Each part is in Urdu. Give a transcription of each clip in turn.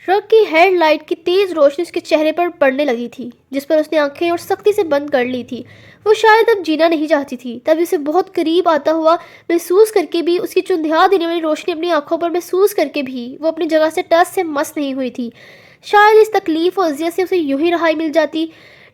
ٹرک کی ہیڈ لائٹ کی تیز روشنی اس کے چہرے پر پڑنے لگی تھی، جس پر اس نے آنکھیں اور سختی سے بند کر لی تھی۔ وہ شاید اب جینا نہیں چاہتی تھی، تب اسے بہت قریب آتا ہوا محسوس کر کے بھی، اس کی چندھیا دینے والی روشنی اپنی آنکھوں پر محسوس کر کے بھی، وہ اپنی جگہ سے ٹس سے مس نہیں ہوئی تھی۔ شاید اس تکلیف اور اذیت سے اسے یوں ہی رہائی مل جاتی۔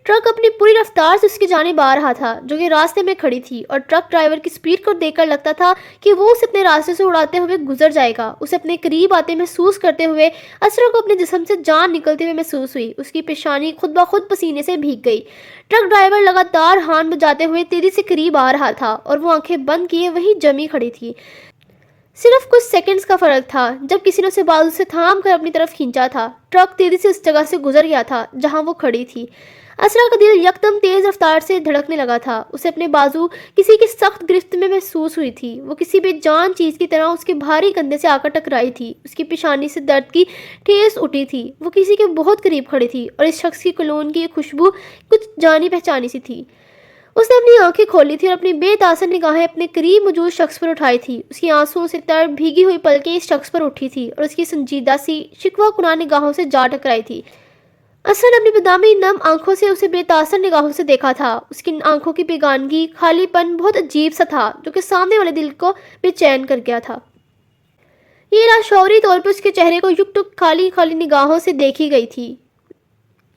ٹرک اپنی پوری رفتار سے اس کی جانب آ رہا تھا، جو کہ راستے میں کھڑی تھی، اور ٹرک ڈرائیور کی سپیڈ کو دیکھ کر لگتا تھا کہ وہ اسے اپنے راستے سے اڑاتے ہوئے گزر جائے گا۔ اسے اپنے قریب آتے محسوس کرتے ہوئے اسرا کو اپنے جسم سے جان نکلتے ہوئے محسوس ہوئی۔ اس کی پیشانی خود بخود پسینے سے بھیگ گئی۔ ٹرک ڈرائیور لگاتار ہارن بجاتے ہوئے تیزی سے قریب آ رہا تھا، اور وہ آنکھیں بند کیے وہیں جمی کھڑی تھی۔ صرف کچھ سیکنڈز کا فرق تھا جب کسی نے اسے بازو سے تھام کر اپنی طرف کھینچا تھا۔ ٹرک تیزی سے اس جگہ سے گزر گیا تھا جہاں وہ کھڑی تھی۔ اسرا کا دل یکدم تیز رفتار سے دھڑکنے لگا تھا۔ اسے اپنے بازو کسی کی سخت گرفت میں محسوس ہوئی تھی۔ وہ کسی بے جان چیز کی طرح اس کے بھاری کندھے سے آ کر ٹکرائی تھی۔ اس کی پیشانی سے درد کی ٹھیس اٹھی تھی۔ وہ کسی کے بہت قریب کھڑی تھی، اور اس شخص کی کولون کی خوشبو کچھ جانی پہچانی سی تھی۔ اس نے اپنی آنکھیں کھولی تھی اور اپنی بے تاثر نگاہیں اپنے قریب موجود شخص پر اٹھائی تھی۔ اس کی آنسوؤں سے تر بھیگی ہوئی پلکیں اس شخص پر اٹھی تھی اور اس کی سنجیدہ سی شکوہ کناں نگاہوں سے جا ٹکرائی تھی۔ اسرا نے اپنی بدامی نم آنکھوں سے اسے بے تاثر نگاہوں سے دیکھا تھا۔ اس کی آنکھوں کی بیگانگی، خالی پن بہت عجیب سا تھا، جو کہ سامنے والے دل کو بے چین کر گیا تھا۔ یہ لاشعوری طور پر اس کے چہرے کو یک ٹک خالی خالی نگاہوں سے دیکھی گئی تھی،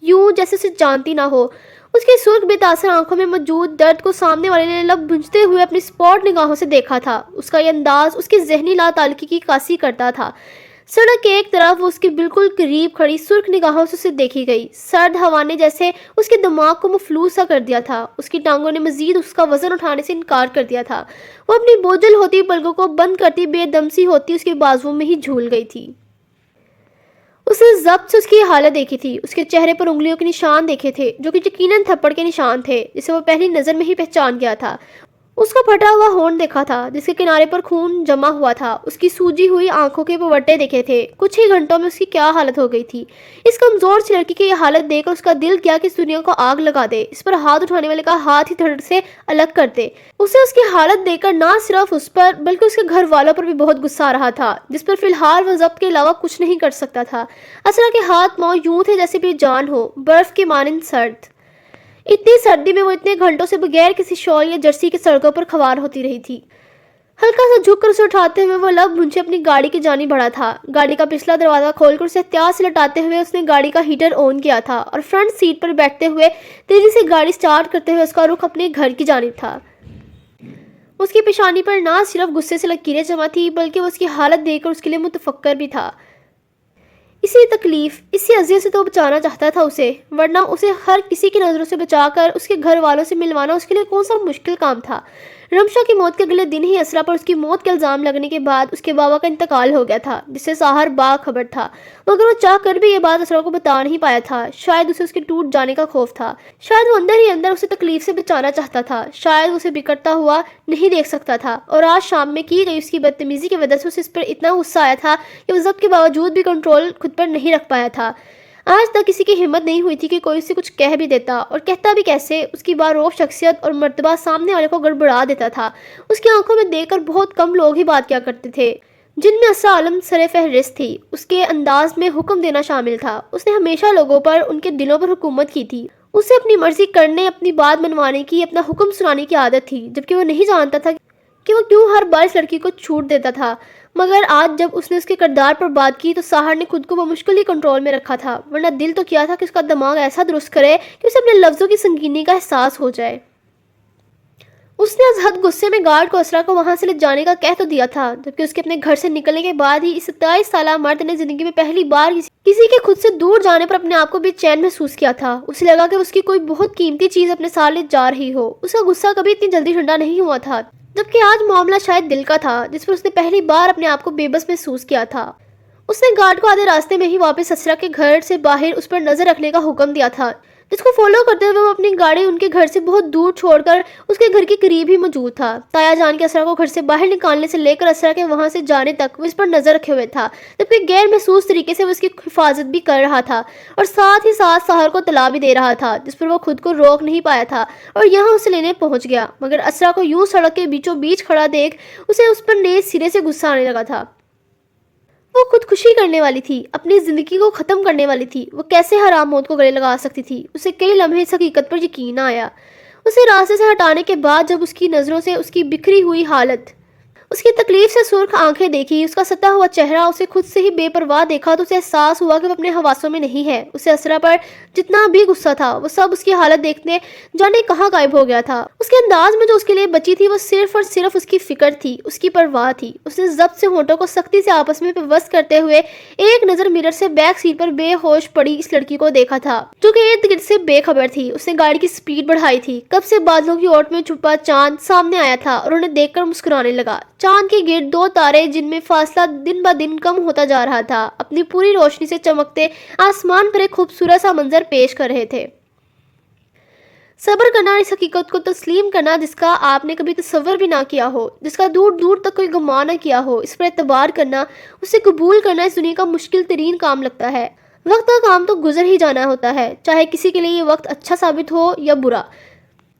یوں جیسے اسے جانتی نہ ہو۔ اس کی سرخ بے تاثر آنکھوں میں موجود درد کو سامنے والے نے لب بھنجتے ہوئے اپنی سپاٹ نگاہوں سے دیکھا تھا۔ اس کا یہ انداز اس کی ذہنی لا تعلقی کی عکاسی کرتا تھا۔ سڑک کے ایک طرف وہ اس کے بالکل قریب کھڑی سرخ نگاہوں سے اسے دیکھی گئی۔ سرد ہوا نے جیسے اس کے دماغ کو مفلوج سا کر دیا تھا۔ اس کی ٹانگوں نے مزید اس کا وزن اٹھانے سے انکار کر دیا تھا۔ وہ اپنی بوجھل ہوتی پلکوں کو بند کرتی بے دم سی ہوتی اس کے بازوؤں میں ہی جھول گئی تھی۔ اس نے ضبط سے اس کی حالت دیکھی تھی۔ اس کے چہرے پر انگلیوں کے نشان دیکھے تھے، جو کہ یقیناً تھپڑ کے نشان تھے، جسے وہ پہلی نظر میں ہی پہچان گیا تھا۔ اس کا پھٹا ہوا ہونٹ دیکھا تھا، جس کے کنارے پر خون جمع ہوا تھا۔ اس کی سوجی ہوئی آنکھوں کے پوٹے دیکھے تھے۔ کچھ ہی گھنٹوں میں اس کی کیا حالت ہو گئی تھی۔ اس کمزور سی لڑکی کی یہ حالت دیکھ کر اس کا دل کیا کہ اس دنیا کو آگ لگا دے، اس پر ہاتھ اٹھانے والے کا ہاتھ ہی دھڑ سے الگ کر دے۔ اسے اس کی حالت دیکھ کر نہ صرف اس پر بلکہ اس کے گھر والوں پر بھی بہت غصہ آ رہا تھا، جس پر فی الحال وہ ضبط کے علاوہ کچھ نہیں کر سکتا تھا۔ اسرا کے ہاتھ پاؤں یوں تھے جیسے بے جان ہو، برف کے مانند سرد۔ اتنی سردی میں وہ اتنے گھنٹوں سے بغیر کسی شال یا جرسی کے سڑکوں پر خوار ہوتی رہی تھی۔ ہلکا سا جھک کر اسے اٹھاتے ہوئے وہ لب بھنچے اپنی گاڑی کی جانب بڑھا تھا۔ گاڑی کا پچھلا دروازہ کھول کر اسے احتیاط سے لٹاتے ہوئے اس نے گاڑی کا ہیٹر آن کیا تھا، اور فرنٹ سیٹ پر بیٹھتے ہوئے تیزی سے گاڑی سٹارٹ کرتے ہوئے اس کا رخ اپنے گھر کی جانب تھا۔ اس کی پیشانی پر نہ صرف غصے سے لکیریں جمع تھی، بلکہ وہ اس کی حالت دیکھ کر اس کے لیے متفکر بھی تھا۔ اسی تکلیف، اسی اذیت سے تو بچانا چاہتا تھا اسے، ورنہ اسے ہر کسی کی نظروں سے بچا کر اس کے گھر والوں سے ملوانا اس کے لیے کون سا مشکل کام تھا۔ رمشا کی موت کے اگلے دن ہی اسرا پر اس کی موت کے الزام لگنے کے بعد اس کے بابا کا انتقال ہو گیا تھا، جس سے ساحر باخبر تھا، مگر وہ چاہ کر بھی یہ بات اسرا کو بتا نہیں پایا تھا۔ شاید اسے اس کے ٹوٹ جانے کا خوف تھا، شاید وہ اندر ہی اندر اسے تکلیف سے بچانا چاہتا تھا، شاید اسے بگڑتا ہوا نہیں دیکھ سکتا تھا، اور آج شام میں کی گئی اس کی بدتمیزی کی وجہ سے اسے اس پر اتنا غصہ آیا تھا کہ وہ ضبط کے باوجود بھی کنٹرول خود پر نہیں رکھ پایا تھا۔ آج تک کسی کی ہمت نہیں ہوئی تھی کہ کوئی اسے کچھ کہہ بھی دیتا، اور کہتا بھی کیسے۔ اس کی باروق شخصیت اور مرتبہ سامنے والے کو گڑبڑا دیتا تھا۔ اس کی آنکھوں میں دیکھ کر بہت کم لوگ ہی بات کیا کرتے تھے، جن میں اسرا عالم سر فہرست تھی۔ اس کے انداز میں حکم دینا شامل تھا۔ اس نے ہمیشہ لوگوں پر، ان کے دلوں پر حکومت کی تھی۔ اسے اپنی مرضی کرنے، اپنی بات منوانے کی، اپنا حکم سنانے کی عادت تھی، جبکہ وہ نہیں جانتا تھا کہ وہ کیوں ہر بار اس لڑکی کو چھوٹ دیتا تھا۔ مگر آج جب اس نے اس کے کردار پر بات کی تو ساحر نے خود کو بمشکل ہی کنٹرول میں رکھا تھا، ورنہ دل تو کیا تھا کہ اس کا دماغ ایسا درست کرے کہ اسے اپنے لفظوں کی سنگینی کا احساس ہو جائے۔ اس نے از حد غصے میں گارڈ کو اسرا کو وہاں سے لے جانے کا کہہ تو دیا تھا، جبکہ اس کے اپنے گھر سے نکلنے کے بعد ہی اس 27 سالہ مرد نے زندگی میں پہلی بار کسی کے خود سے دور جانے پر اپنے آپ کو بے چین محسوس کیا تھا۔ اسے لگا کہ اس کی کوئی بہت قیمتی چیز اپنے ساتھ لے جا رہی ہو۔ اس کا غصہ کبھی اتنی جلدی ٹھنڈا نہیں ہوا تھا، جبکہ آج معاملہ شاید دل کا تھا، جس پر اس نے پہلی بار اپنے آپ کو بے بس محسوس کیا تھا۔ اس نے گارڈ کو آدھے راستے میں ہی واپس اسرا کے گھر سے باہر اس پر نظر رکھنے کا حکم دیا تھا، جس کو فالو کرتے ہوئے وہ اپنی گاڑی ان کے گھر سے بہت دور چھوڑ کر اس کے گھر کے قریب ہی موجود تھا۔ تایا جان کے اسرا کو گھر سے باہر نکالنے سے لے کر اسرا کے وہاں سے جانے تک وہ اس پر نظر رکھے ہوئے تھا، جبکہ غیر محسوس طریقے سے وہ اس کی حفاظت بھی کر رہا تھا، اور ساتھ ہی ساتھ ساحر کو اطلاع بھی دے رہا تھا، جس پر وہ خود کو روک نہیں پایا تھا اور یہاں اسے لینے پہنچ گیا۔ مگر اسرا کو یوں سڑک کے بیچوں بیچ کھڑا دیکھ اسے اس پر نئے سرے سے غصہ آنے لگا تھا۔ وہ خودکشی کرنے والی تھی، اپنی زندگی کو ختم کرنے والی تھی۔ وہ کیسے حرام موت کو گلے لگا سکتی تھی؟ اسے کئی لمحے اس حقیقت پر یقین نہ آیا۔ اسے راستے سے ہٹانے کے بعد جب اس کی نظروں سے اس کی بکھری ہوئی حالت، اس کی تکلیف سے سرخ آنکھیں دیکھی، اس کا ستا ہوا چہرہ، اسے خود سے ہی بے پرواہ دیکھا، تو اسے احساس ہوا کہ وہ اپنے حواسوں میں نہیں ہے۔ اسے اسرا پر جتنا بھی غصہ تھا وہ سب اس کی حالت دیکھنے جانے کہاں غائب ہو گیا تھا۔ اس کے انداز میں جو اس کے لیے بچی تھی وہ صرف اور صرف اس کی فکر تھی، اس کی پرواہ تھی۔ اس نے ضبط سے ہونٹوں کو سختی سے آپس میں پیوست کرتے ہوئے ایک نظر مرر سے بیک سیٹ پر بے ہوش پڑی اس لڑکی کو دیکھا تھا جو کہ ارد گرد سے بے خبر تھی۔ اس نے گاڑی کی سپیڈ بڑھائی تھی۔ کب سے بادلوں کی اوٹ میں چھپا چاند سامنے آیا تھا اور انہیں دیکھ کر مسکرانے لگا۔ چاند کے گرد دو تارے جن میں فاصلہ دن بہ دن کم ہوتا جا رہا تھا، اپنی پوری روشنی سے چمکتے آسمان پر ایک خوبصورت سا منظر پیش کر رہے تھے۔ صبر کرنا، اس حقیقت کو تسلیم کرنا جس کا آپ نے کبھی تصور بھی نہ کیا ہو، جس کا دور دور تک کوئی گمان نہ کیا ہو، اس پر اعتبار کرنا، اسے قبول کرنا اس دنیا کا مشکل ترین کام لگتا ہے۔ وقت کا کام تو گزر ہی جانا ہوتا ہے، چاہے کسی کے لیے یہ وقت اچھا ثابت ہو یا برا،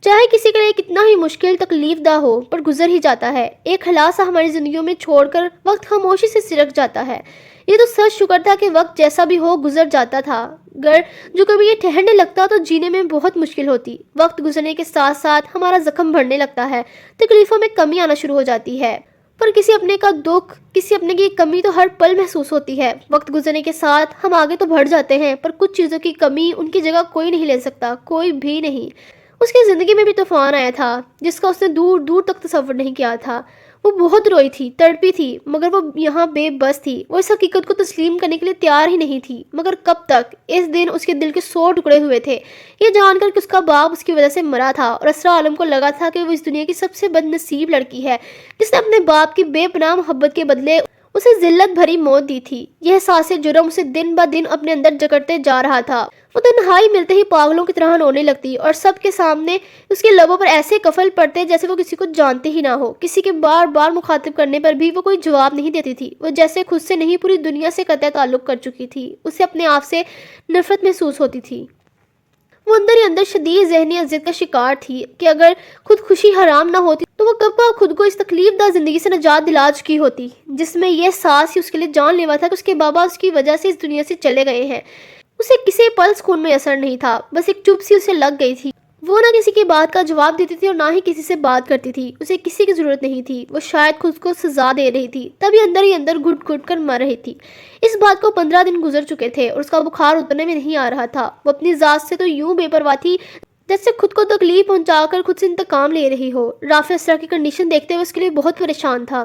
چاہے کسی کے لیے کتنا ہی مشکل تکلیف دہ ہو، پر گزر ہی جاتا ہے۔ ایک خلاصہ ہماری زندگیوں میں چھوڑ کر وقت خاموشی سے سرک جاتا ہے۔ یہ تو سچ شکر تھا کہ وقت جیسا بھی ہو گزر جاتا تھا، گر جو کبھی یہ ٹھہرنے لگتا تو جینے میں بہت مشکل ہوتی۔ وقت گزرنے کے ساتھ ساتھ ہمارا زخم بڑھنے لگتا ہے، تکلیفوں میں کمی آنا شروع ہو جاتی ہے، پر کسی اپنے کا دکھ، کسی اپنے کی کمی تو ہر پل محسوس ہوتی ہے۔ وقت گزرنے کے ساتھ ہم آگے تو بڑھ جاتے ہیں، پر کچھ چیزوں کی کمی، ان کی جگہ کوئی نہیں لے سکتا، کوئی بھی نہیں۔ اس کی زندگی میں بھی طوفان آیا تھا جس کا اس نے دور دور تک تصور نہیں کیا تھا۔ وہ بہت روئی تھی، تڑپی تھی، مگر وہ یہاں بے بس تھی۔ وہ اس حقیقت کو تسلیم کرنے کے لیے تیار ہی نہیں تھی۔ مگر کب تک؟ اس دن اس کے دل کے 100 ٹکڑے ہوئے تھے، یہ جان کر کہ اس کا باپ اس کی وجہ سے مرا تھا، اور اسرا عالم کو لگا تھا کہ وہ اس دنیا کی سب سے بد نصیب لڑکی ہے جس نے اپنے باپ کی بے پناہ محبت کے بدلے اسے ذلت بھری موت دی تھی۔ یہ احساس جرم اسے دن بہ دن اپنے اندر جکڑتے جا رہا تھا۔ وہ تنہائی ملتے ہی پاگلوں کی طرح رونے لگتی اور سب کے سامنے اس کے لبوں پر ایسے کفل پڑتے جیسے وہ کسی کو جانتے ہی نہ ہو۔ کسی کے بار بار مخاطب کرنے پر بھی وہ کوئی جواب نہیں دیتی تھی۔ وہ جیسے خود سے نہیں پوری دنیا سے قطع تعلق کر چکی تھی۔ اسے اپنے آپ سے نفرت محسوس ہوتی تھی۔ وہ اندر ہی اندر شدید ذہنی اذیت کا شکار تھی کہ اگر خودکشی حرام نہ ہوتی تو وہ کب خود کو اس تکلیف دہ زندگی سے نجات دلا چکی ہوتی، جس میں یہ احساس ہی اس کے لیے جان لیوا تھا کہ اس کے بابا اس کی وجہ سے اس دنیا سے چلے گئے ہیں۔ اسے کسی پل خون میں اثر نہیں تھا، بس ایک چپ سی اسے لگ گئی تھی۔ وہ نہ کسی کی بات کا جواب دیتی تھی اور نہ ہی کسی سے بات کرتی تھی۔ اسے کسی کی ضرورت نہیں تھی۔ وہ شاید خود کو سزا دے رہی تھی، تبھی اندر ہی اندر گھٹ گھٹ کر مر رہی تھی۔ اس بات کو 15 دن گزر چکے تھے اور اس کا بخار اترنے میں نہیں آ رہا تھا۔ وہ اپنی ذات سے تو یوں بے پرواہ تھی جیسے خود کو تکلیف پہنچا کر خود سے انتقام لے رہی ہو۔ رافع اسرا کی کنڈیشن دیکھتے ہوئے اس کے لیے بہت پریشان تھا۔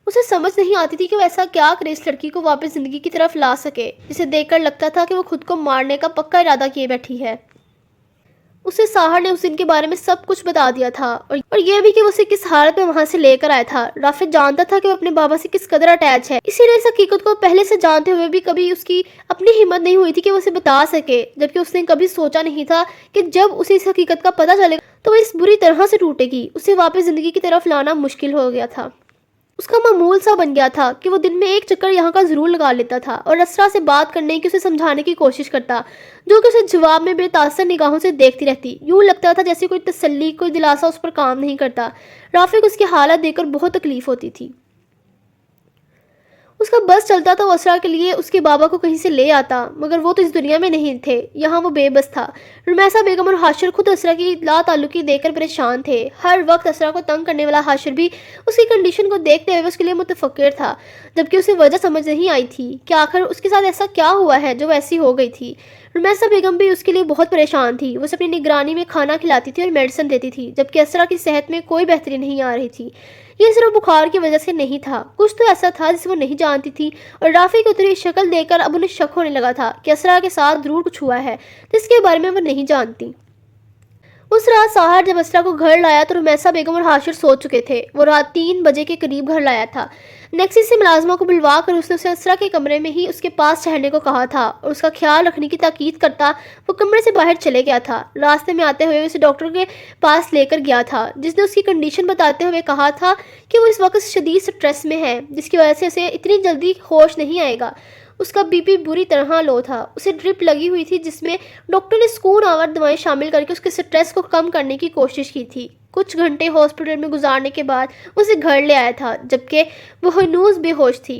اسے سمجھ نہیں آتی تھی کہ وہ ایسا کیا کرے اس لڑکی کو واپس زندگی کی طرف لا سکے جسے دیکھ کر لگتا تھا کہ وہ خود کو مارنے کا پکا ارادہ کیے بیٹھی ہے۔ اسے ساحر نے اس دن کے بارے میں سب کچھ بتا دیا تھا، اور یہ بھی کہ وہ اسے کس حالت میں وہاں سے لے کر آیا تھا۔ رافع جانتا تھا کہ وہ اپنے بابا سے کس قدر اٹیچ ہے، اسی لیے اس حقیقت کو پہلے سے جانتے ہوئے بھی کبھی اس کی اپنی ہمت نہیں ہوئی تھی کہ وہ اسے بتا سکے، جبکہ اس نے کبھی سوچا نہیں تھا کہ جب اسے اس حقیقت کا پتہ چلے گا تو وہ اس بری طرح سے ٹوٹے گی۔ اسے واپس زندگی کی طرف لانا مشکل ہو گیا تھا۔ اس کا معمول سا بن گیا تھا کہ وہ دن میں ایک چکر یہاں کا ضرور لگا لیتا تھا اور اسرا سے بات کرنے کی، اسے سمجھانے کی کوشش کرتا، جو کہ اسے جواب میں بے تاثر نگاہوں سے دیکھتی رہتی۔ یوں لگتا تھا جیسے کوئی تسلی، کوئی دلاسا اس پر کام نہیں کرتا۔ رافع کو اس کی حالت دیکھ کر بہت تکلیف ہوتی تھی۔ اس کا بس چلتا تو وہ اسرا کے لیے اس کے بابا کو کہیں سے لے آتا، مگر وہ تو اس دنیا میں نہیں تھے، یہاں وہ بے بس تھا۔ رمیسا بیگم اور حاشر خود اسرا کی لا تعلقی دیکھ کر پریشان تھے۔ ہر وقت اسرا کو تنگ کرنے والا حاشر بھی اس کی کنڈیشن کو دیکھتے ہوئے اس کے لیے متفکر تھا، جبکہ اسے وجہ سمجھ نہیں آئی تھی کہ آخر اس کے ساتھ ایسا کیا ہوا ہے جو وہ ایسی ہو گئی تھی۔ رمیسا بیگم بھی اس کے لیے بہت پریشان تھی۔ وہ اسے اپنی نگرانی میں کھانا کھلاتی تھی اور میڈیسن دیتی تھی، جبکہ اسرا کی صحت میں کوئی بہتری نہیں آ رہی تھی۔ یہ صرف بخار کی وجہ سے نہیں تھا، کچھ تو ایسا تھا جسے وہ نہیں جانتی تھی، اور رافع کی اتری شکل دیکھ کر اب انہیں شک ہونے لگا تھا کہ اسرا کے ساتھ ضرور کچھ ہوا ہے جس کے بارے میں وہ نہیں جانتی۔ اس رات ساحر جب اسرا کو گھر لایا تو رمیسا بیگم اور حاشر سو چکے تھے۔ وہ رات 3 بجے کے قریب گھر لایا تھا۔ نیکسی سے ملازمہ کو بلوا کر اس نے اسے اسرا کے کمرے میں ہی اس کے پاس ٹھہرنے کو کہا تھا اور اس کا خیال رکھنے کی تاکید کرتا وہ کمرے سے باہر چلے گیا تھا۔ راستے میں آتے ہوئے اسے ڈاکٹر کے پاس لے کر گیا تھا، جس نے اس کی کنڈیشن بتاتے ہوئے کہا تھا کہ وہ اس وقت شدید سٹریس میں ہے، جس کی وجہ سے اسے اتنی جلدی ہوش نہیں آئے گا۔ اس کا بی پی بری طرح لو تھا، اسے ڈرپ لگی ہوئی تھی جس میں ڈاکٹر نے سکون آور دوائیں شامل کر کے اس کے سٹریس کو کم کرنے کی کوشش کی تھی۔ کچھ گھنٹے ہاسپٹل میں گزارنے کے بعد اسے گھر لے آیا تھا، جبکہ وہ ہنوز بے ہوش تھی۔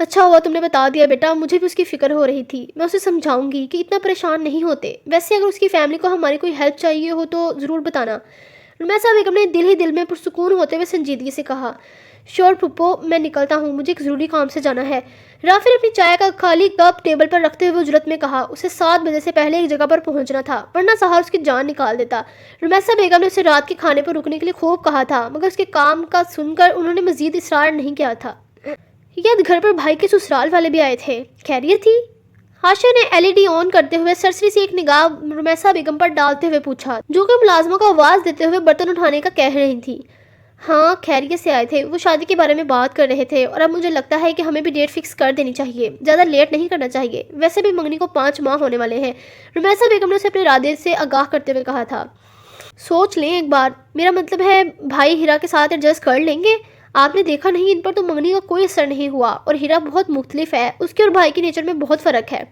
اچھا ہوا تم نے بتا دیا بیٹا، مجھے بھی اس کی فکر ہو رہی تھی۔ میں اسے سمجھاؤں گی کہ اتنا پریشان نہیں ہوتے۔ ویسے اگر اس کی فیملی کو ہماری کوئی ہیلپ چاہیے ہو تو ضرور بتانا۔ رمیسا بیگم نے دل ہی دل میں پرسکون ہوتے ہوئے سنجیدگی سے کہا۔ شور پھپھو، میں نکلتا ہوں، مجھے ایک ضروری کام سے جانا ہے۔ رافع نے اپنی چائے کا خالی کپ ٹیبل پر رکھتے ہوئے جرات میں کہا۔ اسے 7 بجے سے پہلے ایک جگہ پر پہنچنا تھا، ورنہ سہار اس کی جان نکال دیتا۔ رمیسا بیگم نے اسے رات کے کھانے پر رکنے کے لیے خوب کہا تھا، مگر اس کے کام کا سن کر انہوں نے مزید اصرار نہیں کیا تھا۔ یاد گھر پر بھائی کے سسرال والے بھی آئے تھے، خیریت تھی؟ ہاشم نے LED آن کرتے ہوئے سرسری سے ایک نگاہ رمیسا بیگم پر ڈالتے ہوئے پوچھا، جو کہ ملازموں کو آواز دیتے ہوئے برتن اٹھانے کا کہہ رہی تھی۔ ہاں خیریت سے آئے تھے، وہ شادی کے بارے میں بات کر رہے تھے، اور اب مجھے لگتا ہے کہ ہمیں بھی ڈیٹ فکس کر دینی چاہیے، زیادہ لیٹ نہیں کرنا چاہیے۔ ویسے بھی منگنی کو 5 ماہ ہونے والے ہیں۔ رمیسا بیگم نے اسے اپنے ارادے سے آگاہ کرتے ہوئے کہا تھا۔ سوچ لیں ایک بار، میرا مطلب ہے بھائی ہیرا کے ساتھ ایڈجسٹ کر لیں گے۔ آپ نے دیکھا نہیں، ان پر تو منگنی کا کوئی اثر نہیں ہوا، اور ہیرا بہت مختلف ہے، اس کے اور بھائی کی نیچر میں بہت فرق ہے۔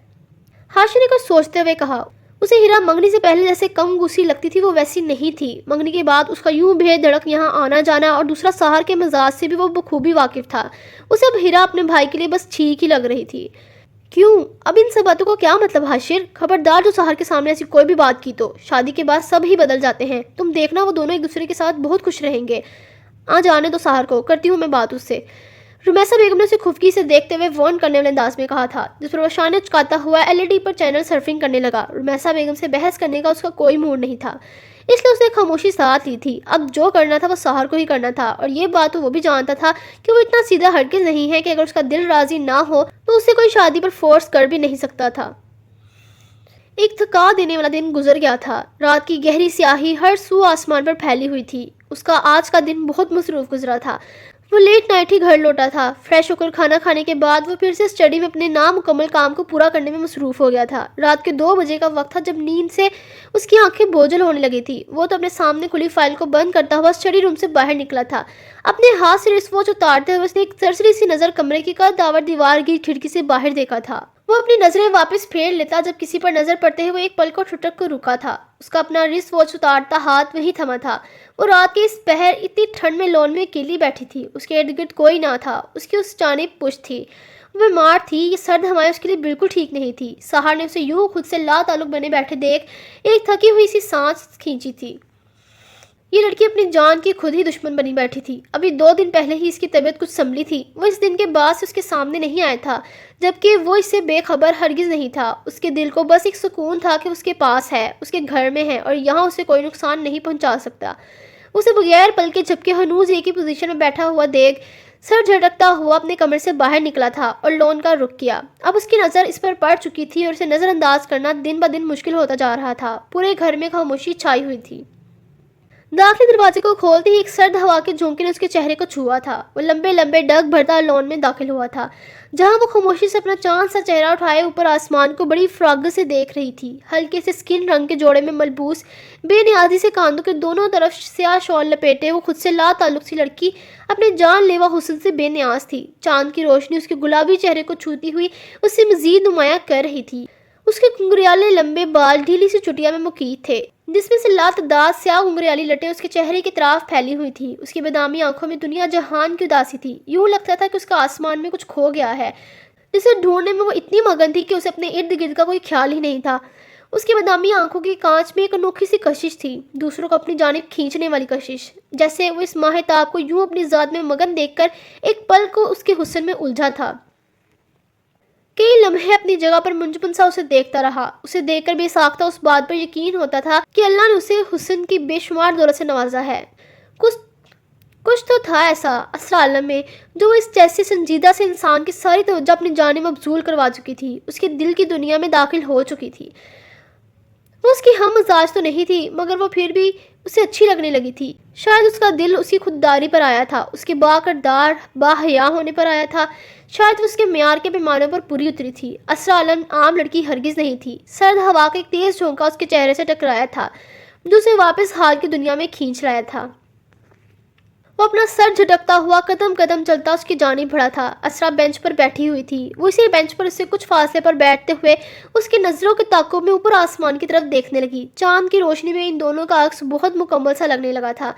ہاشم نے کچھ سوچتے ہوئے کہا۔ اسے ہیرا منگنی سے پہلے جیسے کم گوسی لگتی تھی وہ ویسی نہیں تھی۔ منگنی کے بعد اس کا یوں بے دھڑک یہاں آنا جانا، اور دوسرا سہار کے مزاج سے بھی وہ بخوبی واقف تھا۔ اسے اب ہیرا اپنے بھائی کے لیے بس ٹھیک ہی لگ رہی تھی۔ کیوں؟ اب ان سب باتوں کو کیا مطلب ہاشر؟ خبردار جو سہار کے سامنے ایسی کوئی بھی بات کی تو شادی کے بعد سب ہی بدل جاتے ہیں، تم دیکھنا وہ دونوں ایک دوسرے کے ساتھ بہت خوش رہیں گے۔ جانے دو سہار کو، کرتی ہوں میں بات اس سے۔ رمیسا بیگم نے اسے خفگی سے دیکھتے ہوئے وارن کرنے والے انداز میں کہا تھا، جس پر وہ شانے چکاتا ہوا LED پر چینل سرفنگ کرنے لگا۔ رمیسا بیگم سے بحث کرنے کا اس کا کوئی موڈ نہیں تھا، اس لیے اس نے خاموشی ساتھ لی تھی۔ اب جو کرنا تھا وہ سہار کو ہی کرنا تھا، اور یہ بات وہ بھی جانتا تھا کہ وہ اتنا سیدھا ہرگز نہیں ہے کہ اگر اس کا دل راضی نہ ہو تو اسے کوئی شادی پر فورس کر بھی نہیں سکتا تھا۔ ایک تھکا دینے والا دن گزر گیا تھا۔ رات کی گہری سیاہی ہر سو آسمان پر پھیلی ہوئی تھی۔ اس کا آج کا دن بہت مصروف گزرا تھا۔ وہ لیٹ نائٹ ہی گھر لوٹا تھا۔ فریش ہو کر کھانا کھانے کے بعد وہ پھر سے اسٹڈی میں اپنے نامکمل کام کو پورا کرنے میں مصروف ہو گیا تھا۔ رات کے 2 بجے کا وقت تھا جب نیند سے اس کی آنکھیں بوجھل ہونے لگی تھی۔ وہ تو اپنے سامنے کھلی فائل کو بند کرتا ہوا اسٹڈی روم سے باہر نکلا تھا۔ اپنے ہاتھ سے رسٹ واچ اتارتے ہوئے اس نے ایک سرسری سی نظر کمرے کی قد دیوار کی کھڑکی سے باہر دیکھا تھا۔ وہ اپنی نظریں واپس پھیر لیتا جب کسی پر نظر پڑتے ہوئے ایک پل کو ٹھٹک کر رکا تھا۔ اس کا اپنا رسٹ واچ اتارتا ہاتھ وہیں تھما تھا۔ وہ رات کے اس پہر اتنی ٹھنڈ میں لون میں اکیلی بیٹھی تھی، اس کے ارد گرد کوئی نہ تھا۔ اس کی اس جانب پشت تھی، وہ بیمار تھی، یہ سرد ہوائیں اس کے لیے بالکل ٹھیک نہیں تھی۔ سہار نے اسے یوں خود سے لا تعلق بنے بیٹھے دیکھ ایک تھکی ہوئی سی سانس کھینچی تھی۔ یہ لڑکی اپنی جان کی خود ہی دشمن بنی بیٹھی تھی۔ ابھی 2 دن پہلے ہی اس کی طبیعت کچھ سنبھلی تھی۔ وہ اس دن کے بعد سے اس کے سامنے نہیں آیا تھا، جبکہ وہ اس سے بے خبر ہرگز نہیں تھا۔ اس کے دل کو بس ایک سکون تھا کہ اس کے پاس ہے، اس کے گھر میں ہے، اور یہاں اسے کوئی نقصان نہیں پہنچا سکتا۔ اسے بغیر پل کے جھپکے ہنوز ایک ہی پوزیشن میں بیٹھا ہوا دیکھ سر جھٹکتا ہوا اپنے کمرے سے باہر نکلا تھا اور لون کا رخ کیا۔ اب اس کی نظر اس پر پڑ چکی تھی اور اسے نظر انداز کرنا دن بدن مشکل ہوتا جا رہا تھا۔ پورے گھر میں خاموشی چھائی ہوئی تھی۔ داخلی دروازے کو کھولتے ہی ایک سرد ہوا کے جھونکے نے اس کے چہرے کو چھوا تھا۔ وہ لمبے لمبے ڈگ بھرتا لون میں داخل ہوا تھا، جہاں وہ خاموشی سے اپنا چاند سا چہرہ اٹھائے اوپر آسمان کو بڑی فراغت سے دیکھ رہی تھی۔ ہلکے سے سکن رنگ کے جوڑے میں ملبوس بے نیازی سے کاندھوں کے دونوں طرف سیاہ شال لپیٹے وہ خود سے لا تعلق سی لڑکی اپنے جان لیوا حسن سے بے نیاز تھی۔ چاند کی روشنی اس کے گلابی چہرے کو چھوتی ہوئی اس سے مزید نمایاں کر رہی تھی۔ اس کے گھنگریالے لمبے بال ڈھیلی سی چٹیا میں مقید تھے، جس میں سے لاتعداد سیاہ گھنگریالی لٹیں اس کے چہرے کی طرف پھیلی ہوئی تھی۔ اس کی بادامی آنکھوں میں دنیا جہان کی اداسی تھی، یوں لگتا تھا کہ اس کا آسمان میں کچھ کھو گیا ہے، جسے ڈھونڈنے میں وہ اتنی مگن تھی کہ اسے اپنے ارد گرد کا کوئی خیال ہی نہیں تھا۔ اس کی بادامی آنکھوں کی کانچ میں ایک انوکھی سی کشش تھی، دوسروں کو اپنی جانب کھینچنے والی کشش، جیسے وہ اس ماہتاب کو یوں اپنی ذات میں مگن دیکھ کر ایک پل کو اس کے حسن میں الجھا تھا۔ کئی لمحے اپنی جگہ پر منجمد سا اسے دیکھتا رہا۔ اسے دیکھ کر بے ساختہ اس بات پر یقین ہوتا تھا کہ اللہ نے اسے حسن کی بے شمار دولت سے نوازا ہے۔ کچھ تو تھا ایسا اسرار عالم میں جو اس جیسے سنجیدہ سے انسان کی ساری توجہ اپنی جانب مبذول کروا چکی تھی، اس کے دل کی دنیا میں داخل ہو چکی تھی۔ وہ اس کی ہم مزاج تو نہیں تھی، مگر وہ پھر بھی اسے اچھی لگنے لگی تھی۔ شاید اس کا دل اس کی خودداری پر آیا تھا، اس کے با کردار با حیا ہونے پر آیا تھا، شاید وہ اس کے معیار کے پیمانوں پر پوری اتری تھی۔ اسرار عالم عام لڑکی ہرگز نہیں تھی۔ سرد ہوا کا ایک تیز جھونکا اس کے چہرے سے ٹکرایا تھا، جو اسے واپس حال کی دنیا میں کھینچ لایا تھا۔ وہ اپنا سر جھٹکتا ہوا قدم قدم چلتا اس کی جانب بڑھا تھا۔ اسرا بینچ پر بیٹھی ہوئی تھی، وہ اسی بینچ پر اس سے کچھ فاصلے پر بیٹھتے ہوئے اس کی نظروں کے تعاقب میں اوپر آسمان کی طرف دیکھنے لگی۔ چاند کی روشنی میں ان دونوں کا عکس بہت مکمل سا لگنے لگا تھا۔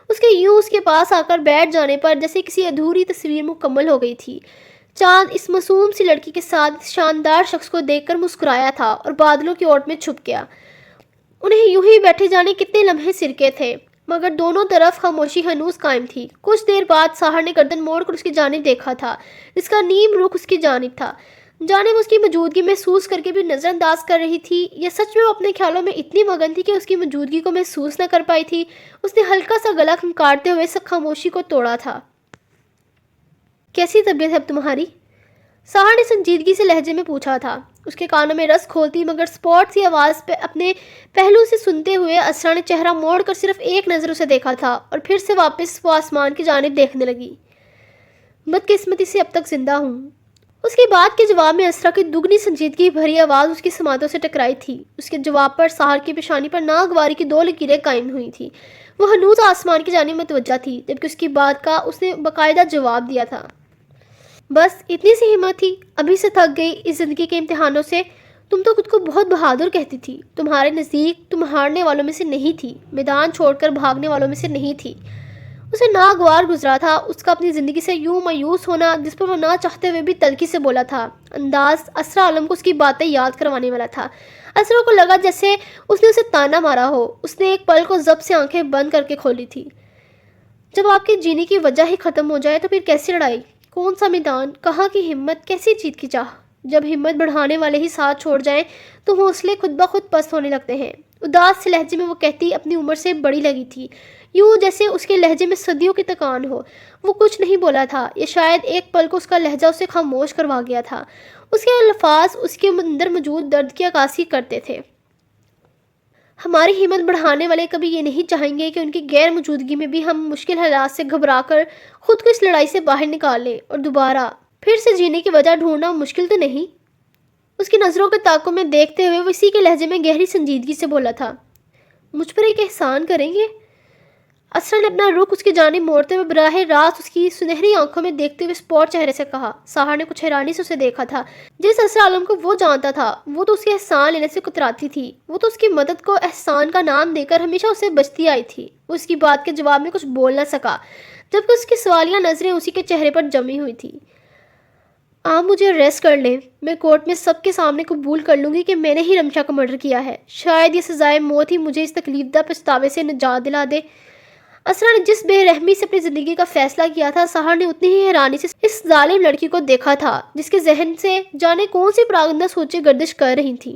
اس کے پاس آ کر بیٹھ جانے پر جیسے کسی ادھوری تصویر مکمل ہو گئی تھی۔ چاند اس معصوم سی لڑکی کے ساتھ اس شاندار شخص کو دیکھ کر مسکرایا تھا اور بادلوں کی اوٹ میں چھپ گیا۔ انہیں یوں ہی بیٹھے جانے کتنے لمحے سرکے تھے، مگر دونوں طرف خاموشی ہنوز قائم تھی۔ کچھ دیر بعد سحر نے گردن موڑ کر اس کی جانب دیکھا تھا، جس کا نیم رخ اس کی جانب تھا۔ جانے وہ اس کی موجودگی محسوس کر کے بھی نظر انداز کر رہی تھی، یا سچ میں وہ اپنے خیالوں میں اتنی مگن تھی کہ اس کی موجودگی کو محسوس نہ کر پائی تھی۔ اس نے ہلکا سا گلا کھنکارتے ہوئے اس خاموشی کو توڑا تھا۔ کیسی طبیعت ہے اب تمہاری؟ سحر نے سنجیدگی سے لہجے میں پوچھا تھا۔ اس کے کانوں میں رس کھولتی مگر سپاٹ سی آواز پہ اپنے پہلو سے سنتے ہوئے اسرا نے چہرہ موڑ کر صرف ایک نظر اسے دیکھا تھا اور پھر سے واپس وہ آسمان کی جانب دیکھنے لگی۔ بدقسمتی سے اب تک زندہ ہوں۔ اس کی بات کے جواب میں اسرا کی دگنی سنجیدگی بھری آواز اس کی سماعتوں سے ٹکرائی تھی۔ اس کے جواب پر سحر کی پیشانی پر ناگواری کی 2 لکیریں قائم ہوئی تھیں۔ وہ ہنوز آسمان کی جانب متوجہ تھی، جبکہ اس کی بات کا اس نے باقاعدہ جواب دیا تھا۔ بس اتنی سی ہمت تھی؟ ابھی سے تھک گئی اس زندگی کے امتحانوں سے؟ تم تو خود کو بہت بہادر کہتی تھی، تمہارے نزدیک تم ہارنے والوں میں سے نہیں تھی، میدان چھوڑ کر بھاگنے والوں میں سے نہیں تھی۔ اسے ناگوار گزرا تھا اس کا اپنی زندگی سے یوں مایوس ہونا، جس پر وہ نہ چاہتے ہوئے بھی تلخی سے بولا تھا۔ انداز اسرا عالم کو اس کی باتیں یاد کروانے والا تھا۔ اسرا کو لگا جیسے اس نے اسے تانا مارا ہو۔ اس نے ایک پل کو ضبط سے آنکھیں بند کر کے کھولی تھی۔ جب آپ کے جینے کی وجہ ہی ختم ہو جائے تو پھر کیسی لڑائی؟ کون سا میدان؟ کہاں کی ہمت؟ کیسی جیت کی چاہ؟ جب ہمت بڑھانے والے ہی ساتھ چھوڑ جائیں تو حوصلے خود بخود پست ہونے لگتے ہیں۔ اداس سے لہجے میں وہ کہتی اپنی عمر سے بڑی لگی تھی، یوں جیسے اس کے لہجے میں صدیوں کی تکان ہو۔ وہ کچھ نہیں بولا تھا، یا شاید ایک پل کو اس کا لہجہ اسے خاموش کروا گیا تھا۔ اس کے الفاظ اس کے اندر موجود درد کی عکاسی کرتے تھے۔ ہماری ہمت بڑھانے والے کبھی یہ نہیں چاہیں گے کہ ان کی غیر موجودگی میں بھی ہم مشکل حالات سے گھبرا کر خود کو اس لڑائی سے باہر نکال لیں اور دوبارہ پھر سے جینے کی وجہ ڈھونڈنا مشکل تو نہیں؟ اس کی نظروں کے تعاقب میں دیکھتے ہوئے وہ اسی کے لہجے میں گہری سنجیدگی سے بولا تھا۔ مجھ پر ایک احسان کریں گے؟ اسرا نے اپنا رخ اس کی جانب موڑتے ہوئے براہ راست اس کی سنہری آنکھوں میں دیکھتے ہوئے سپاٹ چہرے سے کہا۔ سحر نے کچھ حیرانی سے اسے دیکھا تھا۔ جس اسرا عالم کو وہ جانتا تھا وہ تو اس کے احسان لینے سے کتراتی تھی، وہ تو اس کی مدد کو احسان کا نام دے کر ہمیشہ اسے بچتی آئی تھی۔ وہ اس کی بات کے جواب میں کچھ بول نہ سکا، جبکہ اس کی سوالیہ نظریں اسی کے چہرے پر جمی ہوئی تھی۔ آپ مجھے اریسٹ کر لیں، میں کورٹ میں سب کے سامنے قبول کر لوں گی کہ میں نے ہی رمشا کا مرڈر کیا ہے۔ شاید یہ سزائے موت ہی مجھے اس تکلیف دہ پچھتاوے سے نجات دلا دے۔ اسرا نے جس بے رحمی سے اپنی زندگی کا فیصلہ کیا تھا، سحر نے اتنی ہی حیرانی سے اس ظالم لڑکی کو دیکھا تھا، جس کے ذہن سے جانے کون سی پراگندہ سوچیں گردش کر رہی تھیں۔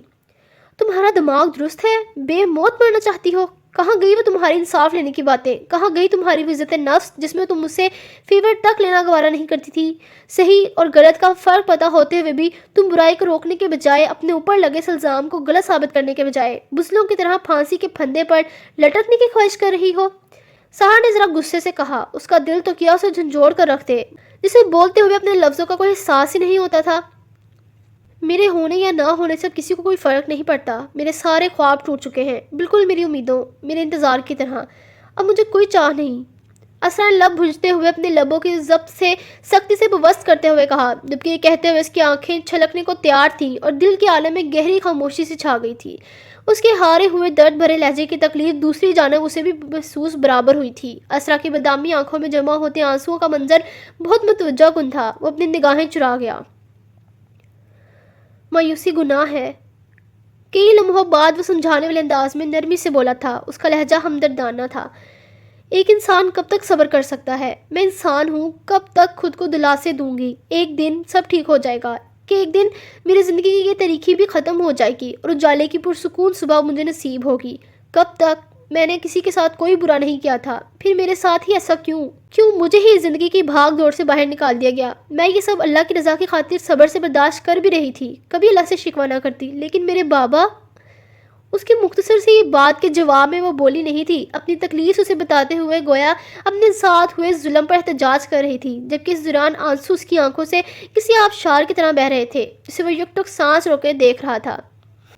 تمہارا دماغ درست ہے؟ بے موت مرنا چاہتی ہو؟ کہاں گئی وہ تمہاری انصاف لینے کی باتیں؟ کہاں گئی تمہاری وہ عزت نفس جس میں تم اسے فیور تک لینا گوارا نہیں کرتی تھی؟ صحیح اور غلط کا فرق پتہ ہوتے ہوئے بھی تم برائی کو روکنے کے بجائے اپنے اوپر لگے اس الزام کو غلط ثابت کرنے کے بجائے بزلوں کی طرح پھانسی کے پھندے پر لٹکنے کی خواہش کر رہی ہو۔ سحر نے ذرا غصے سے کہا۔ اس کا دل تو کیا اسے جھنجھوڑ کر رکھتے، جسے بولتے ہوئے اپنے لفظوں کا کوئی احساس ہی نہیں ہوتا تھا۔ میرے ہونے یا نہ ہونے سے اب کسی کو کوئی فرق نہیں پڑتا۔ میرے سارے خواب ٹوٹ چکے ہیں، بالکل میری امیدوں، میرے انتظار کی طرح۔ اب مجھے کوئی چاہ نہیں۔ اسرا نے لب بھونجتے ہوئے اپنے لبوں کی ضبط سے سختی سے بوست کرتے ہوئے کہا، جبکہ یہ کہتے ہوئے اس کی آنکھیں چھلکنے کو تیار تھیں اور دل کے عالم میں گہری خاموشی سے چھا گئی تھی۔ اس کے ہارے ہوئے درد بھرے لہجے کی تکلیف دوسری جانب اسے بھی محسوس برابر ہوئی تھی۔ اسرا کی بادامی آنکھوں میں جمع ہوتے آنسوؤں کا منظر بہت متوجہ کن تھا۔ وہ اپنی نگاہیں چرا گیا۔ مایوسی گناہ ہے۔ کئی لمحوں بعد وہ سمجھانے والے انداز میں نرمی سے بولا تھا۔ اس کا لہجہ ہمدردانہ تھا۔ ایک انسان کب تک صبر کر سکتا ہے؟ میں انسان ہوں، کب تک خود کو دلاسے دوں گی؟ ایک دن سب ٹھیک ہو جائے گا، کہ ایک دن میری زندگی کی یہ تاریکی بھی ختم ہو جائے گی اور اجالے کی پرسکون صبح مجھے نصیب ہوگی۔ کب تک؟ میں نے کسی کے ساتھ کوئی برا نہیں کیا تھا، پھر میرے ساتھ ہی ایسا کیوں مجھے ہی زندگی کی بھاگ دوڑ سے باہر نکال دیا گیا؟ میں یہ سب اللہ کی رضا کی خاطر صبر سے برداشت کر بھی رہی تھی، کبھی اللہ سے شکوہ نہ کرتی، لیکن میرے بابا… اس کی مختصر سی بات کے جواب میں وہ بولی نہیں تھی، اپنی تکلیف اسے بتاتے ہوئے گویا اپنے ساتھ ہوئے ظلم پر احتجاج کر رہی تھی، جبکہ اس دوران آنسو اس کی آنکھوں سے کسی آبشار کی طرح بہہ رہے تھے جسے وہ یک ٹک سانس روکے دیکھ رہا تھا۔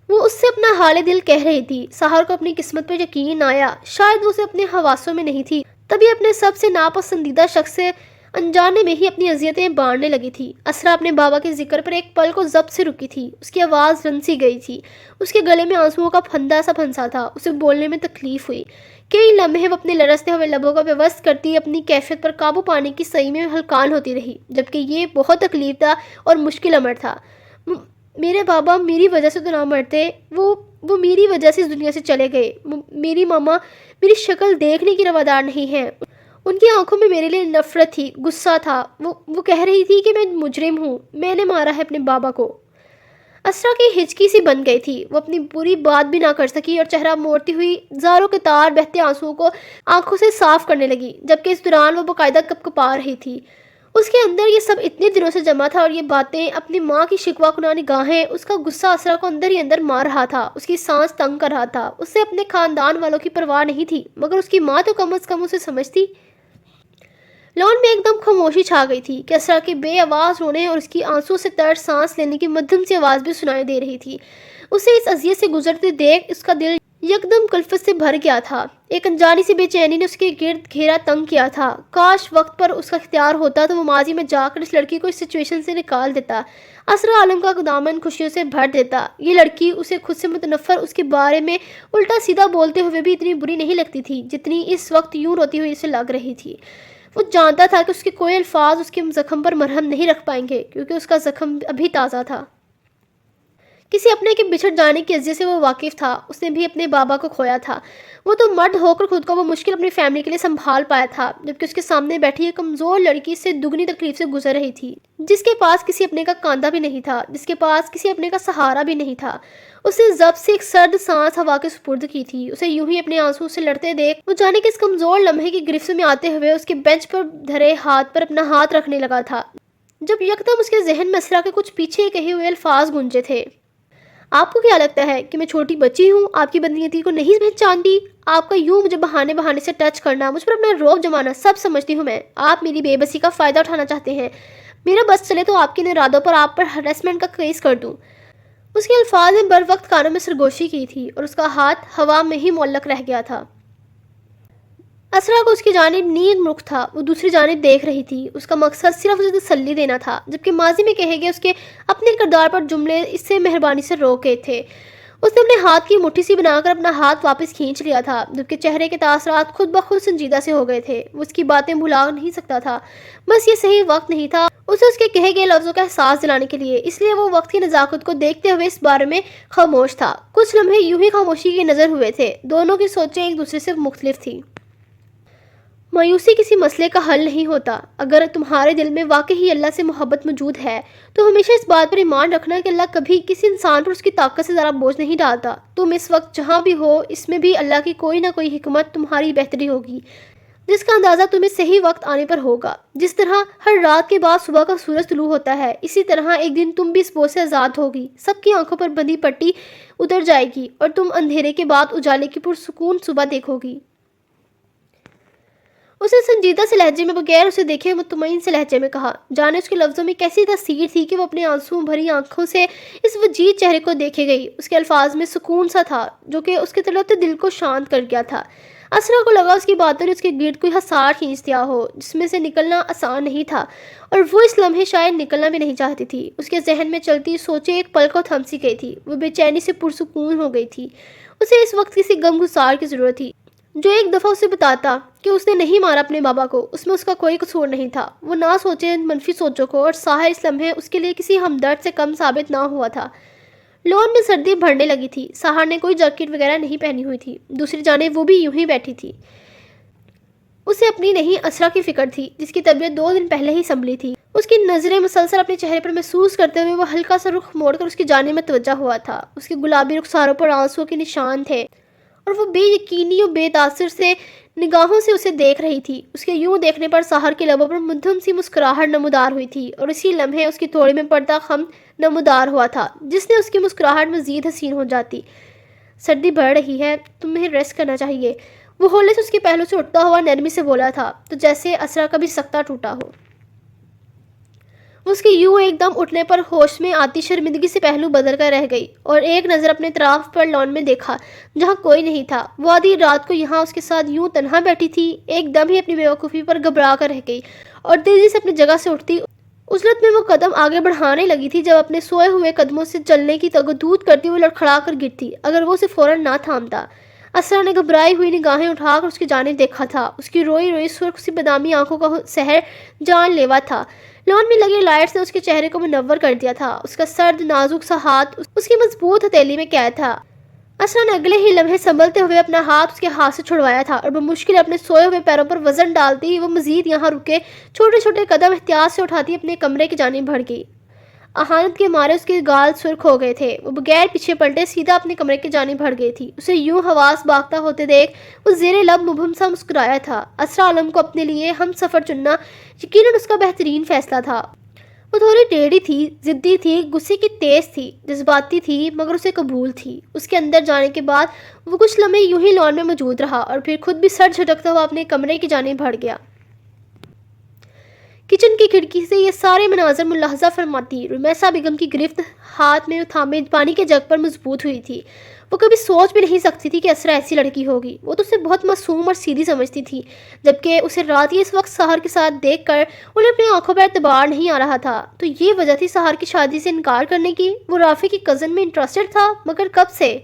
وہ اس سے اپنا حال دل کہہ رہی تھی۔ سحر کو اپنی قسمت پر یقین آیا، شاید وہ اسے اپنے حواسوں میں نہیں تھی، تبھی اپنے سب سے ناپسندیدہ شخص سے انجانے میں ہی اپنی اذیتیں بانٹنے لگی تھی۔ اسرا اپنے بابا کے ذکر پر ایک پل کو ضبط سے رکی تھی۔ اس کی آواز رنسی گئی تھی، اس کے گلے میں آنسوؤں کا پھندا سا پھنسا تھا، اسے بولنے میں تکلیف ہوئی۔ کئی لمحے وہ اپنے لرزتے ہوئے لبوں کا پیوست کرتی اپنی کیفیت پر قابو پانے کی سعی میں ہلکان ہوتی رہی، جبکہ یہ بہت تکلیف دہ اور مشکل امر تھا۔ میرے بابا میری وجہ سے تو نہ مرتے، وہ میری وجہ سے اس دنیا سے چلے گئے۔ میری ماما میری شکل دیکھنے کی روادار نہیں ہے۔ ان کی آنکھوں میں میرے لیے نفرت تھی، غصہ تھا۔ وہ کہہ رہی تھی کہ میں مجرم ہوں، میں نے مارا ہے اپنے بابا کو۔ اسرا کی ہچکی سی بن گئی تھی، وہ اپنی پوری بات بھی نہ کر سکی اور چہرہ موڑتی ہوئی زاروں کے تار بہتے آنسوؤں کو آنکھوں سے صاف کرنے لگی، جبکہ اس دوران وہ باقاعدہ کپکپا رہی تھی۔ اس کے اندر یہ سب اتنے دنوں سے جمع تھا، اور یہ باتیں، اپنی ماں کی شکوہ کنہ نگاہیں، اس کا غصہ اسرا کو اندر ہی اندر مار رہا تھا، اس کی سانس تنگ کر رہا تھا۔ اسے اپنے خاندان والوں کی پرواہ نہیں تھی، مگر اس کی ماں تو کم از کم اسے سمجھتی۔ لان میں ایک دم خاموشی چھا گئی تھی کہ اسرا کے بے آواز رونے اور اس کی آنسو سے تر سانس لینے کی مدھم سی آواز بھی سنائی دے رہی تھی۔ اسے اس اذیت سے گزرتے دیکھ اس کا دل یکدم کلفت سے بھر گیا تھا۔ ایک انجانی سی بے چینی نے اس کے گرد گھیرا تنگ کیا تھا۔ کاش وقت پر اس کا اختیار ہوتا تو وہ ماضی میں جا کر اس لڑکی کو اس سچویشن سے نکال دیتا، اسرا عالم کا دامن خوشیوں سے بھر دیتا۔ یہ لڑکی اسے خود سے متنفر، اس کے بارے میں الٹا سیدھا بولتے ہوئے بھی اتنی بری نہیں لگتی تھی جتنی اس وقت یوں روتی ہوئی اسے لگ رہی تھی۔ وہ جانتا تھا کہ اس کے کوئی الفاظ اس کے زخم پر مرہم نہیں رکھ پائیں گے، کیونکہ اس کا زخم ابھی تازہ تھا۔ کسی اپنے کے بچھڑ جانے کی اذیت سے وہ واقف تھا۔ اس نے بھی اپنے بابا کو کھویا تھا۔ وہ تو مرد ہو کر خود کو وہ مشکل اپنی فیملی کے لیے سنبھال پایا تھا، جبکہ اس کے سامنے بیٹھی ایک کمزور لڑکی سے دگنی تکلیف سے گزر رہی تھی، جس کے پاس کسی اپنے کا کاندھا بھی نہیں تھا، جس کے پاس کسی اپنے کا سہارا بھی نہیں تھا۔ اسے ضبط سے ایک سرد سانس ہوا کے سپرد کی تھی۔ اسے یوں ہی اپنے آنسو سے لڑتے دیکھ وہ جانے کہ اس کمزور لمحے کی گرفت میں آتے ہوئے اس کے بینچ پر دھرے ہاتھ پر اپنا ہاتھ رکھنے لگا تھا، جب یکدم اس کے ذہن میں اسرا کے کچھ پیچھے کہے ہوئے الفاظ گونجے تھے۔ آپ کو کیا لگتا ہے کہ میں چھوٹی بچی ہوں، آپ کی بدنیتی کو نہیں پہچانتی؟ آپ کا یوں مجھے بہانے بہانے سے ٹچ کرنا، مجھ پر اپنا روب جمانا، سب سمجھتی ہوں میں۔ آپ میری بے بسی کا فائدہ اٹھانا چاہتے ہیں۔ میرا بس چلے تو آپ کے ان ارادوں پر آپ پر ہراسمنٹ کا کیس کر دوں۔ اس کے الفاظ نے بر وقت کانوں میں سرگوشی کی تھی اور اس کا ہاتھ ہوا میں ہی معلق رہ گیا تھا۔ اسرا کو اس کی جانب نیند مخ تھا، وہ دوسری جانب دیکھ رہی تھی۔ اس کا مقصد صرف اسے تسلی دینا تھا، جبکہ ماضی میں کہے گئے اس کے اپنے کردار پر جملے اس سے مہربانی سے روک گئے تھے۔ اس نے اپنے ہاتھ کی مٹھی سی بنا کر اپنا ہاتھ واپس کھینچ لیا تھا، جبکہ چہرے کے تاثرات خود بخود سنجیدہ سے ہو گئے تھے۔ وہ اس کی باتیں بھلا نہیں سکتا تھا، بس یہ صحیح وقت نہیں تھا اسے اس کے کہے گئے لفظوں کا احساس دلانے کے لیے، اس لیے وہ وقت کی نزاکت کو دیکھتے ہوئے اس بارے میں خاموش تھا۔ کچھ لمحے یوں ہی خاموشی کی نظر ہوئے تھے، دونوں کی سوچیں ایک دوسرے سے مختلف تھیں۔ مایوسی کسی مسئلے کا حل نہیں ہوتا۔ اگر تمہارے دل میں واقعی اللہ سے محبت موجود ہے تو ہمیشہ اس بات پر ایمان رکھنا کہ اللہ کبھی کسی انسان پر اس کی طاقت سے ذرا بوجھ نہیں ڈالتا۔ تم اس وقت جہاں بھی ہو، اس میں بھی اللہ کی کوئی نہ کوئی حکمت تمہاری بہتری ہوگی، جس کا اندازہ تمہیں صحیح وقت آنے پر ہوگا۔ جس طرح ہر رات کے بعد صبح کا سورج طلوع ہوتا ہے، اسی طرح ایک دن تم بھی اس بوجھ سے آزاد ہوگی۔ سب کی آنکھوں پر بندھی پٹی اتر جائے گی اور تم اندھیرے کے بعد اجالے کی پرسکون صبح دیکھو گی۔ اسے سنجیدہ سے لہجے میں بغیر اسے دیکھے مطمئن سے لہجے میں کہا، جانے اس کے لفظوں میں کیسی تاثیر تھی کہ وہ اپنے آنسوؤں بھری آنکھوں سے اس وجید چہرے کو دیکھے گئی۔ اس کے الفاظ میں سکون سا تھا جو کہ اس کے تڑپتے دل کو شانت کر گیا تھا۔ اسرا کو لگا اس کی باتوں نے اس کے گرد کوئی حصار کھینچ دیا ہو جس میں سے نکلنا آسان نہیں تھا، اور وہ اس لمحے شاید نکلنا بھی نہیں چاہتی تھی۔ اس کے ذہن میں چلتی سوچیں ایک پل کو تھم سی گئی تھی، وہ بے چینی سے پرسکون ہو گئی تھی۔ اسے اس وقت کسی غمگسار کی ضرورت تھی جو ایک دفعہ اسے بتاتا کہ اس نے نہیں مارا اپنے بابا کو، اس میں اس کا کوئی قصور نہیں تھا۔ وہ نہ سوچے منفی سوچوں کو، اور ساحر اس لمحے اس کے لیے کسی ہمدرد سے کم ثابت نہ ہوا تھا۔ لون میں سردی بڑھنے لگی تھی، ساحر نے کوئی جیکٹ وغیرہ نہیں پہنی ہوئی تھی، دوسری جانب وہ بھی یوں ہی بیٹھی تھی۔ اسے اپنی نہیں اسرا کی فکر تھی، جس کی طبیعت 2 دن پہلے ہی سنبھلی تھی۔ اس کی نظریں مسلسل اپنے چہرے پر محسوس کرتے ہوئے وہ ہلکا سا رخ موڑ کر اس کی جانب میں توجہ ہوا تھا۔ اس کے گلابی رخساروں پر آنسوؤں کے نشان تھے، اور وہ بے یقینی و بے تاثر سے نگاہوں سے اسے دیکھ رہی تھی۔ اس کے یوں دیکھنے پر ساحر کے لبوں پر مدھم سی مسکراہٹ نمودار ہوئی تھی، اور اسی لمحے اس کی تھوڑی میں پردہ خم نمودار ہوا تھا، جس نے اس کی مسکراہٹ مزید حسین ہو جاتی۔ سردی بڑھ رہی ہے، تمہیں ریسٹ کرنا چاہیے، وہ ہولے سے اس کے پہلو سے اٹھتا ہوا نرمی سے بولا تھا، تو جیسے اسرا کا بھی سکتہ ٹوٹا ہو۔ اس کے یوں ایک دم اٹھنے پر ہوش میں آتی شرمندگی سے پہلو بدل کر رہ گئی، اور ایک نظر اپنے اطراف پر لان میں دیکھا جہاں کوئی نہیں تھا۔ وہ آدھی رات کو یہاں اس کے ساتھ یوں تنہا بیٹھی تھی، ایک دم ہی اپنی بے وقوفی پر گھبرا کر رہ گئی، اور تیزی سے اپنی جگہ سے اٹھتی۔ اس لحظے میں وہ قدم آگے بڑھانے لگی تھی جب اپنے سوئے ہوئے قدموں سے چلنے کی تردد کرتی وہ لڑکھڑا کر گرتی اگر وہ اسے فوراً نہ تھامتا۔ اسرا نے گھبرائی ہوئی نگاہیں اٹھا کر اس کی جانب دیکھا تھا۔ اس کی روئی روئی سرخ سی بادامی آنکھوں کا سحر جان لیوا تھا۔ لان میں لگی لائٹس نے اس کے چہرے کو منور کر دیا تھا۔ اس کا سرد نازک سا ہاتھ اس کی مضبوط ہتھیلی میں قید تھا۔ اسرا نے اگلے ہی لمحے سنبھلتے ہوئے اپنا ہاتھ اس کے ہاتھ سے چھڑوایا تھا اور بمشکل اپنے سوئے ہوئے پیروں پر وزن ڈالتی ہی وہ مزید یہاں رکے چھوٹے چھوٹے قدم احتیاط سے اٹھاتی اپنے کمرے کی جانب بڑھ گئی۔ اہانت کے مارے اس کے گال سرخ ہو گئے تھے۔ وہ بغیر پیچھے پلٹے سیدھا اپنے کمرے کی جانب بڑھ گئی تھی۔ اسے یوں حواس باختہ ہوتے دیکھ وہ زیر لب مبہم سا مسکرایا تھا۔ اسرا عالم کو اپنے لیے ہم سفر چننا یقیناً اس کا بہترین فیصلہ تھا۔ وہ تھوڑی ٹیڑھی تھی، ضدی تھی، غصے کی تیز تھی، جذباتی تھی، مگر اسے قبول تھی۔ اس کے اندر جانے کے بعد وہ کچھ لمحے یوں ہی لان میں موجود رہا اور پھر خود بھی سر جھٹکتا ہوا اپنے کمرے کی جانب بڑھ گیا۔ کچن کی کھڑکی سے یہ سارے مناظر ملاحظہ فرماتی رمیسا بیگم کی گرفت ہاتھ میں تھامے پانی کے جگ پر مضبوط ہوئی تھی۔ وہ کبھی سوچ بھی نہیں سکتی تھی کہ اسرا ایسی لڑکی ہوگی۔ وہ تو اسے بہت معصوم اور سیدھی سمجھتی تھی، جبکہ اسے رات یہ اس وقت سحر کے ساتھ دیکھ کر انہیں اپنی آنکھوں پر اعتبار نہیں آ رہا تھا۔ تو یہ وجہ تھی سحر کی شادی سے انکار کرنے کی۔ وہ رافی کی کزن میں انٹرسٹڈ تھا، مگر کب سے؟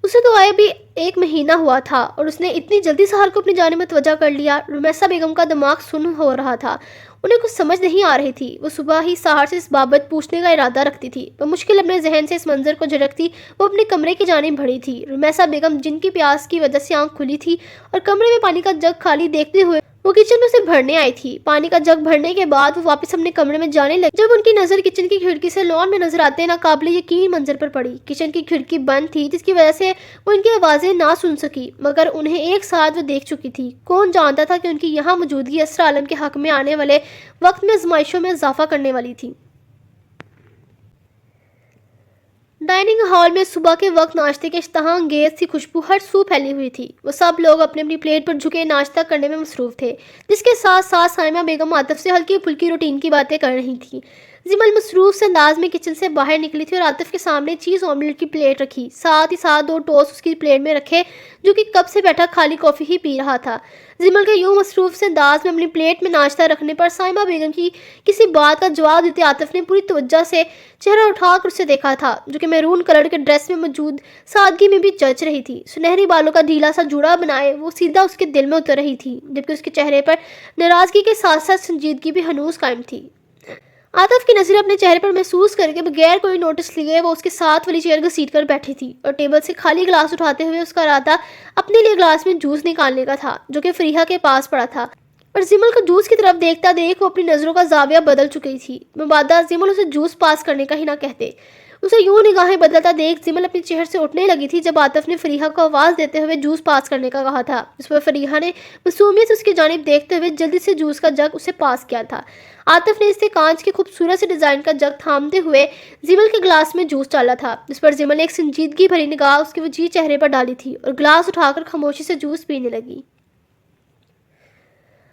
اسے تو آئے بھی 1 مہینہ ہوا تھا اور اس نے اتنی جلدی سحر کو اپنی جانب متوجہ کر لیا۔ رمیسا بیگم کا دماغ سن ہو رہا تھا، انہیں کچھ سمجھ نہیں آ رہی تھی۔ وہ صبح ہی سحر سے اس بابت پوچھنے کا ارادہ رکھتی تھی۔ وہ مشکل اپنے ذہن سے اس منظر کو جھڑکتی وہ اپنے کمرے کی جانب بڑھی تھی۔ رمیسا بیگم جن کی پیاس کی وجہ سے آنکھ کھلی تھی اور کمرے میں پانی کا جگ خالی دیکھتے ہوئے وہ کچن میں سے بھرنے آئی تھی۔ پانی کا جگ بھرنے کے بعد وہ واپس اپنے کمرے میں جانے لگی جب ان کی نظر کچن کی کھڑکی سے لان میں نظر آتے ناقابل یقین منظر پر پڑی۔ کچن کی کھڑکی بند تھی جس کی وجہ سے وہ ان کی آوازیں نہ سن سکی، مگر انہیں ایک ساتھ وہ دیکھ چکی تھی۔ کون جانتا تھا کہ ان کی یہاں موجودگی اسرا عالم کے حق میں آنے والے وقت میں آزمائشوں میں اضافہ کرنے والی تھی۔ ڈائننگ ہال میں صبح کے وقت ناشتے کے اشتہا انگیز سی خوشبو ہر سو پھیلی ہوئی تھی۔ وہ سب لوگ اپنی اپنی پلیٹ پر جھکے ناشتہ کرنے میں مصروف تھے، جس کے ساتھ ساتھ سائمہ بیگم عاطف سے ہلکی پھلکی روٹین کی باتیں کر رہی تھیں۔ زمل مصروف سے انداز میں کچن سے باہر نکلی تھی اور عاطف کے سامنے چیز آملیٹ کی پلیٹ رکھی، ساتھ ہی ساتھ 2 ٹوسٹ اس کی پلیٹ میں رکھے جو کہ کب سے بیٹھا خالی کافی ہی پی رہا تھا۔ زمل کے یوں مصروف سے انداز میں اپنی پلیٹ میں ناشتہ رکھنے پر سائمہ بیگم کی کسی بات کا جواب دیتے عاطف نے پوری توجہ سے چہرہ اٹھا کر اسے دیکھا تھا، جو کہ میرون کلر کے ڈریس میں موجود سادگی میں بھی جچ رہی تھی۔ سنہری بالوں کا ڈھیلا سا جوڑا بنائے وہ سیدھا اس کے دل میں اتر رہی تھی، جبکہ اس کے چہرے پر ناراضگی کے ساتھ ساتھ سنجیدگی بھی ہنوز قائم تھی۔ عاطف کی نظریں اپنے چہرے پر محسوس کر کے بغیر کوئی نوٹس لیے وہ اس کے ساتھ والی چیئر گھسیٹ کر بیٹھی تھی اور ٹیبل سے خالی گلاس اٹھاتے ہوئے اس کا ارادہ اپنے لیے گلاس میں جوس نکالنے کا تھا جو کہ فریحہ کے پاس پڑا تھا، اور زمل کو جوس کی طرف دیکھتا دیکھ وہ اپنی نظروں کا زاویہ بدل چکی تھی۔ مبادہ زمل اسے جوس پاس کرنے کا ہی نہ کہتے۔ اسے یوں نگاہیں بدلتا دیکھ زمل اپنی چیئر سے اٹھنے لگی تھی جب عاطف نے فریحہ کو آواز دیتے ہوئے جوس پاس کرنے کا کہا تھا، جس پر فریحہ نے معصومیت سے اس کی جانب دیکھتے ہوئے جلدی سے جوس کا جگ اسے پاس کیا تھا۔ عاطف نے اسے کانچ کے خوبصورت سے ڈیزائن کا جگ تھامتے ہوئے زمل کے گلاس میں جوس ڈالا تھا، جس پر زمل نے ایک سنجیدگی بھری نگاہ اس کے وجیح چہرے پر ڈالی تھی اور گلاس اٹھا کر خاموشی سے جوس پینے لگی۔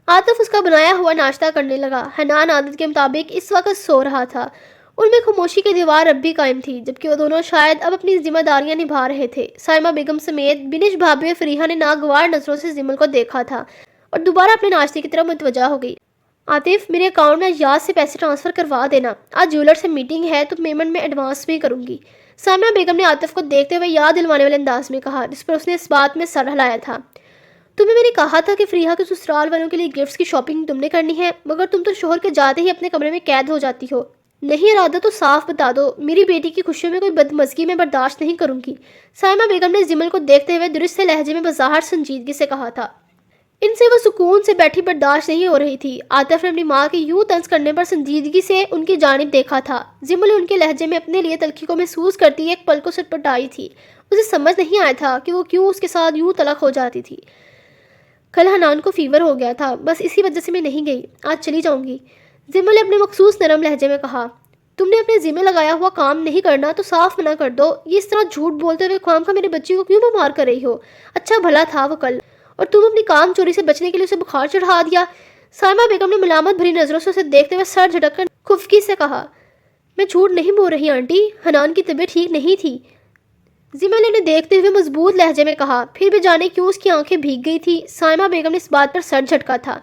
عاطف اس کا بنایا ہوا ناشتہ کرنے لگا۔ حنان عادت کے مطابق اس وقت سو رہا تھا۔ ان میں خاموشی کی دیوار اب بھی قائم تھی، جبکہ وہ دونوں شاید اب اپنی ذمہ داریاں نبھا رہے تھے۔ سائمہ بیگم سمیت بنش بھابھی فریحہ نے ناگوار نظروں سے زمل کو دیکھا تھا اور دوبارہ اپنے ناشتے کی طرف متوجہ ہو گئی۔ عاطف، میرے اکاؤنٹ میں یاد سے پیسے ٹرانسفر کروا دینا، آج جیولر سے میٹنگ ہے تو پیمنٹ میں ایڈوانس میں کروں گی، سائمہ بیگم نے عاطف کو دیکھتے ہوئے یاد دلوانے والے انداز میں کہا، جس پر اس نے اس بات میں سر ہلایا تھا۔ تمہیں میں نے کہا تھا کہ فریحہ کے سسرال والوں کے لیے گفٹس کی شاپنگ تم نے کرنی ہے، مگر تم تو شوہر کے جاتے ہی اپنے کمرے میں قید ہو جاتی ہو۔ نہیں ارادہ تو صاف بتا دو، میری بیٹی کی خوشیوں میں کوئی بدمزگی میں برداشت نہیں کروں گی، سائمہ بیگم نے زمل کو دیکھتے ہوئے درست سے لہجے میں بظاہر سنجیدگی سے کہا تھا۔ ان سے وہ سکون سے بیٹھی برداشت نہیں ہو رہی تھی۔ عاطف نے اپنی ماں کے یوں طنز کرنے پر سنجیدگی سے ان کی جانب دیکھا تھا۔ زمل ان کے لہجے میں اپنے لیے تلخی کو محسوس کرتی ایک پل کو سٹپٹائی تھی۔ اسے سمجھ نہیں آیا تھا کہ وہ کیوں اس کے ساتھ یوں تلخ ہو جاتی تھی۔ کل حنان کو فیور ہو گیا تھا، بس اسی وجہ سے میں نہیں گئی، آج چلی جاؤں گی، زمل نے اپنے مخصوص نرم لہجے میں کہا۔ تم نے اپنے ذمہ لگایا ہوا کام نہیں کرنا تو صاف منع کر دو، یہ اس طرح جھوٹ بولتے ہوئے خام کا میرے بچی کو کیوں بیمار کر رہی ہو؟ اچھا بھلا تھا وہ کل، اور تم اپنی کام چوری سے بچنے کے لیے اسے بخار چڑھا دیا۔ سائمہ بیگم نے ملامت بھری نظروں سے اسے دیکھتے ہوئے سر جھٹک کر خفگی سے کہا، میں جھوٹ نہیں بول رہی آنٹی، حنان کی طبیعت ٹھیک نہیں تھی، زمل نے انہیں دیکھتے ہوئے مضبوط لہجے میں کہا، پھر بھی جانے کیوں اس کی آنکھیں بھیگ گئی تھی۔ سائمہ بیگم نے اس بات پر سر جھٹکا تھا۔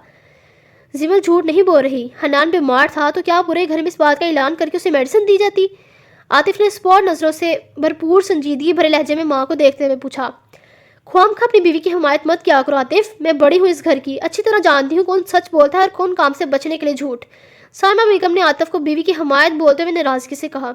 زمل جھوٹ نہیں بول رہی، حنان بیمار تھا تو کیا پورے گھر میں اس بات کا اعلان کر کے اسے میڈیسن دی جاتی؟ عاطف نے اسپاٹ نظروں سے بھرپور سنجیدگی بھرے لہجے میں ماں کو دیکھتے ہوئے پوچھا۔ خواہ مخواہ اپنی بیوی کی حمایت مت کیا کرو عاطف، میں بڑی ہوں اس گھر کی، اچھی طرح جانتی ہوں کون سچ بولتا ہے اور کون کام سے بچنے کے لیے جھوٹ۔ سائمہ بیگم نے عاطف کو بیوی کی حمایت بولتے ہوئے ناراضگی سے کہا۔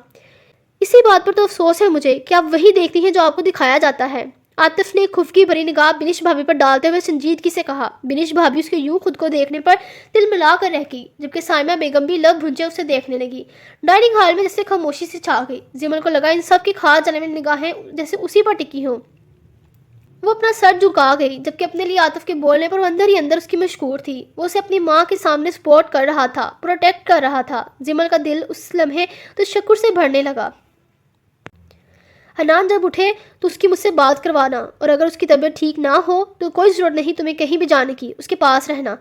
اسی بات پر تو افسوس ہے مجھے کہ آپ وہی دیکھتی ہیں جو آپ کو دکھایا جاتا ہے۔ عاطف نے خفگی بھری نگاہ بنش بھابھی پر ڈالتے ہوئے سنجیدگی سے کہا۔ بنش بھابھی اس کے یوں خود کو دیکھنے پر دل ملا کر رہ گئی، جبکہ سائمہ بیگم بھی لب بھنجے اسے دیکھنے لگی۔ ڈائننگ ہال میں جیسے خاموشی سے چھا گئی۔ زمل کو لگا ان سب کی کھاد جانے والی نگاہیں جیسے اسی پر ٹکی ہوں۔ وہ اپنا سر جھکا گئی، جبکہ اپنے لیے عاطف کے بولنے پر وہ اندر ہی اندر اس کی مشکور تھی۔ وہ اسے اپنی ماں کے سامنے سپورٹ کر رہا تھا، پروٹیکٹ کر رہا تھا۔ زمل کا دل اس لمحے تشکر سے بھرنے لگا۔ حنان جب اٹھے تو اس کی مجھ سے بات کروانا، اور اگر اس کی طبیعت ٹھیک نہ ہو تو کوئی ضرورت نہیں تمہیں کہیں بھی جانے کی، اس کے پاس رہنا۔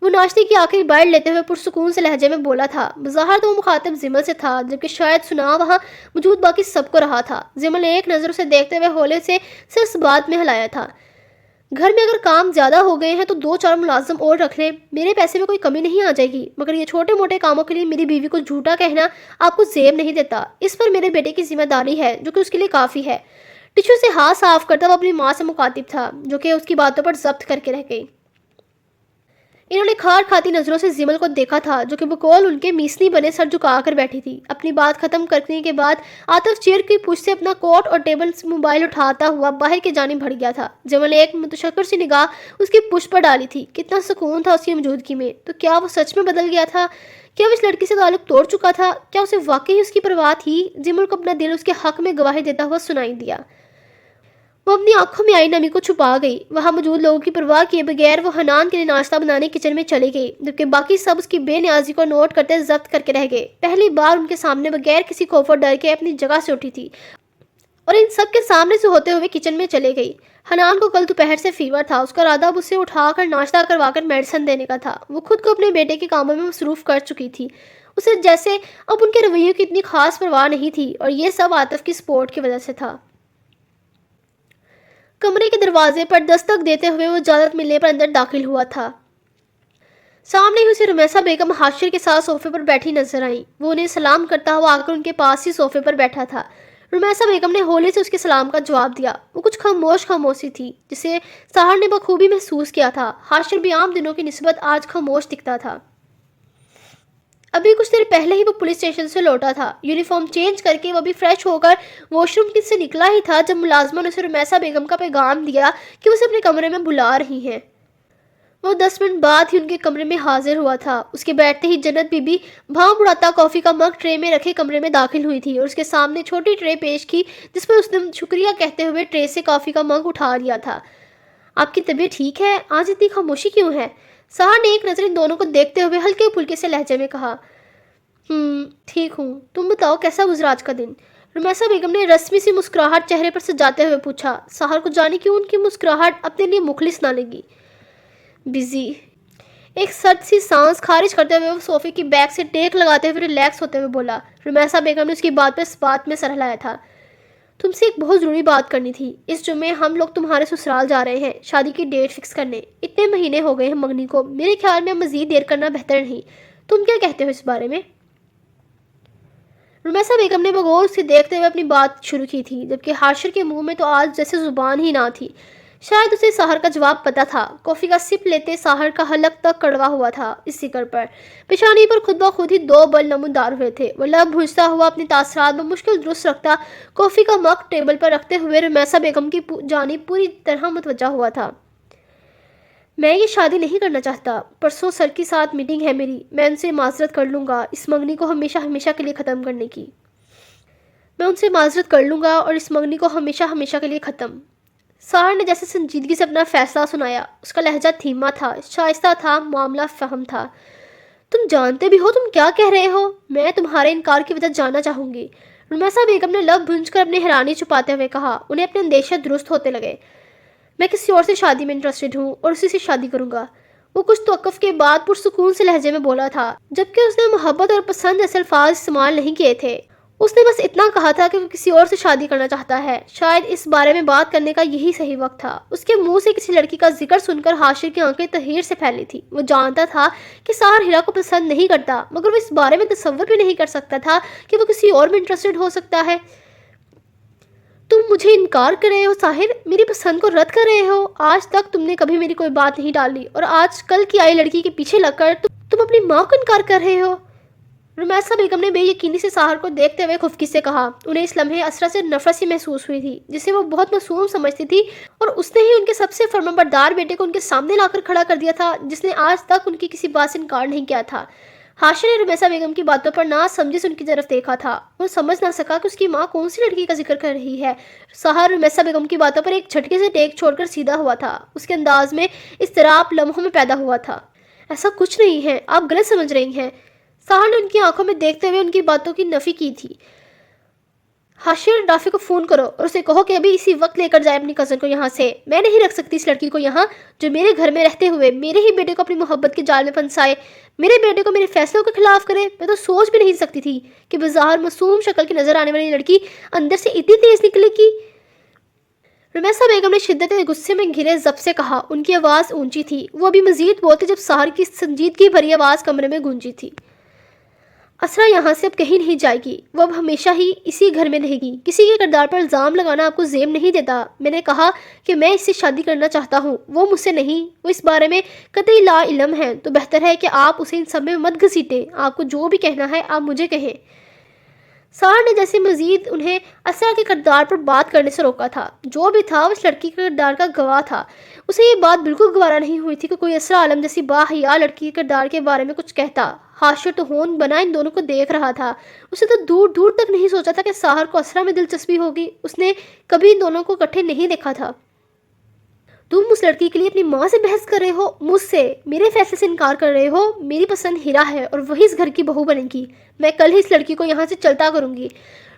وہ ناشتے کی آخری بائٹ لیتے ہوئے پرسکون سے لہجے میں بولا تھا۔ بظاہر تو وہ مخاطب زمل سے تھا، جبکہ شاید سنا وہاں موجود باقی سب کو رہا تھا۔ زمل نے ایک نظر اسے دیکھتے ہوئے ہولے سے سر اس بات میں ہلایا تھا۔ گھر میں اگر کام زیادہ ہو گئے ہیں تو 2-4 ملازم اور رکھ لیں، میرے پیسے میں کوئی کمی نہیں آ جائے گی، مگر یہ چھوٹے موٹے کاموں کے لیے میری بیوی کو جھوٹا کہنا آپ کو زیب نہیں دیتا۔ اس پر میرے بیٹے کی ذمہ داری ہے جو کہ اس کے لیے کافی ہے۔ ٹشو سے ہاتھ صاف کرتا وہ اپنی ماں سے مخاطب تھا، جو کہ اس کی باتوں پر ضبط کر کے رہ گئی۔ انہوں نے کھار کھاتی نظروں سے زمل کو دیکھا تھا، جو کہ بقول ان کے میسنی بنے سر جھکا کر بیٹھی تھی۔ اپنی بات ختم کرنے کے بعد عاطف چیئر کی پشت سے اپنا کوٹ اور ٹیبل سے موبائل اٹھاتا ہوا باہر کی جانب بڑھ گیا تھا۔ زمل نے ایک متشکر سی نگاہ اس کی پشت پر ڈالی تھی۔ کتنا سکون تھا اس کی موجودگی میں۔ تو کیا وہ سچ میں بدل گیا تھا؟ کیا وہ اس لڑکی سے تعلق توڑ چکا تھا؟ کیا اسے واقعی اس کی پرواہ تھی؟ زمل کو اپنا دل اس کے حق میں گواہی دیتا ہوا سنائی دیا۔ وہ اپنی آنکھوں میں آئی نمی کو چھپا گئی۔ وہاں موجود لوگوں کی پرواہ کیے بغیر وہ حنان کے لیے ناشتہ بنانے کچن میں چلی گئی، جبکہ باقی سب اس کی بے نیازی کو نوٹ کرتے ضبط کر کے رہ گئے۔ پہلی بار ان کے سامنے بغیر کسی خوف اور ڈر کے اپنی جگہ سے اٹھی تھی اور ان سب کے سامنے سے ہوتے ہوئے کچن میں چلے گئی۔ حنان کو کل دوپہر سے فیور تھا۔ اس کا ارادہ اب اسے اٹھا کر ناشتہ کروا کر میڈیسن دینے کا تھا۔ وہ خود کو اپنے بیٹے کے کاموں میں مصروف کر چکی تھی، اسے جیسے اب ان کے رویوں کی اتنی خاص پرواہ نہیں تھی، اور یہ سب عاطف کی سپورٹ کی وجہ سے تھا۔ کمرے کے دروازے پر دستک دیتے ہوئے وہ اجازت ملنے پر اندر داخل ہوا تھا۔ سامنے ہی اسے رمیسہ بیگم حاشر کے ساتھ صوفے پر بیٹھی نظر آئیں۔ وہ انہیں سلام کرتا ہوا آ کر ان کے پاس ہی صوفے پر بیٹھا تھا۔ رمیسہ بیگم نے ہولے سے اس کے سلام کا جواب دیا۔ وہ کچھ خاموشی تھی، جسے سحر نے بخوبی محسوس کیا تھا۔ حاشر بھی عام دنوں کی نسبت آج خاموش دکھتا تھا۔ ابھی کچھ دیر پہلے ہی وہ پولیس اسٹیشن سے لوٹا تھا۔ یونیفارم چینج کر کے وہ بھی فریش ہو کر واش روم سے نکلا ہی تھا جب ملازمہ نے اسے رمیسہ بیگم کا پیغام دیا کہ وہ اسے اپنے کمرے میں بلا رہی ہیں۔ وہ 10 منٹ بعد ہی ان کے کمرے میں حاضر ہوا تھا۔ اس کے بیٹھتے ہی جنت بی بی بھاؤں اڑاتا کافی کا مگ ٹرے میں رکھے کمرے میں داخل ہوئی تھی اور اس کے سامنے چھوٹی ٹرے پیش کی، جس پر اس نے شکریہ کہتے ہوئے ٹرے سے کافی کا مگ اٹھا لیا تھا۔ آپ کی طبیعت ٹھیک ہے؟ آج اتنی خاموشی کیوں ہے؟ سحر نے ایک نظر ان دونوں کو دیکھتے ہوئے ہلکے پھلکے سے لہجے میں کہا۔ ٹھیک ہوں، تم بتاؤ کیسا گزرا آج کا دن؟ رمیسہ بیگم نے رسمی سی مسکراہٹ چہرے پر سجاتے ہوئے پوچھا۔ سحر کو جانے کیوں ان کی مسکراہٹ اپنے لیے مخلص نہ لگی۔ بزی۔ ایک سرد سی سانس خارج کرتے ہوئے وہ صوفے کی بیک سے ٹیک لگاتے ہوئے ریلیکس ہوتے ہوئے بولا۔ رمیسہ بیگم نے اس کی بات پر اس بات میں سر ہلایا تھا۔ تم سے ایک بہت ضروری بات کرنی تھی۔ اس جمعے ہم لوگ تمہارے سسرال جا رہے ہیں شادی کی ڈیٹ فکس کرنے۔ اتنے مہینے ہو گئے ہیں منگنی کو، میرے خیال میں مزید دیر کرنا بہتر نہیں۔ تم کیا کہتے ہو اس بارے میں؟ رمیسہ بیگم نے بغور سے دیکھتے ہوئے اپنی بات شروع کی تھی، جبکہ حاشر کے منہ میں تو آج جیسے زبان ہی نہ تھی۔ شاید اسے سحر کا جواب پتا تھا۔ کافی کا سپ لیتے سحر کا حلق تک کڑوا ہوا تھا اس ذکر پر۔ پیشانی پر خود بخود ہی 2 بل نمودار ہوئے تھے۔ وہ لب بھجتا ہوا اپنی تاثرات بمشکل درست رکھتا کافی کا مگ ٹیبل پر رکھتے ہوئے رمیسہ بیگم کی جانب پوری طرح متوجہ ہوا تھا۔ میں یہ شادی نہیں کرنا چاہتا۔ پرسوں سر کی ساتھ میٹنگ ہے میری، میں ان سے معذرت کر لوں گا اس منگنی کو ہمیشہ کے لیے ختم کرنے کی۔ میں ان سے معذرت کر لوں گا اور اس منگنی کو ہمیشہ کے لیے ختم۔ سحر نے جیسے سنجیدگی سے اپنا فیصلہ سنایا۔ اس کا لہجہ دھیما تھا، شائستہ تھا، معاملہ فہم تھا۔ تم جانتے بھی ہو تم کیا کہہ رہے ہو؟ میں تمہارے انکار کی وجہ جاننا چاہوں گی۔ رمیسہ بیگم نے لب بھنج کر اپنی حیرانی چھپاتے ہوئے کہا۔ انہیں اپنے اندیشے درست ہوتے لگے۔ میں کسی اور سے شادی میں انٹرسٹڈ ہوں اور اسی سے شادی کروں گا۔ وہ کچھ توقف کے بعد پرسکون سے لہجے میں بولا تھا، جبکہ اس نے محبت اور پسند جیسے الفاظ استعمال نہیں کیے تھے۔ اس نے بس اتنا کہا تھا کہ وہ کسی اور سے شادی کرنا چاہتا ہے۔ شاید اس بارے میں بات کرنے کا یہی صحیح وقت تھا۔ اس کے منہ سے کسی لڑکی کا ذکر سن کر حاشر کی آنکھیں تحیر سے پھیلی تھی۔ وہ جانتا تھا کہ ساحر ہیرا کو پسند نہیں کرتا، مگر وہ اس بارے میں تصور بھی نہیں کر سکتا تھا کہ وہ کسی اور میں انٹرسٹڈ ہو سکتا ہے۔ تم مجھے انکار کر رہے ہو ساحر، میری پسند کو رد کر رہے ہو۔ آج تک تم نے کبھی میری کوئی بات نہیں ڈالی، اور آج کل کی آئی لڑکی کے پیچھے لگ کر تم اپنی ماں کو انکار کر رہے ہو۔ رمیسا بیگم نے بے یقینی سے ساحر کو دیکھتے ہوئے خفگی سے کہا۔ انہیں اس لمحے اسرا سے نفرت سی محسوس ہوئی تھی، جسے وہ بہت معصوم سمجھتی تھی، اور اس نے ہی ان کے سب سے فرمانبردار بیٹے کو ان کے سامنے لا کر کھڑا کر دیا تھا، جس نے آج تک ان کی کسی بات سے انکار نہیں کیا تھا۔ حاشر نے رمیسا بیگم کی باتوں پر نہ سمجھے سے ان کی طرف دیکھا تھا۔ وہ سمجھ نہ سکا کہ اس کی ماں کون سی لڑکی کا ذکر کر رہی ہے۔ ساحر رمیسا بیگم کی باتوں پر ایک جھٹکے سے ٹیک چھوڑ کر سیدھا ہوا تھا۔ اس کے انداز میں اضطراب لمحوں میں پیدا ہوا تھا۔ ایسا کچھ نہیں ہے، آپ غلط سمجھ رہی ہیں۔ ساحر نے ان کی آنکھوں میں دیکھتے ہوئے ان کی باتوں کی نفی کی تھی۔ حاشر، رافی کو فون کرو اور اسے کہو کہ ابھی اسی وقت لے کر جائے اپنی کزن کو یہاں سے۔ میں نہیں رکھ سکتی اس لڑکی کو یہاں، جو میرے گھر میں رہتے ہوئے میرے ہی بیٹے کو اپنی محبت کے جال میں پھنسائے، میرے بیٹے کو میرے فیصلوں کے خلاف کرے۔ میں تو سوچ بھی نہیں سکتی تھی کہ بظاہر معصوم شکل کی نظر آنے والی لڑکی اندر سے اتنی تیز نکلے گی۔ رمیسا بیگم نے شدت غصے میں گھرے ضبط سے کہا۔ ان کی آواز اونچی تھی۔ وہ ابھی مزید بولتے جب ساحر کی سنجیدگی بھری آواز کمرے میں گونجی تھی۔ اسرا یہاں سے اب کہیں نہیں جائے گی، وہ اب ہمیشہ ہی اسی گھر میں رہے گی۔ کسی کے کردار پر الزام لگانا آپ کو زیب نہیں دیتا۔ میں نے کہا کہ میں اس سے شادی کرنا چاہتا ہوں، وہ مجھ سے نہیں۔ وہ اس بارے میں قطعی لا علم ہے، تو بہتر ہے کہ آپ اسے ان سب میں مت گھسیٹیں۔ آپ کو جو بھی کہنا ہے آپ مجھے کہیں۔ ساحر نے جیسے مزید انہیں اسرا کے کردار پر بات کرنے سے روکا تھا۔ جو بھی تھا وہ اس لڑکی کے کردار کا گواہ تھا۔ اسے یہ بات بالکل گوارا نہیں ہوئی تھی کہ کوئی اسرا عالم جیسی باحیا لڑکی کے کردار کے بارے میں کچھ کہتا۔ حاشر تو ہون بنا ان دونوں کو دیکھ رہا تھا۔ اسے تو دور دور تک نہیں سوچا تھا کہ ساحر کو اسرا میں دلچسپی ہوگی۔ اس نے کبھی ان دونوں کو اکٹھے نہیں دیکھا تھا۔ تم اس لڑکی کے لیے اپنی ماں سے بحث کر رہے ہو، مجھ سے، میرے فیصلے سے انکار کر رہے ہو۔ میری پسند ہیرا ہے اور وہی اس گھر کی بہو بنے گی۔ میں کل ہی اس لڑکی کو یہاں سے چلتا کروں گی۔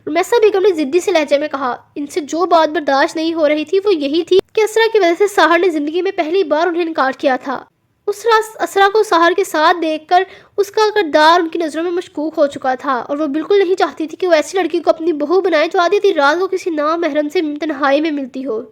رمیسا بیگم نے ضدی سے لہجے میں کہا۔ ان سے جو بات برداشت نہیں ہو رہی تھی وہ یہی تھی کہ اسرا کی وجہ سے ساحر نے زندگی میں پہلی بار انہیں انکار کیا تھا۔ اسرا کو ساحر کے ساتھ دیکھ کر اس کا کردار ان کی نظروں میں مشکوک ہو چکا تھا، اور وہ بالکل نہیں چاہتی تھی کہ وہ ایسی لڑکی کو اپنی بہو بنائے جو آدھی رات کو کسی نامحرم سے تنہائی میں ملتی ہو۔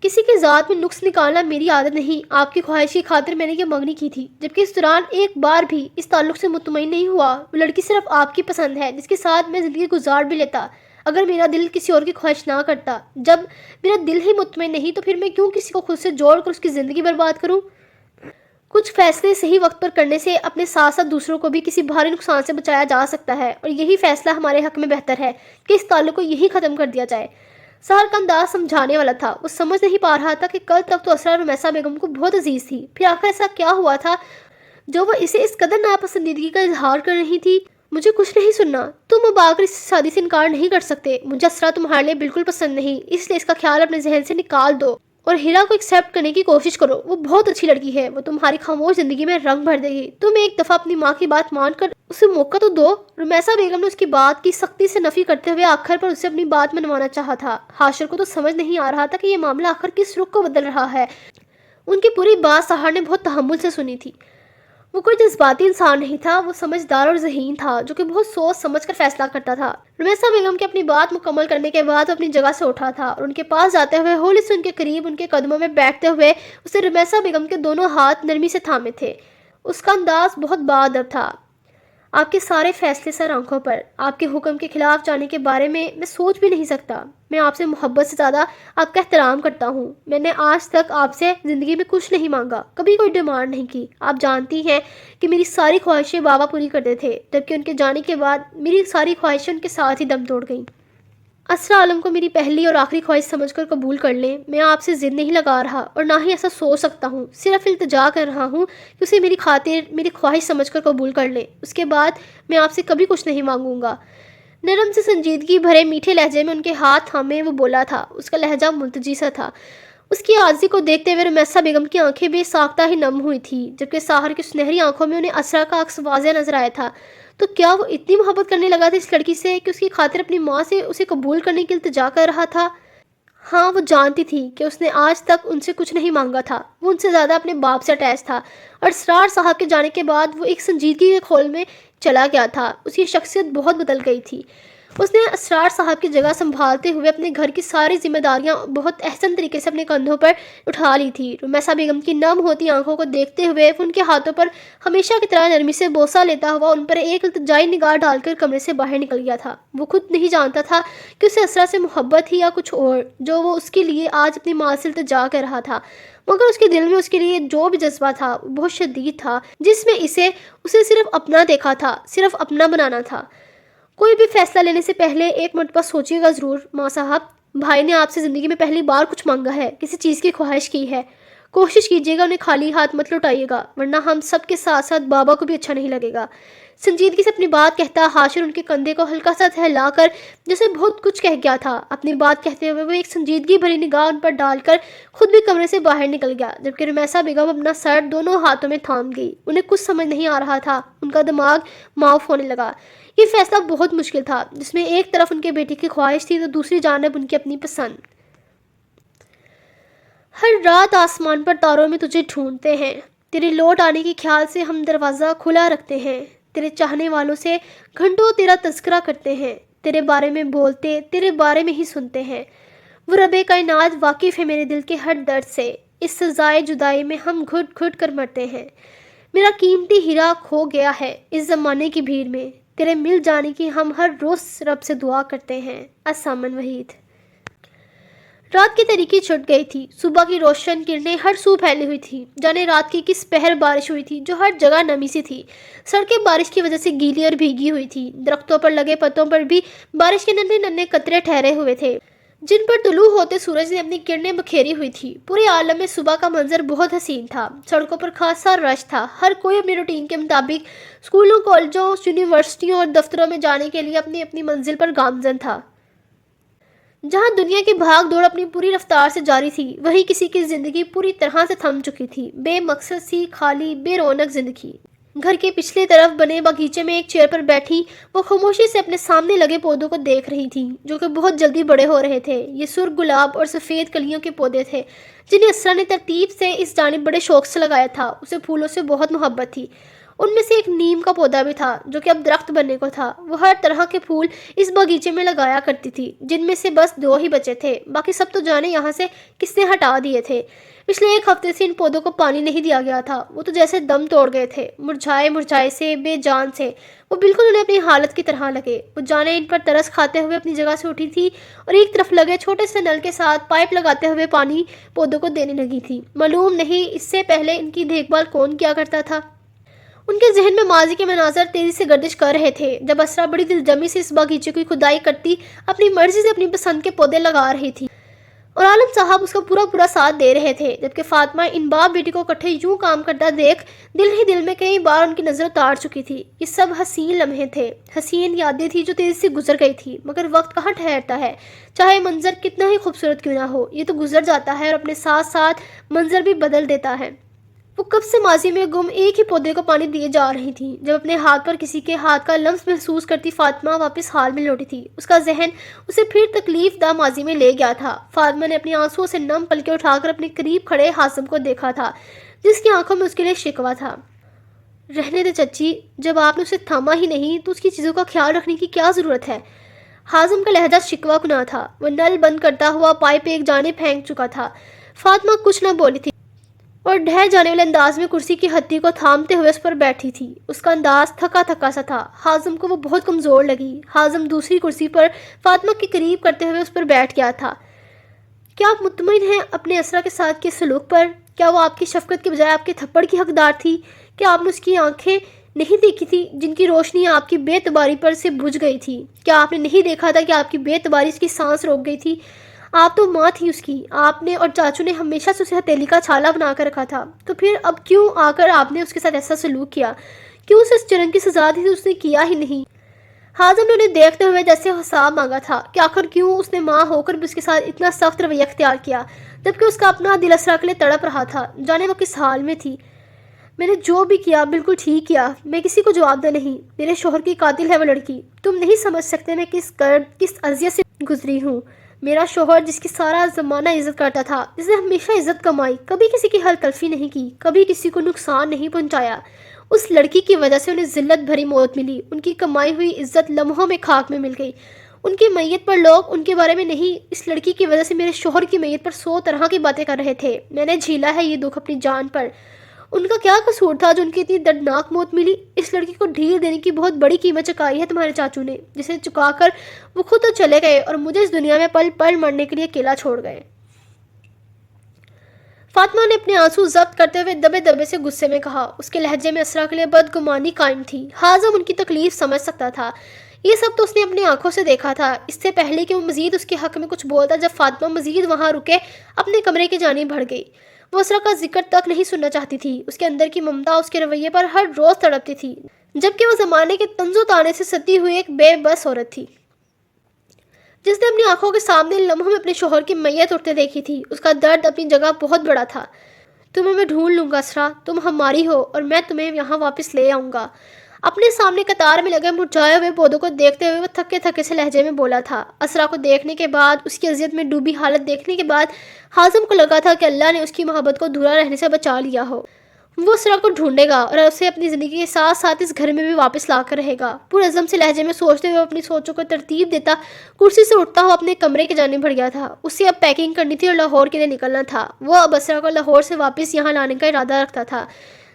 کسی کے ذات میں نقص نکالنا میری عادت نہیں۔ آپ کی خواہش کی خاطر میں نے یہ منگنی کی تھی، جبکہ اس دوران ایک بار بھی اس تعلق سے مطمئن نہیں ہوا۔ وہ لڑکی صرف آپ کی پسند ہے، جس کے ساتھ میں زندگی گزار بھی لیتا اگر میرا دل کسی اور کی خواہش نہ کرتا۔ جب میرا دل ہی مطمئن نہیں تو پھر میں کیوں کسی کو خود سے جوڑ کر اس کی زندگی برباد کروں؟ کچھ فیصلے صحیح وقت پر کرنے سے اپنے ساتھ ساتھ دوسروں کو بھی کسی بھاری نقصان سے بچایا جا سکتا ہے، اور یہی فیصلہ ہمارے حق میں بہتر ہے کہ اس تعلق کو یہی ختم کر دیا جائے۔ ساحر کا انداز سمجھانے والا تھا۔ وہ سمجھ نہیں پا رہا تھا کہ کل تک تو اسرا رمیسا بیگم کو بہت عزیز تھی، پھر آخر ایسا کیا ہوا تھا جو وہ اسے اس قدر ناپسندیدگی کا اظہار کر رہی تھی۔ مجھے کچھ نہیں سننا، تم اب آ کر اس شادی سے انکار نہیں کر سکتے۔ مجھے اسرا تمہارے لیے بالکل پسند نہیں، اس لیے اس کا خیال اپنے ذہن سے نکال دو اور ہیرا کو ایکسیپٹ کرنے کی کوشش کرو۔ وہ بہت اچھی لڑکی ہے، وہ تمہاری خاموش زندگی میں رنگ بھر دے گی۔ تم ایک دفعہ اپنی ماں کی بات مان کر اسے موقع تو دو۔ رمیسا بیگم نے اس کی بات کی سختی سے نفی کرتے ہوئے آخر پر اسے اپنی بات منوانا چاہا تھا۔ حاشر کو تو سمجھ نہیں آ رہا تھا کہ یہ معاملہ آخر کس رخ کو بدل رہا ہے۔ ان کی پوری بات ساحر نے بہت تحمل سے سنی تھی۔ وہ کوئی جذباتی انسان نہیں تھا، وہ سمجھدار اور ذہین تھا، جو کہ بہت سوچ سمجھ کر فیصلہ کرتا تھا۔ رمیسا بیگم کی اپنی بات مکمل کرنے کے بعد وہ اپنی جگہ سے اٹھا تھا اور ان کے پاس جاتے ہوئے ہولی سے ان کے قریب ان کے قدموں میں بیٹھتے ہوئے اسے رمیسا بیگم کے دونوں ہاتھ نرمی سے تھامے تھے۔ اس کا انداز بہت باادب تھا۔ آپ کے سارے فیصلے سر آنکھوں پر، آپ کے حکم کے خلاف جانے کے بارے میں سوچ بھی نہیں سکتا۔ میں آپ سے محبت سے زیادہ آپ کا احترام کرتا ہوں۔ میں نے آج تک آپ سے زندگی میں کچھ نہیں مانگا، کبھی کوئی ڈیمانڈ نہیں کی۔ آپ جانتی ہیں کہ میری ساری خواہشیں بابا پوری کرتے تھے، جبکہ ان کے جانے کے بعد میری ساری خواہشیں ان کے ساتھ ہی دم توڑ گئیں۔ اسرا عالم کو میری پہلی اور آخری خواہش سمجھ کر قبول کر لیں۔ میں آپ سے ضد نہیں لگا رہا اور نہ ہی ایسا سوچ سکتا ہوں، صرف التجا کر رہا ہوں کہ اسے میری خاطر میری خواہش سمجھ کر قبول کر لیں۔ اس کے بعد میں آپ سے کبھی کچھ نہیں مانگوں گا۔ نرم سے سنجیدگی بھرے میٹھے لہجے میں ان کے ہاتھ تھامے وہ بولا تھا۔ اس کا لہجہ ملتجی سا تھا۔ اس کی عاجزی کو دیکھتے ہوئے رمیسا بیگم کی آنکھیں بے ساختہ ہی نم ہوئی تھی، جبکہ ساحر کی سنہری آنکھوں میں انہیں اسرا کا عکس واضح نظر آیا تھا۔ تو کیا وہ اتنی محبت کرنے لگا تھا اس لڑکی سے کہ اس کی خاطر اپنی ماں سے اسے قبول کرنے کی التجا کر رہا تھا؟ ہاں، وہ جانتی تھی کہ اس نے آج تک ان سے کچھ نہیں مانگا تھا۔ وہ ان سے زیادہ اپنے باپ سے اٹیچ تھا، اور اسرار صاحب کے جانے کے بعد وہ ایک سنجیدگی کے کھول میں چلا گیا تھا۔ اس کی شخصیت بہت بدل گئی تھی۔ اس نے اسرار صاحب کی جگہ سنبھالتے ہوئے اپنے گھر کی ساری ذمہ داریاں بہت احسن طریقے سے اپنے کندھوں پر اٹھا لی تھی۔ رمیسا بیگم کی نم ہوتی آنکھوں کو دیکھتے ہوئے وہ ان کے ہاتھوں پر ہمیشہ کی طرح نرمی سے بوسہ لیتا ہوا ان پر ایک التجائی نگاہ ڈال کر کمرے سے باہر نکل گیا تھا۔ وہ خود نہیں جانتا تھا کہ اسے اسرا سے محبت تھی یا کچھ اور، جو وہ اس کے لیے آج اپنی ماں سے التجا کر رہا تھا، مگر اس کے دل میں اس کے لیے جو بھی جذبہ تھا وہ بہت شدید تھا، جس میں اسے صرف اپنا دیکھا تھا، صرف اپنا بنانا تھا۔ کوئی بھی فیصلہ لینے سے پہلے ایک مرتبہ سوچیے گا ضرور ماں صاحب، بھائی نے آپ سے زندگی میں پہلی بار کچھ مانگا ہے، کسی چیز کی خواہش کی ہے، کوشش کیجیے گا انہیں خالی ہاتھ مت لوٹائیے گا، ورنہ ہم سب کے ساتھ ساتھ بابا کو بھی اچھا نہیں لگے گا۔ سنجیدگی سے اپنی بات کہتا ہاشر ان کے کندھے کو ہلکا سا ہلا کر جیسے بہت کچھ کہہ گیا تھا۔ اپنی بات کہتے ہوئے وہ ایک سنجیدگی بھری نگاہ ان پر ڈال کر خود بھی کمرے سے باہر نکل گیا، جبکہ رمیسا بیگم اپنا سر دونوں ہاتھوں میں تھام گئی۔ انہیں کچھ سمجھ نہیں آ رہا تھا، ان کا دماغ معاف ہونے لگا۔ یہ فیصلہ بہت مشکل تھا، جس میں ایک طرف ان کے بیٹے کی خواہش تھی تو دوسری جانب ان کی اپنی پسند۔ ہر رات آسمان پر تاروں میں تجھے ڈھونڈتے ہیں، تیرے لوٹ آنے کے خیال سے ہم دروازہ کھلا رکھتے ہیں، تیرے چاہنے والوں سے گھنٹوں تیرا تذکرہ کرتے ہیں، تیرے بارے میں بولتے، تیرے بارے میں ہی سنتے ہیں۔ وہ رب کائنات واقف ہے میرے دل کے ہر درد سے، اس سزائے جدائی میں ہم گھٹ گھٹ کر مرتے ہیں۔ میرا قیمتی ہیرا کھو گیا ہے اس زمانے کی بھیڑ میں، تیرے مل جانے کی ہم ہر روز رب سے دعا کرتے ہیں۔ اسامن وحید۔ رات کی تاریکی چھٹ گئی تھی، صبح کی روشن کرنیں ہر سو پھیلی ہوئی تھی۔ جانے رات کی کس پہر بارش ہوئی تھی جو ہر جگہ نمی سی تھی۔ سڑکیں بارش کی وجہ سے گیلی اور بھیگی ہوئی تھی، درختوں پر لگے پتوں پر بھی بارش کے ننھے ننھے قطرے ٹھہرے ہوئے تھے، جن پر طلوع ہوتے سورج نے اپنی کرنیں بکھیری ہوئی تھی۔ پورے عالم میں صبح کا منظر بہت حسین تھا۔ سڑکوں پر خاصا رش تھا، ہر کوئی اپنی روٹین کے مطابق اسکولوں، کالجوں، یونیورسٹیوں اور دفتروں میں جانے کے لیے اپنی اپنی منزل پر گامزن تھا۔ جہاں دنیا کی بھاگ دوڑ اپنی پوری رفتار سے جاری تھی، وہیں کسی کی زندگی پوری طرح سے تھم چکی تھی، بے مقصد سی، خالی، بے رونق زندگی۔ گھر کے پچھلے طرف بنے باغیچے میں ایک چیئر پر بیٹھی وہ خاموشی سے اپنے سامنے لگے پودوں کو دیکھ رہی تھی، جو کہ بہت جلدی بڑے ہو رہے تھے۔ یہ سرخ گلاب اور سفید کلیوں کے پودے تھے، جنہیں اسرا نے ترتیب سے اس جانب بڑے شوق سے لگایا تھا۔ اسے پھولوں سے بہت محبت تھی۔ ان میں سے ایک نیم کا پودا بھی تھا، جو کہ اب درخت بننے کو تھا۔ وہ ہر طرح کے پھول اس باغیچے میں لگایا کرتی تھی، جن میں سے بس 2 ہی بچے تھے، باقی سب تو جانے یہاں سے کس نے ہٹا دیے تھے۔ پچھلے 1 ہفتے سے ان پودوں کو پانی نہیں دیا گیا تھا، وہ تو جیسے دم توڑ گئے تھے، مرجھائے سے، بے جان سے، وہ بالکل انہیں اپنی حالت کی طرح لگے۔ وہ جانے ان پر ترس کھاتے ہوئے اپنی جگہ سے اٹھی تھی اور ایک طرف لگے چھوٹے سے نل کے ساتھ پائپ لگاتے ہوئے پانی پودوں کو دینے لگی تھی۔ معلوم نہیں اس سے پہلے ان کی دیکھ بھال کون کیا کرتا تھا۔ ان کے ذہن میں ماضی کے مناظر تیزی سے گردش کر رہے تھے، جب اسرا بڑی دلجمی سے اس باغیچے کی کھدائی کرتی اپنی مرضی سے اپنی پسند کے پودے لگا رہی تھی، اور عالم صاحب اس کا پورا ساتھ دے رہے تھے، جبکہ فاطمہ ان باپ بیٹی کو اکٹھے یوں کام کرتا دیکھ دل ہی دل میں کئی بار ان کی نظر اتار چکی تھی۔ یہ سب حسین لمحے تھے، حسین یادیں تھی جو تیزی سے گزر گئی تھی، مگر وقت کہاں ٹھہرتا ہے، چاہے منظر کتنا ہی خوبصورت کیوں نہ ہو، یہ تو گزر جاتا ہے اور اپنے ساتھ ساتھ منظر بھی بدل دیتا ہے۔ وہ کب سے ماضی میں گم ایک ہی پودے کو پانی دیے جا رہی تھی، جب اپنے ہاتھ پر کسی کے ہاتھ کا لمس محسوس کرتی فاطمہ واپس حال میں لوٹی تھی۔ اس کا ذہن اسے پھر تکلیف دہ ماضی میں لے گیا تھا۔ فاطمہ نے اپنی آنسوؤں سے نم پلکیں اٹھا کر اپنے قریب کھڑے حازم کو دیکھا تھا، جس کی آنکھوں میں اس کے لیے شکوہ تھا۔ رہنے دے چچی، جب آپ نے اسے تھاما ہی نہیں تو اس کی چیزوں کا خیال رکھنے کی کیا ضرورت ہے؟ حازم کا لہجہ شکوہ کنا تھا۔ وہ نل بند کرتا ہوا پائپ ایک جانب پھینک چکا تھا۔ فاطمہ کچھ نہ بولی تھی اور ڈھہ جانے والے انداز میں کرسی کی ہتھی کو تھامتے ہوئے اس پر بیٹھی تھی۔ اس کا انداز تھکا سا تھا۔ حازم کو وہ بہت کمزور لگی۔ حازم دوسری کرسی پر فاطمہ کے قریب کرتے ہوئے اس پر بیٹھ گیا تھا۔ کیا آپ مطمئن ہیں اپنے اسرا کے ساتھ کے سلوک پر؟ کیا وہ آپ کی شفقت کے بجائے آپ کے تھپڑ کی حقدار تھی؟ کیا آپ نے اس کی آنکھیں نہیں دیکھی تھی جن کی روشنی آپ کی بے اعتباری پر سے بجھ گئی تھی؟ کیا آپ نے نہیں دیکھا تھا کہ آپ کی بے اعتباری اس کی سانس روک گئی تھی؟ آپ تو ماں تھی اس کی، آپ نے اور چاچو نے ہمیشہ سے اسے ہتھیلی کا چھالا بنا کر رکھا تھا، تو پھر اب کیوں آ کر آپ نے اس کے ساتھ ایسا سلوک کیا؟ کیوں اسے اس جرم کی سزا دی اس نے کیا ہی نہیں؟ حازم نے انہیں دیکھتے ہوئے جیسے حساب مانگا تھا کہ آخر کیوں اس نے ماں ہو کر بھی اس کے ساتھ اتنا سخت رویہ اختیار کیا، جبکہ اس کا اپنا دل اسرا کے لیے تڑپ رہا تھا، جانے وہ کس حال میں تھی۔ میں نے جو بھی کیا بالکل ٹھیک کیا، میں کسی کو جواب دہ نہیں، میرے شوہر کی قاتل ہے وہ لڑکی، تم نہیں سمجھ سکتے میں کس اذیت سے گزری ہوں۔ میرا شوہر جس کی سارا زمانہ عزت کرتا تھا، جس نے ہمیشہ عزت کمائی، کبھی کسی کی حل تلفی نہیں کی، کبھی کسی کو نقصان نہیں پہنچایا، اس لڑکی کی وجہ سے انہیں ذلت بھری موت ملی، ان کی کمائی ہوئی عزت لمحوں میں خاک میں مل گئی، ان کی میت پر لوگ ان کے بارے میں نہیں، اس لڑکی کی وجہ سے میرے شوہر کی میت پر 100 طرح کی باتیں کر رہے تھے۔ میں نے جھیلا ہے یہ دکھ اپنی جان پر۔ ان کا کیا قصور تھا جو ان کی اتنی دردناک موت ملی؟ اس لڑکی کو ڈھیل دینے کی بہت بڑی قیمت چکائی ہے تمہارے چاچو نے، جسے چکا کر وہ خود تو چلے گئے اور مجھے اس دنیا میں پل پل مرنے کے لیے اکیلا چھوڑ گئے۔ فاطمہ نے اپنے آنسو ضبط کرتے ہوئے دبے دبے سے غصے میں کہا۔ اس کے لہجے میں اسرا کے لیے بدگمانی قائم تھی۔ ہاضم ان کی تکلیف سمجھ سکتا تھا۔ یہ سب تو اس نے اپنی آنکھوں سے دیکھا تھا، اس سے پہلے کہ وہ مزید اس کے حق میں کچھ بولتا۔ جب فاطمہ مزید وہاں رکے اپنے کمرے کی جانب بڑھ گئی، وہ اسرا کا ذکر تک نہیں سننا چاہتی تھی۔ اس کے اندر کی ممتا اس کے رویے پر ہر روز تڑپتی تھی، جبکہ وہ زمانے کے طنز و طانے سے ستی ہوئی ایک بے بس عورت تھی جس نے اپنی آنکھوں کے سامنے لمحوں میں اپنے شوہر کی میت اٹھتے دیکھی تھی۔ اس کا درد اپنی جگہ بہت بڑا تھا۔ تمہیں میں ڈھونڈ لوں گا اسرا، تم ہماری ہو اور میں تمہیں یہاں واپس لے آؤں گا۔ اپنے سامنے قطار میں لگے مرجھائے ہوئے پودوں کو دیکھتے ہوئے وہ تھکے تھکے سے لہجے میں بولا تھا۔ اسرا کو دیکھنے کے بعد، اس کی اذیت میں ڈوبی حالت دیکھنے کے بعد، ہاضم کو لگا تھا کہ اللہ نے اس کی محبت کو ادھورا رہنے سے بچا لیا ہو۔ وہ اسرا کو ڈھونڈے گا اور اسے اپنی زندگی کے ساتھ ساتھ اس گھر میں بھی واپس لا کر رہے گا۔ پرعزم سے لہجے میں سوچتے ہوئے اپنی سوچوں کو ترتیب دیتا کرسی سے اٹھتا ہوا اپنے کمرے کی جانب بڑھ گیا تھا۔ اسے اب پیکنگ کرنی تھی اور لاہور کے لیے نکلنا تھا۔ وہ اب اسرا کو لاہور سے واپس یہاں لانے کا ارادہ رکھتا تھا۔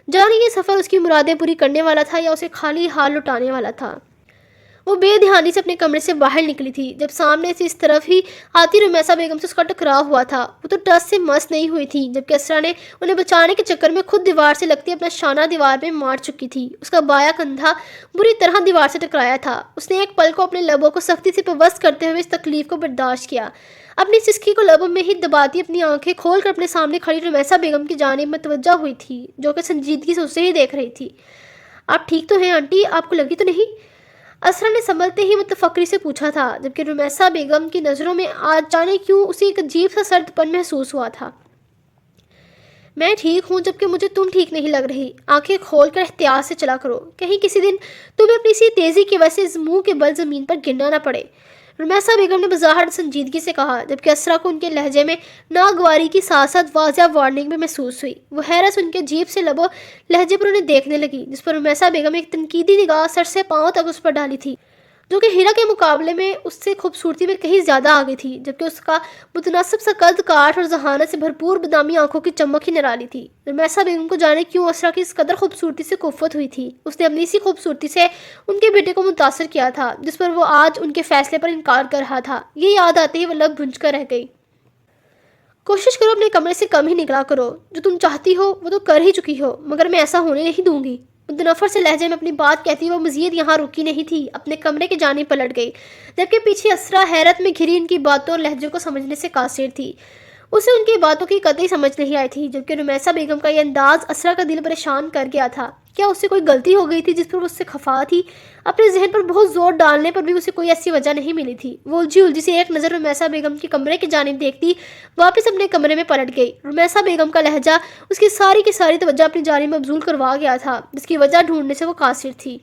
جانے یہ سفر اس کی مرادیں پوری کرنے والا تھا یا اسے خالی ہاتھ لوٹانے والا تھا۔ وہ بے دھیانی سے اپنے کمرے سے باہر نکلی تھی جب سامنے سے اس طرف ہی آتی رمیسا بیگم سے اس کا ٹکراؤ ہوا تھا۔ وہ تو ٹس سے مس نہیں ہوئی تھی، جبکہ اسرا نے انہیں بچانے کے چکر میں خود دیوار سے لگتی اپنا شانہ دیوار میں مار چکی تھی۔ اس کا بایاں کندھا بری طرح دیوار سے ٹکرایا تھا۔ اس نے ایک پل کو اپنے لبوں کو سختی سے پیوست کرتے ہوئے اس تکلیف کو برداشت کیا، اپنی سسکی کو لبوں میں ہی دباتی اپنی آنکھیں کھول کر اپنے سامنے کھڑی رمیسا بیگم کی جانب متوجہ ہوئی تھی، جو کہ سنجیدگی سے اسے ہی دیکھ رہی تھی۔ آپ ٹھیک تو ہیں آنٹی؟ آپ کو لگی تو نہیں؟ اسرا نے سنبھلتے ہی متفکری سے پوچھا تھا، جبکہ رمیسا بیگم کی نظروں میں آج جانے کیوں اسے ایک عجیب سا سرد پن محسوس ہوا تھا۔ میں ٹھیک ہوں، جبکہ مجھے تم ٹھیک نہیں لگ رہی۔ آنکھیں کھول کر احتیاط سے چلا کرو، کہیں کسی دن تمہیں اپنی سی تیزی کی وجہ سے منہ کے بل زمین پر گرنا نہ پڑے، رمیسا بیگم نے بظاہر سنجیدگی سے کہا، جبکہ اسرا کو ان کے لہجے میں ناگواری کی ساتھ ساتھ واضح وارننگ بھی محسوس ہوئی۔ وہ حیرت ان کے جیب سے لبوں لہجے پر انہیں دیکھنے لگی، جس پر رمیسا بیگم ایک تنقیدی نگاہ سر سے پاؤں تک اس پر ڈالی تھی، جو کہ ہیرا کے مقابلے میں اس سے خوبصورتی میں کہیں زیادہ آگے تھی، جبکہ اس کا متناسب سا قد کاٹ اور ذہانت سے بھرپور بادامی آنکھوں کی چمک ہی نرالی تھی۔ رمیسا بیگم کو جانے کیوں اسرا کی اس قدر خوبصورتی سے کفت ہوئی تھی۔ اس نے اپنی اسی خوبصورتی سے ان کے بیٹے کو متاثر کیا تھا، جس پر وہ آج ان کے فیصلے پر انکار کر رہا تھا۔ یہ یاد آتے ہی وہ لب بھنج کر رہ گئی۔ کوشش کرو اپنے کمرے سے کم ہی نکلا کرو، جو تم چاہتی ہو وہ تو کر ہی چکی ہو، مگر میں ایسا ہونے نہیں دوں گی۔ متنفر سے لہجے میں اپنی بات کہتی وہ مزید یہاں رکی نہیں تھی، اپنے کمرے کی جانب پلٹ گئی، جبکہ پیچھے اسرا حیرت میں گھری ان کی باتوں اور لہجے کو سمجھنے سے قاصر تھی۔ اسے ان کی باتوں کی قطعی سمجھ نہیں آئی تھی، جبکہ رمیسا بیگم کا یہ انداز اسرا کا دل پریشان کر گیا تھا۔ کیا اس سے کوئی غلطی ہو گئی تھی جس پر وہ اس سے خفا تھی؟ اپنے ذہن پر بہت زور ڈالنے پر بھی اسے کوئی ایسی وجہ نہیں ملی تھی۔ وہ الجھی سے ایک نظر رمیسا بیگم کے کمرے کی جانب دیکھتی واپس اپنے کمرے میں پلٹ گئی۔ رمیسا بیگم کا لہجہ اس کی ساری توجہ اپنی جانب مبذول کروا گیا تھا، جس کی وجہ ڈھونڈنے سے وہ قاصر تھی۔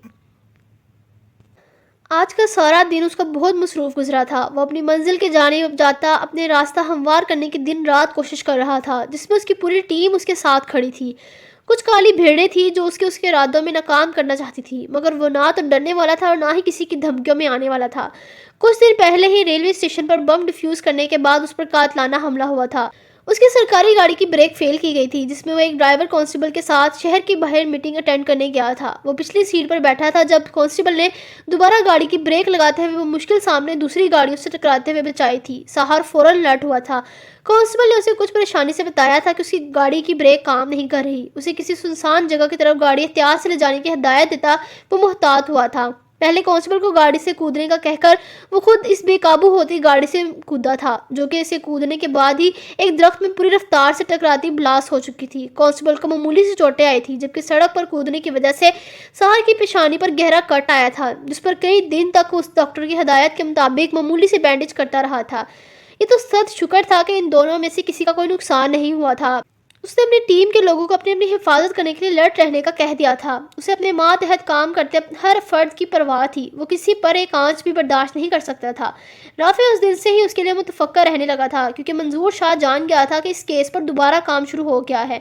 آج کا سارا دن اس کا بہت مصروف گزرا تھا۔ وہ اپنی منزل کے جانب جاتا اپنے راستہ ہموار کرنے کی دن رات کوشش کر رہا تھا، جس میں اس کی پوری ٹیم اس کے ساتھ کھڑی تھی۔ کچھ کالی بھیڑیں تھیں جو اس کے ارادوں میں ناکام کرنا چاہتی تھی، مگر وہ نہ تو ڈرنے والا تھا اور نہ ہی کسی کی دھمکیوں میں آنے والا تھا۔ کچھ دن پہلے ہی ریلوے اسٹیشن پر بم ڈیفیوز کرنے کے بعد اس پر قاتلانہ حملہ ہوا تھا۔ اس کی سرکاری گاڑی کی بریک فیل کی گئی تھی، جس میں وہ ایک ڈرائیور کانسٹیبل کے ساتھ شہر کی باہر میٹنگ اٹینڈ کرنے گیا تھا۔ وہ پچھلی سیٹ پر بیٹھا تھا جب کانسٹیبل نے دوبارہ گاڑی کی بریک لگاتے ہوئے وہ مشکل سامنے دوسری گاڑیوں سے ٹکراتے ہوئے بچائی تھی۔ سہار فوراً الرٹ ہوا تھا۔ کانسٹیبل نے اسے کچھ پریشانی سے بتایا تھا کہ اس کی گاڑی کی بریک کام نہیں کر رہی۔ اسے کسی سنسان جگہ کی طرف گاڑی احتیاط سے لے جانے کی ہدایت دیتا وہ محتاط ہوا تھا۔ پہلے کانسٹیبل کو گاڑی سے کودنے کا کہہ کر وہ خود اس بے قابو ہوتی گاڑی سے کودا تھا، جو کہ اسے کودنے کے بعد ہی ایک درخت میں پوری رفتار سے ٹکراتی بلاسٹ ہو چکی تھی۔ کانسٹیبل کو معمولی سی چوٹیں آئی تھی، جبکہ سڑک پر کودنے کی وجہ سے سہار کی پیشانی پر گہرا کٹ آیا تھا، جس پر کئی دن تک اس ڈاکٹر کی ہدایت کے مطابق معمولی سے بینڈیج کرتا رہا تھا۔ یہ تو صد شکر تھا کہ ان دونوں میں سے کسی کا کوئی نقصان نہیں ہوا تھا۔ اس نے اپنی ٹیم کے لوگوں کو اپنی حفاظت کرنے کے لیے الرٹ رہنے کا کہہ دیا تھا۔ اسے اپنے ماتحت کام کرتے ہر فرد کی پرواہ تھی۔ وہ کسی پر ایک آنچ بھی برداشت نہیں کر سکتا تھا۔ رافع اس دن سے ہی اس کے لیے متفکر رہنے لگا تھا، کیونکہ منظور شاہ جان گیا تھا کہ اس کیس پر دوبارہ کام شروع ہو گیا ہے۔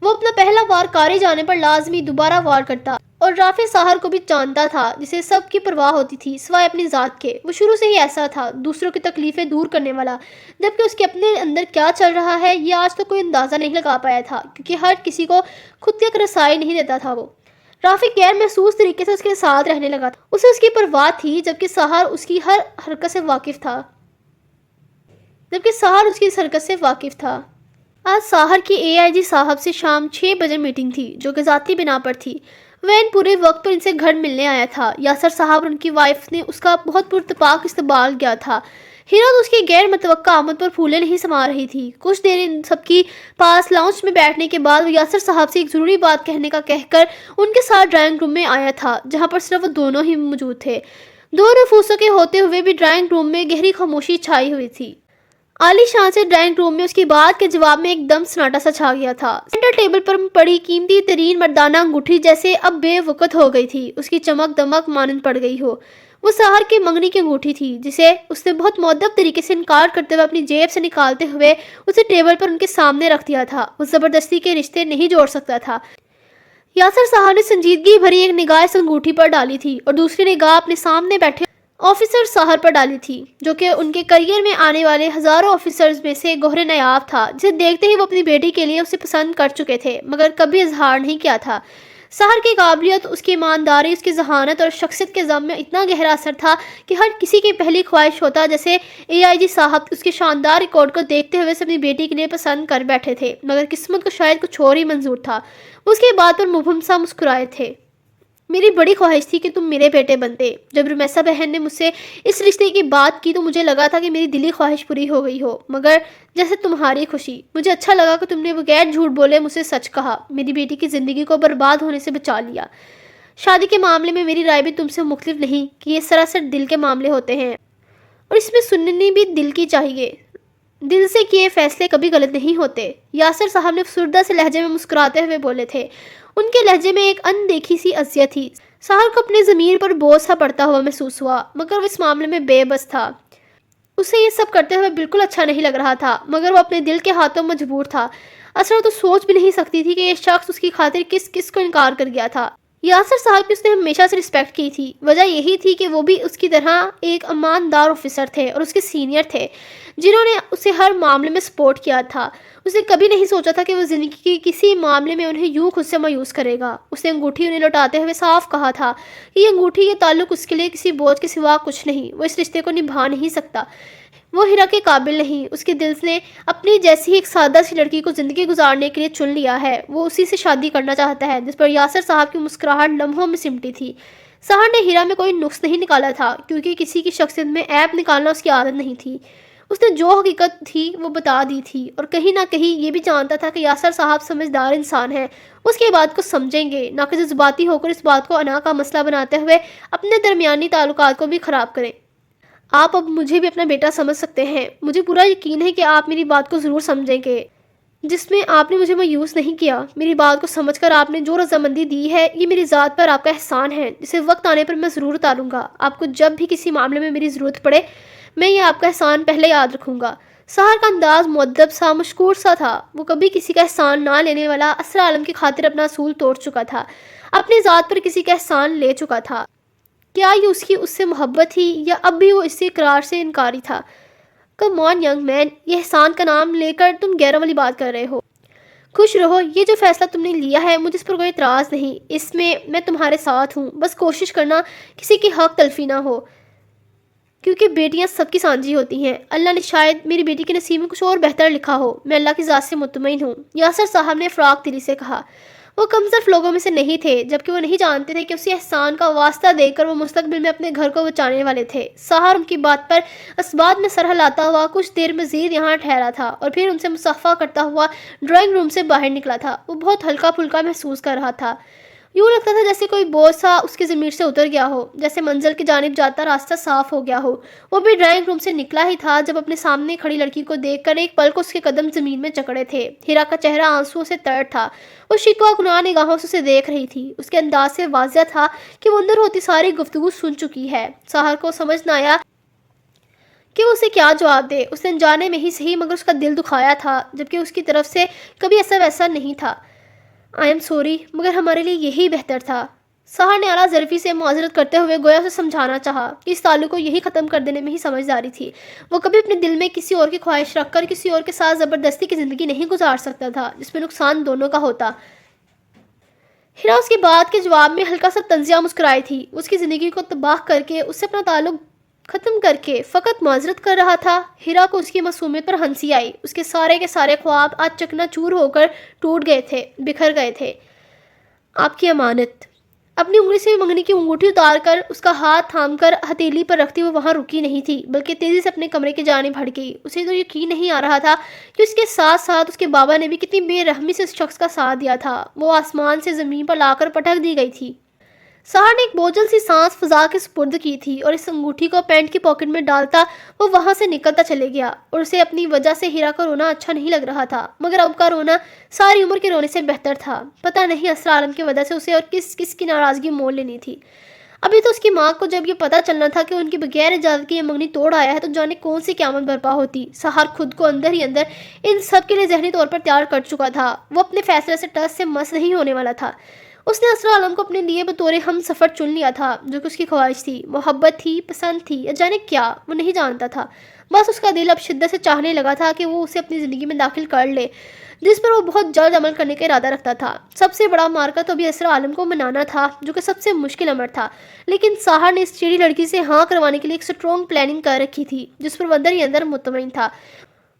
وہ اپنا پہلا وار کاری جانے پر لازمی دوبارہ وار کرتا اور رافع ساحر کو بھی جانتا تھا، جسے سب کی پرواہ ہوتی تھی سوائے اپنی ذات کے۔ وہ شروع سے ہی ایسا تھا، دوسروں کی تکلیفیں دور کرنے والا، جبکہ اس کے اپنے اندر کیا چل رہا ہے یہ آج تک کوئی اندازہ نہیں لگا پایا تھا، کیونکہ ہر کسی کو خود تک رسائی نہیں دیتا تھا۔ وہ رافع غیر محسوس طریقے سے اس کے ساتھ رہنے لگا تھا، اسے اس کی پرواہ تھی، جبکہ ساحر اس کی ہر حرکت سے واقف تھا۔ آج ساحر کی اے آئی جی صاحب سے شام 6 بجے میٹنگ تھی، جو کہ ذاتی بنا پر تھی۔ وین پورے وقت پر ان سے گھر ملنے آیا تھا۔ یاسر صاحب اور ان کی وائف نے اس کا بہت پرتپاک استقبال کیا تھا۔ ہیرا تو اس کی غیر متوقع آمد پر پھولے نہیں سما رہی تھی۔ کچھ دیر ان سب کی پاس لاؤنج میں بیٹھنے کے بعد وہ یاسر صاحب سے ایک ضروری بات کہنے کا کہہ کر ان کے ساتھ ڈرائنگ روم میں آیا تھا، جہاں پر صرف وہ دونوں ہی موجود تھے۔ دو نفوسوں کے ہوتے ہوئے بھی ڈرائنگ روم میں گہری خاموشی چھائی ہوئی تھی۔ عالی شان سے ڈرائنگ روم میں اس کی بات کے جواب میں ایک دم سناٹا سا چھا گیا تھا۔ سینٹر ٹیبل پر پڑی قیمتی ترین مردانہ انگوٹھی جیسے اب بے وقت ہو گئی تھی، اس کی چمک دمک مانند پڑ گئی ہو۔ وہ ساحر کی منگنی کی انگوٹھی تھی، جسے اس نے بہت مؤدب طریقے سے انکار کرتے ہوئے اپنی جیب سے نکالتے ہوئے اسے ٹیبل پر ان کے سامنے رکھ دیا تھا۔ وہ زبردستی کے رشتے نہیں جوڑ سکتا تھا۔ یاسر صاحب نے سنجیدگی بھری ایک نگاہ اس انگوٹھی پر ڈالی تھی اور دوسری نگاہ اپنے سامنے بیٹھے آفیسر ساحر پر ڈالی تھی، جو کہ ان کے کیریئر میں آنے والے ہزاروں آفیسرز میں سے گوہر نایاب تھا، جسے دیکھتے ہی وہ اپنی بیٹی کے لیے اسے پسند کر چکے تھے، مگر کبھی اظہار نہیں کیا تھا۔ ساحر کی قابلیت، اس کی ایمانداری، اس کی ذہانت اور شخصیت کے ضم میں اتنا گہرا اثر تھا کہ ہر کسی کی پہلی خواہش ہوتا جیسے اے آئی جی صاحب اس کے شاندار ریکارڈ کو دیکھتے ہوئے اسے اپنی بیٹی کے لیے پسند کر بیٹھے تھے، مگر قسمت کو شاید کچھ اور ہی منظور تھا۔ وہ اس کی بات پر مبہم سا مسکرائے تھے۔ میری بڑی خواہش تھی کہ تم میرے بیٹے بنتے۔ جب رمیسا بہن نے مجھ سے اس رشتے کی بات کی تو مجھے لگا تھا کہ میری دلی خواہش پوری ہو گئی ہو، مگر جیسے تمہاری خوشی، مجھے اچھا لگا کہ تم نے بغیر جھوٹ بولے مجھ سے سچ کہا، میری بیٹی کی زندگی کو برباد ہونے سے بچا لیا۔ شادی کے معاملے میں میری رائے بھی تم سے مختلف نہیں کہ یہ سراسر دل کے معاملے ہوتے ہیں، اور اس میں سننی بھی دل کی چاہیے۔ دل سے کیے فیصلے کبھی غلط نہیں ہوتے۔ یاسر صاحب نے افسردہ سے لہجے میں مسکراتے ہوئے بولے تھے۔ ان کے لہجے میں ایک اندیکھی سی اذیت تھی۔ ساحر کو اپنے ضمیر پر بوجھ سا پڑتا ہوا محسوس ہوا، مگر وہ اس معاملے میں بے بس تھا۔ اسے یہ سب کرتے ہوئے بالکل اچھا نہیں لگ رہا تھا، مگر وہ اپنے دل کے ہاتھوں مجبور تھا۔ اصل تو سوچ بھی نہیں سکتی تھی کہ یہ شخص اس کی خاطر کس کو انکار کر گیا تھا۔ یاسر صاحب کی اس نے ہمیشہ سے رسپیکٹ کی تھی، وجہ یہی تھی کہ وہ بھی اس کی طرح ایک ایماندار آفیسر تھے اور اس کے سینئر تھے، جنہوں نے اسے ہر معاملے میں سپورٹ کیا تھا۔ اس نے کبھی نہیں سوچا تھا کہ وہ زندگی کے کسی معاملے میں انہیں یوں خود سے مایوس کرے گا۔ اس نے انگوٹھی انہیں لوٹاتے ہوئے صاف کہا تھا کہ یہ انگوٹھی، یہ تعلق اس کے لیے کسی بوجھ کے سوا کچھ نہیں، وہ اس رشتے کو نبھا نہیں سکتا، وہ ہیرا کے قابل نہیں۔ اس کے دل نے اپنی جیسی ایک سادہ سی لڑکی کو زندگی گزارنے کے لیے چن لیا ہے، وہ اسی سے شادی کرنا چاہتا ہے، جس پر یاسر صاحب کی مسکراہٹ لمحوں میں سمٹی تھی۔ ساحر نے ہیرا میں کوئی نقص نہیں نکالا تھا، کیونکہ کسی کی شخصیت میں عیب نکالنا اس کی عادت نہیں تھی۔ اس نے جو حقیقت تھی وہ بتا دی تھی، اور کہیں نہ کہیں یہ بھی جانتا تھا کہ یاسر صاحب سمجھدار انسان ہیں، اس کی بات کو سمجھیں گے، نہ کہ جذباتی ہو کر اس بات کو انا کا مسئلہ بناتے ہوئے اپنے درمیانی تعلقات کو بھی خراب کریں۔ آپ اب مجھے بھی اپنا بیٹا سمجھ سکتے ہیں۔ مجھے پورا یقین ہے کہ آپ میری بات کو ضرور سمجھیں گے، جس میں آپ نے مجھے مایوس نہیں کیا۔ میری بات کو سمجھ کر آپ نے جو رضامندی دی ہے، یہ میری ذات پر آپ کا احسان ہے، جسے وقت آنے پر میں ضرور اتاروں گا۔ آپ کو جب بھی کسی معاملے میں میری ضرورت پڑے، میں یہ آپ کا احسان پہلے یاد رکھوں گا۔ ساحر کا انداز مؤدب سا، مشکور سا تھا۔ وہ کبھی کسی کا احسان نہ لینے والا، اسرار عالم کی خاطر اپنا اصول توڑ چکا تھا، اپنی ذات پر کسی کا احسان لے چکا تھا۔ کیا یہ اس کی اس سے محبت تھی، یا اب بھی وہ اس سے اقرار سے انکاری تھا؟ کم آن ینگ مین، یہ احسان کا نام لے کر تم غیروں والی بات کر رہے ہو۔ خوش رہو، یہ جو فیصلہ تم نے لیا ہے مجھے اس پر کوئی اعتراض نہیں، اس میں تمہارے ساتھ ہوں۔ بس کوشش کرنا کسی کی حق تلفی نہ ہو، کیونکہ بیٹیاں سب کی سانجھی ہوتی ہیں۔ اللہ نے شاید میری بیٹی کے نصیب میں کچھ اور بہتر لکھا ہو، میں اللہ کی ذات سے مطمئن ہوں، یاسر صاحب نے فراق دلی سے کہا۔ وہ کم صرف لوگوں میں سے نہیں تھے، جبکہ وہ نہیں جانتے تھے کہ اسی احسان کا واسطہ دے کر وہ مستقبل میں اپنے گھر کو بچانے والے تھے۔ ساحر ان کی بات پر اسبات میں سر ہلاتا ہوا کچھ دیر مزید یہاں ٹھہرا تھا، اور پھر ان سے مصافحہ کرتا ہوا ڈرائنگ روم سے باہر نکلا تھا۔ وہ بہت ہلکا پھلکا محسوس کر رہا تھا، یوں لگتا تھا جیسے کوئی بوجھ سا اس کی ضمیر سے اتر گیا ہو، جیسے منزل کی جانب جاتا راستہ صاف ہو گیا ہو۔ وہ بھی ڈرائنگ روم سے نکلا ہی تھا جب اپنے سامنے کھڑی لڑکی کو دیکھ کر ایک پل کو اس کے قدم زمین میں جکڑے تھے۔ ہیرا کا چہرہ آنسوؤں سے تر تھا، وہ شکوہ گناہ نگاہوں سے اسے دیکھ رہی تھی۔ اس کے انداز سے واضح تھا کہ وہ اندر ہوتی ساری گفتگو سن چکی ہے۔ ساحر کو سمجھ نہ آیا کہ وہ اسے کیا جواب دے۔ اس نے انجانے میں ہی صحیح مگر اس کا دل دکھایا تھا، جبکہ اس کی طرف سے کبھی ایسا ویسا نہیں تھا۔ آئی ایم سوری، مگر ہمارے لیے یہی بہتر تھا۔ سہر نے اعلیٰ ظرفی سے معذرت کرتے ہوئے گویا اسے سمجھانا چاہا کہ اس تعلق کو یہی ختم کر دینے میں ہی سمجھداری تھی۔ وہ کبھی اپنے دل میں کسی اور کی خواہش رکھ کر کسی اور کے ساتھ زبردستی کی زندگی نہیں گزار سکتا تھا جس میں نقصان دونوں کا ہوتا۔ ہیرا اس کی بات کے جواب میں ہلکا سا طنزیہ مسکرائی تھی۔ اس کی زندگی کو تباہ کر کے اس سے اپنا تعلق ختم کر کے فقط معذرت کر رہا تھا۔ ہیرا کو اس کی معصومیت پر ہنسی آئی۔ اس کے سارے خواب آج چکنا چور ہو کر ٹوٹ گئے تھے، بکھر گئے تھے۔ آپ کی امانت۔ اپنی انگلی سے منگنی کی انگوٹھی اتار کر اس کا ہاتھ تھام کر ہتھیلی پر رکھتی وہ وہاں رکی نہیں تھی بلکہ تیزی سے اپنے کمرے کی جانب بڑھ گئی۔ اسے تو یقین نہیں آ رہا تھا کہ اس کے ساتھ ساتھ اس کے بابا نے بھی کتنی بے رحمی سے اس شخص کا ساتھ دیا تھا۔ وہ آسمان سے زمین پر لا کر پٹک دی گئی تھی۔ سہر نے ایک بوجھل سی سانس فضا کے سپرد کی تھی اور اس انگوٹھی کو پینٹ کی پاکٹ میں ڈالتا وہ وہاں سے نکلتا چلے گیا، اور اسے اپنی وجہ سے ہیرا کا رونا اچھا نہیں لگ رہا تھا، مگر اب کا رونا ساری عمر کے رونے سے بہتر تھا۔ پتہ نہیں اسرار عالم کی وجہ سے اسے اور کس کی ناراضگی مول لینی تھی۔ ابھی تو اس کی ماں کو جب یہ پتہ چلنا تھا کہ ان کی بغیر اجازت کی یہ منگنی توڑ آیا ہے تو جانے کون سی قیامت برپا ہوتی۔ سہر خود کو اندر ہی اندر ان سب کے لیے ذہنی طور پر تیار کر چکا تھا۔ وہ اپنے فیصلے سے ٹس سے مس نہیں ہونے والا تھا۔ اس نے اسرار عالم کو اپنے لیے بطور ہم سفر چن لیا تھا، جو کہ اس کی خواہش تھی، محبت تھی، پسند تھی، یا جانے کیا، وہ نہیں جانتا تھا۔ بس اس کا دل اب شدت سے چاہنے لگا تھا کہ وہ اسے اپنی زندگی میں داخل کر لے، جس پر وہ بہت جلد عمل کرنے کا ارادہ رکھتا تھا۔ سب سے بڑا مارکا تو ابھی اسرار عالم کو منانا تھا، جو کہ سب سے مشکل امر تھا، لیکن سہر نے اس چیڑی لڑکی سے ہاں کروانے کے لیے ایک سٹرونگ پلاننگ کر رکھی تھی، جس پر وہ اندر ہی اندر مطمئن تھا۔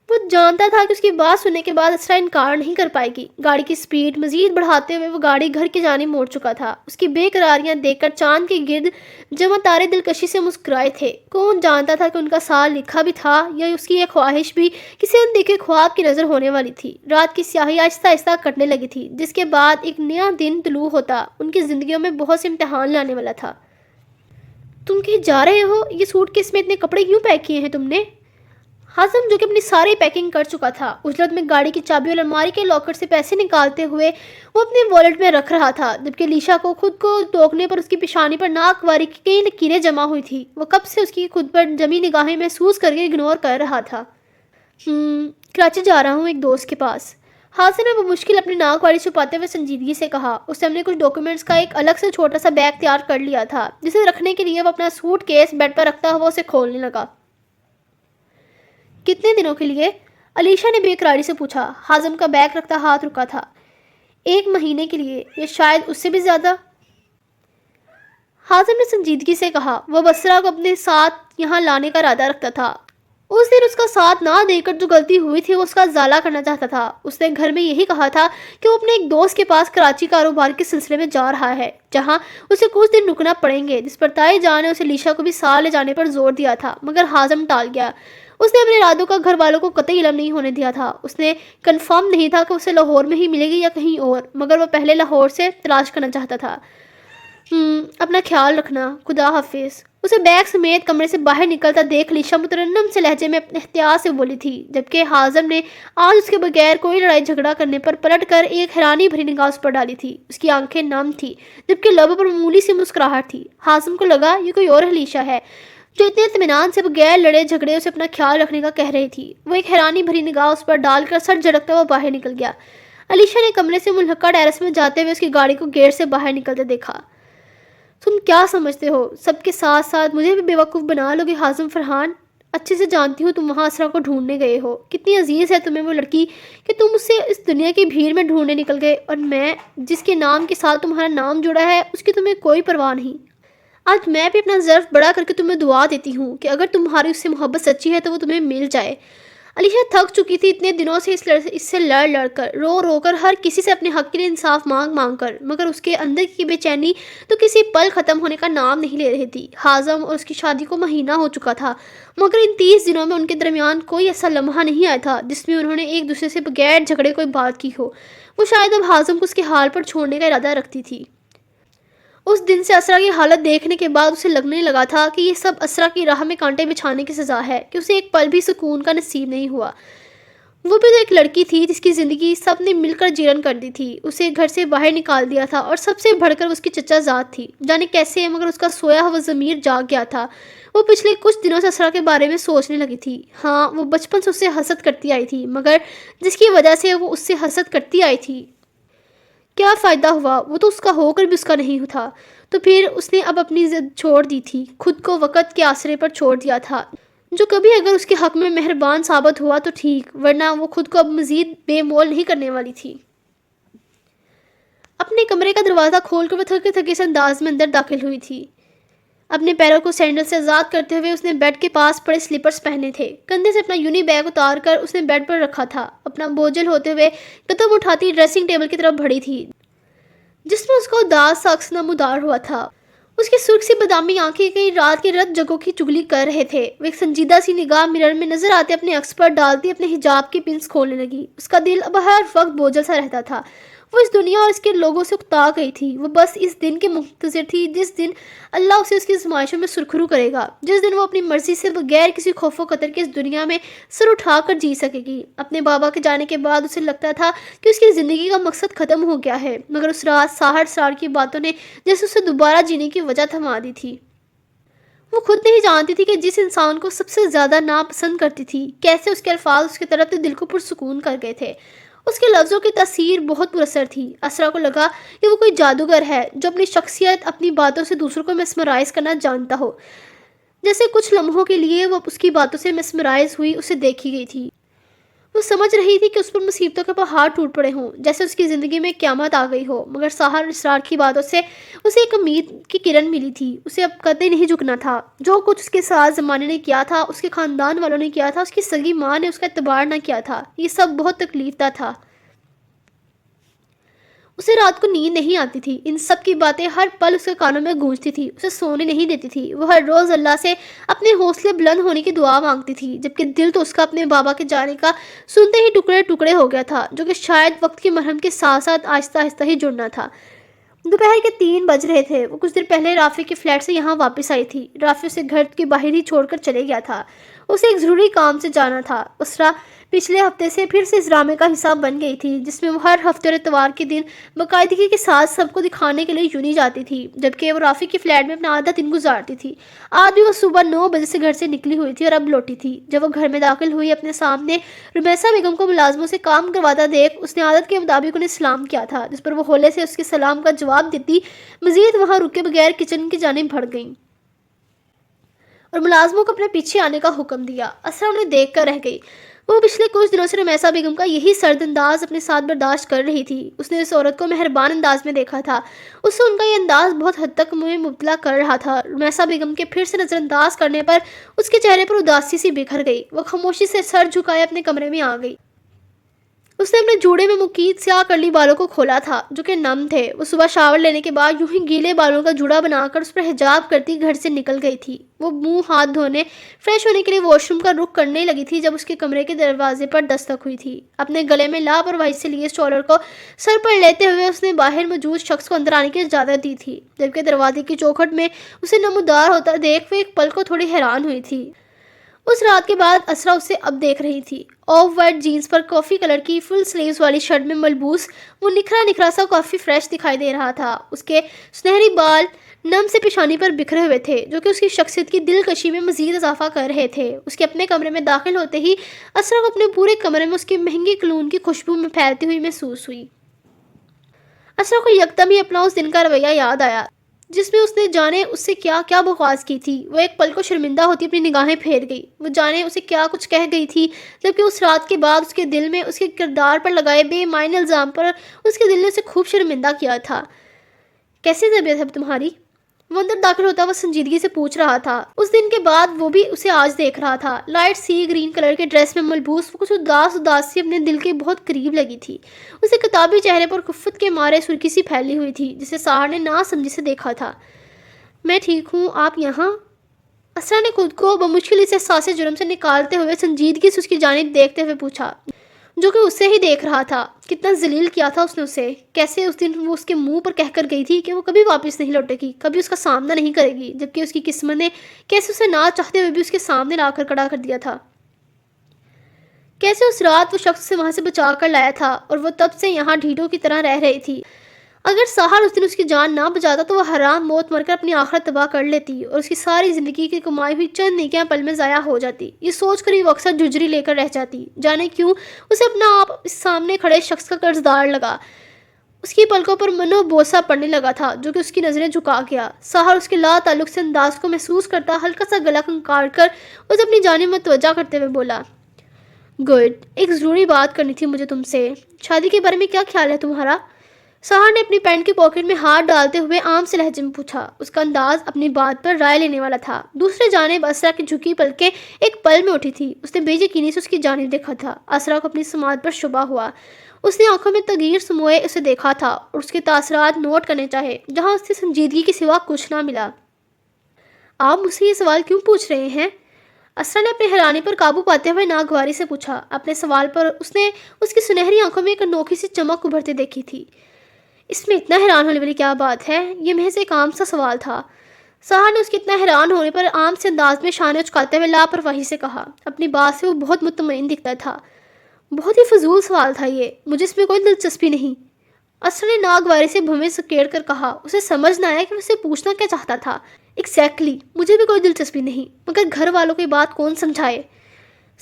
وہ جانتا تھا کہ اس کی بات سننے کے بعد اسرا انکار نہیں کر پائے گی۔ گاڑی کی سپیڈ مزید بڑھاتے ہوئے وہ گاڑی گھر کی جانب موڑ چکا تھا۔ اس کی بے قراریاں دیکھ کر چاند کے گرد جمع تارے دلکشی سے مسکرائے تھے۔ کون جانتا تھا کہ ان کا سال لکھا بھی تھا، یا اس کی یہ خواہش بھی کسی اندیکھے خواب کی نظر ہونے والی تھی۔ رات کی سیاہی آہستہ آہستہ کٹنے لگی تھی، جس کے بعد ایک نیا دن طلوع ہوتا۔ ان کی زندگیوں میں بہت سے امتحان لانے والا تھا۔ تم کہیں جا رہے ہو؟ یہ سوٹ کیس میں اتنے کپڑے کیوں پیک کیے ہیں تم نے؟ حازم، جو کہ اپنی ساری پیکنگ کر چکا تھا، اجلت میں گاڑی کی چابی اور الماری کے لاکر سے پیسے نکالتے ہوئے وہ اپنے والیٹ میں رکھ رہا تھا، جبکہ لیشا کو خود کو ٹوکنے پر اس کی پیشانی پر ناک واری کی کئی لکیریں جمع ہوئی تھی۔ وہ کب سے اس کی خود پر جمی نگاہیں محسوس کر کے اگنور کر رہا تھا۔ کراچی جا رہا ہوں ایک دوست کے پاس۔ حازم نے وہ مشکل اپنی ناک واری چھپاتے ہوئے سنجیدگی سے کہا۔ اس نے اپنے کچھ ڈاکیومنٹس کا ایک الگ سے چھوٹا سا بیگ تیار کر لیا تھا، جسے رکھنے کے لیے وہ اپنا سوٹ کیس بیڈ پر رکھتا ہوا اسے کھولنے لگا۔ کتنے دنوں کے لیے؟ علیشا نے بے قراری سے پوچھا۔ حازم کا بیگ رکھتا ہاتھ رکا تھا۔ 1 مہینے کے لیے، یا شاید اس سے بھی زیادہ۔ حازم نے سنجیدگی سے کہا۔ وہ بسرا کو اپنے ساتھ یہاں لانے کا ارادہ رکھتا تھا۔ اس دن اس کا ساتھ نہ دے کر جو غلطی ہوئی تھی وہ اس کا ازالہ کرنا چاہتا تھا۔ اس نے گھر میں یہی کہا تھا کہ وہ اپنے ایک دوست کے پاس کراچی کاروبار کے سلسلے میں جا رہا ہے، جہاں اسے کچھ دن رکنا پڑیں گے، جس پر تائی جان نے اسے لیشا کو بھی ساتھ لے جانے پر زور دیا تھا، مگر حازم ٹال گیا۔ اس نے اپنے ارادوں کا گھر والوں کو قطعی علم نہیں ہونے دیا تھا۔ اس نے کنفرم نہیں تھا کہ اسے لاہور میں ہی ملے گی یا کہیں اور، مگر وہ پہلے لاہور سے تلاش کرنا چاہتا تھا۔ اپنا خیال رکھنا، خدا حافظ۔ اسے بیگ سمیت کمرے سے باہر نکلتا دیکھ لیشا مترنم سے لہجے میں اپنے احتیاط سے بولی تھی، جبکہ حازم نے آج اس کے بغیر کوئی لڑائی جھگڑا کرنے پر پلٹ کر ایک حیرانی بھری نگاہ اس پر ڈالی تھی۔ اس کی آنکھیں نم تھی، جبکہ لبوں پر معمولی سی مسکراہٹ تھی۔ حازم کو لگا یہ کوئی اور لیشا ہے، جو اتنے اطمینان سے بغیر لڑے جھگڑے اسے اپنا خیال رکھنے کا کہہ رہی تھی۔ وہ ایک حیرانی بھری نگاہ اس پر ڈال کر سر جھڑکتا ہوا باہر نکل گیا۔ علیشا نے کمرے سے ملحقہ ٹیرس میں جاتے ہوئے اس کی گاڑی کو گیٹ سے باہر نکلتے دیکھا۔ تم کیا سمجھتے ہو سب کے ساتھ ساتھ مجھے بھی بیوقوف بنا لو گے حازم فرحان؟ اچھے سے جانتی ہوں تم وہاں اسرا کو ڈھونڈنے گئے ہو، کتنی عزیز ہے تمہیں وہ لڑکی کہ تم اسے اس دنیا کی بھیڑ میں ڈھونڈنے نکل گئے، اور میں جس کے نام کے ساتھ تمہارا نام جڑا ہے اس کی تمہیں کوئی پرواہ نہیں۔ آج میں بھی اپنا ظرف بڑا کر کے تمہیں دعا دیتی ہوں کہ اگر تمہاری اس سے محبت سچی ہے تو وہ تمہیں مل جائے۔ علیشا تھک چکی تھی اتنے دنوں سے اس سے لڑ کر، رو کر، ہر کسی سے اپنے حق کے لیے انصاف مانگ کر، مگر اس کے اندر کی بے چینی تو کسی پل ختم ہونے کا نام نہیں لے رہی تھی۔ حازم اور اس کی شادی کو مہینہ ہو چکا تھا، مگر ان 30 دنوں میں ان کے درمیان کوئی ایسا لمحہ نہیں آیا تھا جس میں انہوں نے ایک دوسرے سے بغیر جھگڑے کوئی بات کی ہو۔ وہ شاید اب حازم کو اس کے حال پر چھوڑنے کا ارادہ رکھتی تھی۔ اس دن سے اسرا کی حالت دیکھنے کے بعد اسے لگنے لگا تھا کہ یہ سب اسرا کی راہ میں کانٹے بچھانے کی سزا ہے، کہ اسے ایک پل بھی سکون کا نصیب نہیں ہوا۔ وہ بھی تو ایک لڑکی تھی جس کی زندگی سب نے مل کر جیرن کر دی تھی، اسے گھر سے باہر نکال دیا تھا، اور سب سے بڑھ کر اس کی چچا ذات تھی۔ جانے کیسے مگر اس کا سویا ہوا ضمیر جاگ گیا تھا۔ وہ پچھلے کچھ دنوں سے اسرا کے بارے میں سوچنے لگی تھی۔ ہاں، وہ بچپن سے اس سے حسد کرتی آئی تھی، مگر جس کی وجہ سے وہ اس سے حسد کرتی آئی تھی، کیا فائدہ ہوا؟ وہ تو اس کا ہو کر بھی اس کا نہیں تھا۔ تو پھر اس نے اب اپنی ضد چھوڑ دی تھی، خود کو وقت کے آسرے پر چھوڑ دیا تھا، جو کبھی اگر اس کے حق میں مہربان ثابت ہوا تو ٹھیک، ورنہ وہ خود کو اب مزید بے مول نہیں کرنے والی تھی۔ اپنے کمرے کا دروازہ کھول کر وہ تھکے تھکے سے انداز میں اندر داخل ہوئی تھی۔ اپنے پیروں کو سینڈل سے آزاد کرتے ہوئے اس نے بیڈ کے پاس پڑے سلیپرز پہنے تھے، کندھے سے اپنا یونی بیگ اتار کر اس نے بیڈ پر رکھا تھا، اپنا بوجھل ہوتے ہوئے قدم اٹھاتی ڈریسنگ ٹیبل کی طرف بڑھی تھی، جس میں اس کا اداس سا عکس نمودار ہوا تھا۔ اس کی سرخ سی بادامی آنکھیں کئی رات کے رت جگہوں کی چگلی کر رہے تھے۔ وہ ایک سنجیدہ سی نگاہ مرر میں نظر آتے اپنے عکس پر ڈالتی اپنے حجاب کی پنس کھولنے لگی۔ اس کا دل اب ہر وقت بوجھل سا رہتا تھا۔ وہ اس دنیا اور اس کے لوگوں سے اکتا گئی تھی۔ وہ بس اس دن کے منتظر تھی جس دن اللہ اسے اس کی آزمائشوں میں سرخرو کرے گا، جس دن وہ اپنی مرضی سے بغیر کسی خوف و خطر کے اس دنیا میں سر اٹھا کر جی سکے گی۔ اپنے بابا کے جانے کے بعد اسے لگتا تھا کہ اس کی زندگی کا مقصد ختم ہو گیا ہے، مگر اس رات ساحر سرار کی باتوں نے جیسے اسے دوبارہ جینے کی وجہ تھما دی تھی۔ وہ خود نہیں جانتی تھی کہ جس انسان کو سب سے زیادہ ناپسند کرتی تھی، کیسے اس کے الفاظ اس کی طرف دل کو پرسکون کر گئے تھے۔ اس کے لفظوں کی تاثیر بہت پر اثر تھی۔ اسرا کو لگا کہ وہ کوئی جادوگر ہے جو اپنی شخصیت، اپنی باتوں سے دوسروں کو میسمرائز کرنا جانتا ہو۔ جیسے کچھ لمحوں کے لیے وہ اس کی باتوں سے میسمرائز ہوئی اسے دیکھی گئی تھی۔ وہ سمجھ رہی تھی کہ اس پر مصیبتوں کے پہاڑ ٹوٹ پڑے ہوں، جیسے اس کی زندگی میں قیامت آ گئی ہو، مگر ساحر اسرار کی باتوں سے اسے ایک امید کی کرن ملی تھی۔ اسے اب قطعی نہیں جھکنا تھا۔ جو کچھ اس کے ساتھ زمانے نے کیا تھا، اس کے خاندان والوں نے کیا تھا، اس کی سگی ماں نے اس کا اعتبار نہ کیا تھا، یہ سب بہت تکلیف دہ تھا۔ اسے رات کو نیند نہیں آتی تھی، ان سب کی باتیں ہر پل اس کے کانوں میں گونجتی تھی، اسے سونے نہیں دیتی تھی۔ وہ ہر روز اللہ سے اپنے حوصلے بلند ہونے کی دعا مانگتی تھی، جبکہ دل تو اس کا اپنے بابا کے جانے کا سنتے ہی ٹکڑے ٹکڑے ہو گیا تھا، جو کہ شاید وقت کی مرہم کے ساتھ ساتھ آہستہ آہستہ ہی جڑنا تھا۔ دوپہر کے 3 بج رہے تھے۔ وہ کچھ دیر پہلے رافی کے فلیٹ سے یہاں واپس آئی تھی۔ رافی اسے گھر کے باہر ہی چھوڑ کر چلے گیا تھا، اسے ایک ضروری کام سے جانا تھا۔ اسرا پچھلے ہفتے سے پھر سے اس ڈرامے کا حصہ بن گئی تھی، جس میں وہ ہر ہفتے اور اتوار کے دن باقاعدگی کے ساتھ سب کو دکھانے کے لیے یونی جاتی تھی، جبکہ وہ رافی کے فلیٹ میں اپنا آدھا دن گزارتی تھی۔ آج بھی وہ صبح 9 بجے سے گھر سے نکلی ہوئی تھی اور اب لوٹی تھی۔ جب وہ گھر میں داخل ہوئی، اپنے سامنے رمیسا بیگم کو ملازموں سے کام کرواتا دیکھ اس نے عادت کے مطابق انہیں سلام کیا تھا، جس پر وہ ہولے سے اس کے سلام کا جواب دیتی مزید وہاں رکے بغیر کچن کی جانب بڑھ گئیں اور ملازموں کو اپنے پیچھے آنے کا حکم دیا۔ اسرا انہیں دیکھ کر رہ گئی۔ وہ پچھلے کچھ دنوں سے رمیسا بیگم کا یہی سرد انداز اپنے ساتھ برداشت کر رہی تھی۔ اس نے اس عورت کو مہربان انداز میں دیکھا تھا، اس سے ان کا یہ انداز بہت حد تک منہ مبتلا کر رہا تھا۔ رمیسا بیگم کے پھر سے نظر انداز کرنے پر اس کے چہرے پر اداسی سی بکھر گئی۔ وہ خاموشی سے سر جھکائے اپنے کمرے میں آ گئی۔ اس نے اپنے جوڑے میں مکید سیاہ کرلی بالوں کو کھولا تھا، جو کہ نم تھے۔ وہ صبح شاور لینے کے بعد یوں ہی گیلے بالوں کا جوڑا بنا کر اس پر حجاب کرتی گھر سے نکل گئی تھی۔ وہ منہ ہاتھ دھونے، فریش ہونے کے لیے واش روم کا رخ کرنے لگی تھی جب اس کے کمرے کے دروازے پر دستک ہوئی تھی۔ اپنے گلے میں لاپرواہی سے لیے شالر کو سر پر لیتے ہوئے اس نے باہر موجود شخص کو اندر آنے کی اجازت دی تھی، جبکہ دروازے کی چوکھٹ میں اسے نمودار ہوتا دیکھ وہ ایک پل کو تھوڑی حیران ہوئی تھی۔ اس رات کے بعد اسرا اسے اب دیکھ رہی تھی۔ آف وائٹ جینز پر کافی کلر کی فل سلیوز والی شرٹ میں ملبوس وہ نکھرا نکھرا سا کافی فریش دکھائی دے رہا تھا۔ اس کے سنہری بال نم سے پیشانی پر بکھرے ہوئے تھے، جو کہ اس کی شخصیت کی دلکشی میں مزید اضافہ کر رہے تھے۔ اس کے اپنے کمرے میں داخل ہوتے ہی اسرا کو اپنے پورے کمرے میں اس کی مہنگی کلون کی خوشبو میں پھیلتی ہوئی محسوس ہوئی۔ اسرا کو یکدم ہی اپنا اس دن کا رویہ یاد آیا، جس میں اس نے جانے اس سے کیا کیا بکواس کی تھی۔ وہ ایک پل کو شرمندہ ہوتی اپنی نگاہیں پھیر گئی۔ وہ جانے اسے کیا کچھ کہہ گئی تھی، جبکہ اس رات کے بعد اس کے دل میں اس کے کردار پر لگائے بے معنی الزام پر اس کے دل نے اسے خوب شرمندہ کیا تھا۔ کیسی طبیعت ہے تمہاری؟ وہ اندر داخل ہوتا وہ سنجیدگی سے پوچھ رہا تھا۔ اس دن کے بعد وہ بھی اسے آج دیکھ رہا تھا۔ لائٹ سی گرین کلر کے ڈریس میں ملبوس وہ کچھ اداس سی اپنے دل کے بہت قریب لگی تھی۔ اسے کتابی چہرے پر خفت کے مارے سرخی سی پھیلی ہوئی تھی، جسے ساحر نے نا سمجھی سے دیکھا تھا۔ میں ٹھیک ہوں، آپ یہاں؟ اسرا نے خود کو بمشکل اس احساس جرم سے نکالتے ہوئے سنجیدگی سے اس کی جانب دیکھتے ہوئے پوچھا، جو کہ اسے ہی دیکھ رہا تھا۔ کتنا ذلیل کیا تھا اس نے اسے، کیسے اس دن وہ اس کے منہ پر کہہ کر گئی تھی کہ وہ کبھی واپس نہیں لوٹے گی، کبھی اس کا سامنا نہیں کرے گی، جبکہ اس کی قسمت نے کیسے اسے نہ چاہتے ہوئے بھی اس کے سامنے لا کر کھڑا کر دیا تھا۔ کیسے اس رات وہ شخص سے وہاں سے بچا کر لایا تھا اور وہ تب سے یہاں ڈھیٹوں کی طرح رہ رہی تھی۔ اگر ساحر اس دن اس کی جان نہ بچاتا تو وہ حرام موت مر کر اپنی آخرت تباہ کر لیتی اور اس کی ساری زندگی کی کمائی ہوئی چند نیکیاں پل میں ضائع ہو جاتی۔ یہ سوچ کر ہی وہ اکثر جھجری لے کر رہ جاتی، جانے کیوں اسے اپنا آپ اس سامنے کھڑے شخص کا قرض دار لگا۔ اس کی پلکوں پر منو بوسا پڑنے لگا تھا جو کہ اس کی نظریں جھکا گیا۔ سحر اس کے لا تعلق سے انداز کو محسوس کرتا ہلکا سا گلا کھنکار کر اسے اپنی جانب متوجہ کرتے ہوئے بولا، گڈ، ایک ضروری بات کرنی تھی مجھے تم سے۔ شادی کے بارے میں کیا خیال ہے تمہارا؟ سحر نے اپنی پینٹ کی پاکٹ میں ہاتھ ڈالتے ہوئے عام سے لہجے میں پوچھا۔ اس کا انداز اپنی بات پر رائے لینے والا تھا۔ دوسرے جانب اسرا کی جھکی پلکیں ایک پل میں اٹھی تھی۔ اس نے بے یقینی سے اس کی جانب دیکھا تھا۔ اسرا کو اپنی سماعت پر شبہ ہوا۔ اس نے آنکھوں میں تغیر سموئے اسے دیکھا تھا اور اس کے تاثرات نوٹ کرنے چاہے، جہاں اس سے سنجیدگی کے سوا کچھ نہ ملا۔ آپ مجھ سے یہ سوال کیوں پوچھ رہے ہیں؟ اسرا نے اپنے حیرانی پر قابو پاتے ہوئے ناگواری سے پوچھا۔ اپنے سوال پر اس نے اس کی سنہری آنکھوں میں ایک انوکھی سی چمک ابھرتے دیکھی تھی۔ اس میں اتنا حیران ہونے والی کیا بات ہے؟ یہ محض ایک عام سا سوال تھا۔ سحر نے اس کے اتنا حیران ہونے پر عام سے انداز میں شانے اچکاتے ہوئے لاپرواہی سے کہا۔ اپنی بات سے وہ بہت مطمئن دکھتا تھا۔ بہت ہی فضول سوال تھا یہ، مجھے اس میں کوئی دلچسپی نہیں۔ اسرا نے ناگواری سے بھویں سکیڑ کر کہا۔ اسے سمجھ نہ آیا کہ اسے پوچھنا کیا چاہتا تھا۔ ایگزیکٹلی، مجھے بھی کوئی دلچسپی نہیں، مگر گھر والوں کی بات کون سمجھائے؟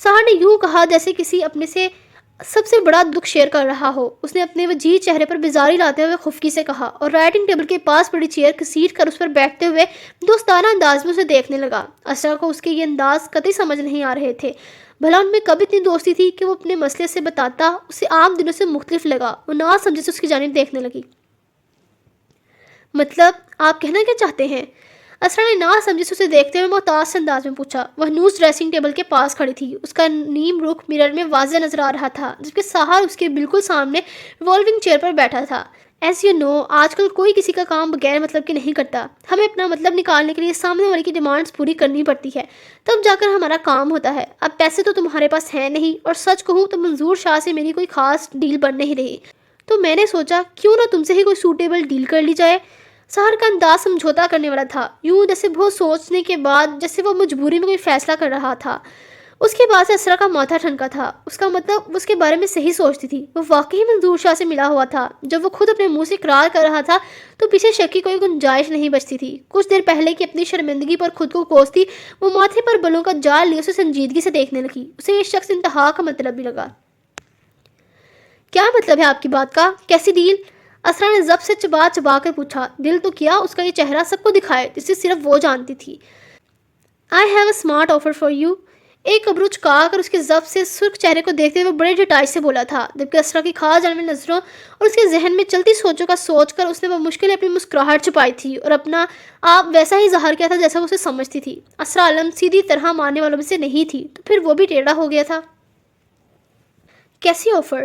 سحر نے یوں کہا جیسے کسی اپنے سے سب سے بڑا دکھ شیئر کر رہا ہو۔ اس نے اپنے وجیح چہرے پر بیزاری لاتے ہوئے خفگی سے کہا اور رائٹنگ ٹیبل کے پاس پڑی چیئر گھسیٹ کر اس پر بیٹھتے ہوئے دوستانہ انداز میں اسے دیکھنے لگا۔ اسرا کو اس کے یہ انداز قطعی سمجھ نہیں آ رہے تھے۔ بھلا ان میں کب اتنی دوستی تھی کہ وہ اپنے مسئلے سے بتاتا اسے عام دنوں سے مختلف لگا۔ وہ نہ سمجھے سے اس کی جانب دیکھنے لگی۔ مطلب آپ کہنا کیا چاہتے ہیں؟ اسرا نے نہ سمجھے سے اسے دیکھتے ہوئے محتاط سے انداز میں پوچھا۔ وہ ہنوز ڈریسنگ ٹیبل کے پاس کھڑی تھی۔ اس کا نیم رخ مرر میں واضح نظر آ رہا تھا، جبکہ سحر اس کے بالکل سامنے ریوالونگ چیئر پر بیٹھا تھا۔ ایز یو نو، آج کل کوئی کسی کا کام بغیر مطلب کے نہیں کرتا۔ ہمیں اپنا مطلب نکالنے کے لیے سامنے والے کی ڈیمانڈز پوری کرنی پڑتی ہے، تب جا کر ہمارا کام ہوتا ہے۔ اب پیسے تو تمہارے پاس ہیں نہیں، اور سچ کہوں تو منظور شاہ سے میری کوئی خاص ڈیل بن نہیں رہی، تو میں نے سوچا کیوں نہ تم سے ہی کوئی سوٹیبل ڈیل کر لی جائے۔ سحر کا انداز سمجھوتا کرنے والا تھا، یوں جیسے بہت سوچنے کے بعد جیسے وہ مجبوری میں کوئی فیصلہ کر رہا تھا۔ اس کے بعد سے اسرا کا ماتھا ٹھنکا تھا۔ اس کا مطلب وہ اس کے بارے میں صحیح سوچتی تھی۔ وہ واقعی منظور شاہ سے ملا ہوا تھا۔ جب وہ خود اپنے منہ سے اقرار کر رہا تھا تو پیچھے شک کی کوئی گنجائش نہیں بچتی تھی۔ کچھ دیر پہلے کہ اپنی شرمندگی پر خود کو کوستی، وہ ماتھے پر بلوں کا جال لیے اسے سنجیدگی سے دیکھنے لگی۔ اسے یہ شخص انتہا کا مطلب بھی لگا۔ کیا مطلب ہے آپ کی بات کا؟ کیسی ڈیل؟ اسرا نے ضبط سے چبا چبا کر پوچھا۔ دل تو کیا اس کا یہ چہرہ سب کو دکھائے جسے صرف وہ جانتی تھی۔ I have a smart offer for you۔ ایک ابرو چکا کر اس کے ضبط سے سرخ چہرے کو دیکھتے ہوئے بڑے ڈٹائی سے بولا تھا، جبکہ اسرا کی کھا جانے میں نظروں اور اس کے ذہن میں چلتی سوچوں کا سوچ کر اس نے بمشکل اپنی مسکراہٹ چھپائی تھی اور اپنا آپ ویسا ہی ظاہر کیا تھا جیسا وہ اسے سمجھتی تھی۔ اسرا علم سیدھی طرح ماننے والوں میں سے نہیں تھی، تو پھر وہ بھی ٹیڑھا ہو گیا تھا۔ کیسی آفر؟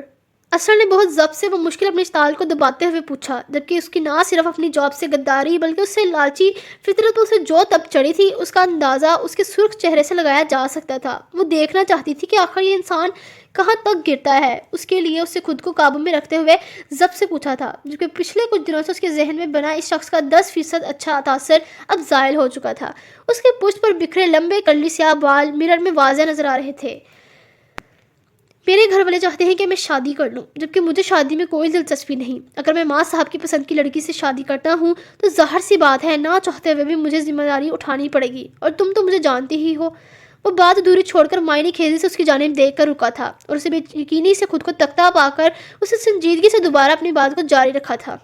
اسرا نے بہت ضبط سے وہ مشکل اپنی اشتعال کو دباتے ہوئے پوچھا، جبکہ اس کی نہ صرف اپنی جاب سے غداری بلکہ اس سے لالچی فطرت اسے جو تب چڑھی تھی اس کا اندازہ اس کے سرخ چہرے سے لگایا جا سکتا تھا۔ وہ دیکھنا چاہتی تھی کہ آخر یہ انسان کہاں تک گرتا ہے۔ اس کے لیے اسے خود کو قابو میں رکھتے ہوئے ضبط سے پوچھا تھا، جبکہ پچھلے کچھ دنوں سے اس کے ذہن میں بنا اس شخص کا 10% اچھا تاثر اب زائل ہو چکا تھا۔ اس کے پشت پر بکھرے لمبے کرلی سیاہ بال مرر میں واضح نظر آ رہے تھے۔ میرے گھر والے چاہتے ہیں کہ میں شادی کر لوں، جبکہ مجھے شادی میں کوئی دلچسپی نہیں۔ اگر میں ماں صاحب کی پسند کی لڑکی سے شادی کرتا ہوں تو ظاہر سی بات ہے نہ چاہتے ہوئے بھی مجھے ذمہ داری اٹھانی پڑے گی، اور تم تو مجھے جانتی ہی ہو۔ وہ بات ادھوری چھوڑ کر معنی خیزی سے اس کی جانب دیکھ کر رکا تھا اور اسے بے یقینی سے خود کو تختہ پا کر اسے سنجیدگی سے دوبارہ اپنی بات کو جاری رکھا تھا۔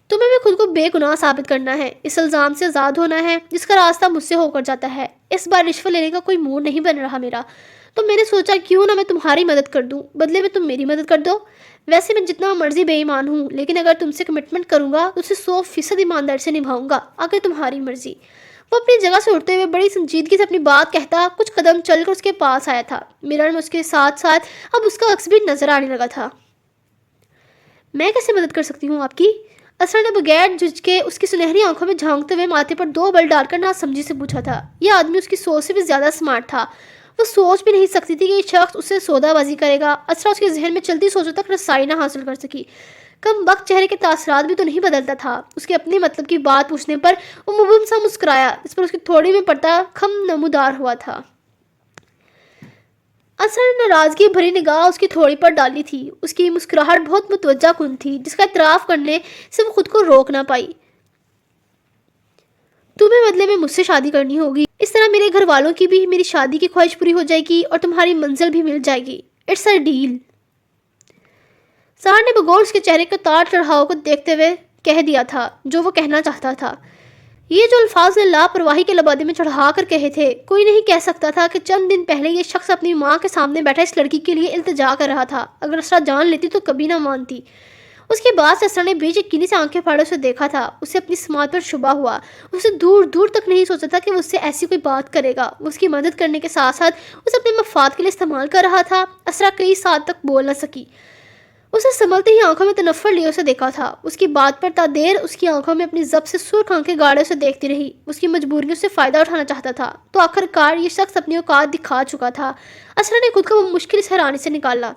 تمہیں بھی خود کو بے گناہ ثابت کرنا ہے، اس الزام سے آزاد ہونا ہے جس کا راستہ مجھ سے ہو کر جاتا ہے۔ اس بار رشوت لینے کا کوئی موڈ نہیں بن رہا میرا، تو میں نے سوچا کیوں نہ میں تمہاری مدد کر دوں، بدلے میں تم میری مدد کر دو۔ ویسے میں جتنا مرضی بے ایمان ہوں، لیکن اگر تم سے کمٹمنٹ کروں گا تو اسے 100% ایمانداری سے نبھاؤں گا، اگر تمہاری مرضی۔ وہ اپنی جگہ سے اٹھتے ہوئے بڑی سنجیدگی سے اپنی بات کہتا کچھ قدم چل کر اس کے پاس آیا تھا۔ مرر میں اس کے ساتھ ساتھ اب اس کا عکس بھی نظر آنے لگا تھا۔ میں کیسے مدد کر سکتی ہوں آپ کی؟ اسرا نے بغیر جھجکے اس کی سنہری آنکھوں میں جھانکتے ہوئے ماتھے پر 2 بل ڈال کر ناسمجھی سے پوچھا تھا۔ یہ آدمی اس کی سوچ سے بھی زیادہ سمارٹ تھا۔ وہ سوچ بھی نہیں سکتی تھی کہ یہ شخص اس سے سودا بازی کرے گا۔ اسرا اس کے ذہن میں چلتی سوچوں تک رسائی نہ حاصل کر سکی۔ کم وقت چہرے کے تاثرات بھی تو نہیں بدلتا تھا۔ اس کے اپنے مطلب کی بات پوچھنے پر وہ مبہم سا مسکرایا، جس پر اس کی تھوڑی میں پڑتا خم نمودار ہوا تھا۔ اسرا نے ناراضگی بھری نگاہ اس کی تھوڑی پر ڈالی تھی۔ اس کی مسکراہٹ بہت متوجہ کن تھی، جس کا اعتراف کرنے سے وہ خود کو روک نہ پائی۔ تمہیں بدلے میں مجھ سے شادی کرنی ہوگی، اس طرح میرے گھر والوں کی بھی میری شادی کی خواہش پوری ہو جائے گی اور تمہاری منزل بھی مل جائے گی۔ It's a deal. سہر نے بغور اس کے چہرے کے تار چڑھاؤ کو دیکھتے ہوئے کہہ دیا تھا جو وہ کہنا چاہتا تھا۔ یہ جو الفاظ نے لاپرواہی کے لبادے میں چڑھا کر کہے تھے، کوئی نہیں کہہ سکتا تھا کہ چند دن پہلے یہ شخص اپنی ماں کے سامنے بیٹھا اس لڑکی کے لیے التجا کر رہا تھا۔ اگر اسرا جان لیتی تو کبھی نہ مانتی۔ اس کے بعد سے اسرا نے بے یقینی سے آنکھیں پھاڑے اسے دیکھا تھا۔ اسے اپنی سماعت پر شبہ ہوا۔ اسے دور دور تک نہیں سوچا تھا کہ وہ اس سے ایسی کوئی بات کرے گا۔ وہ اس کی مدد کرنے کے ساتھ ساتھ اسے اپنے مفاد کے لیے استعمال کر رہا تھا۔ اسرا کئی سال تک بول نہ سکی۔ اسے سنبھلتے ہی آنکھوں میں تنفر لیے اسے دیکھا تھا۔ اس کی بات پر تا دیر اس کی آنکھوں میں اپنی ضبط سے سرخ آنکھیں گاڑے اسے دیکھتی رہی۔ اس کی مجبوریوں سے فائدہ اٹھانا چاہتا تھا تو آخر کار یہ شخص اپنی اوقات دکھا چکا تھا۔ اسرا نے خود کو وہ مشکل اس حیرانی سے نکالا۔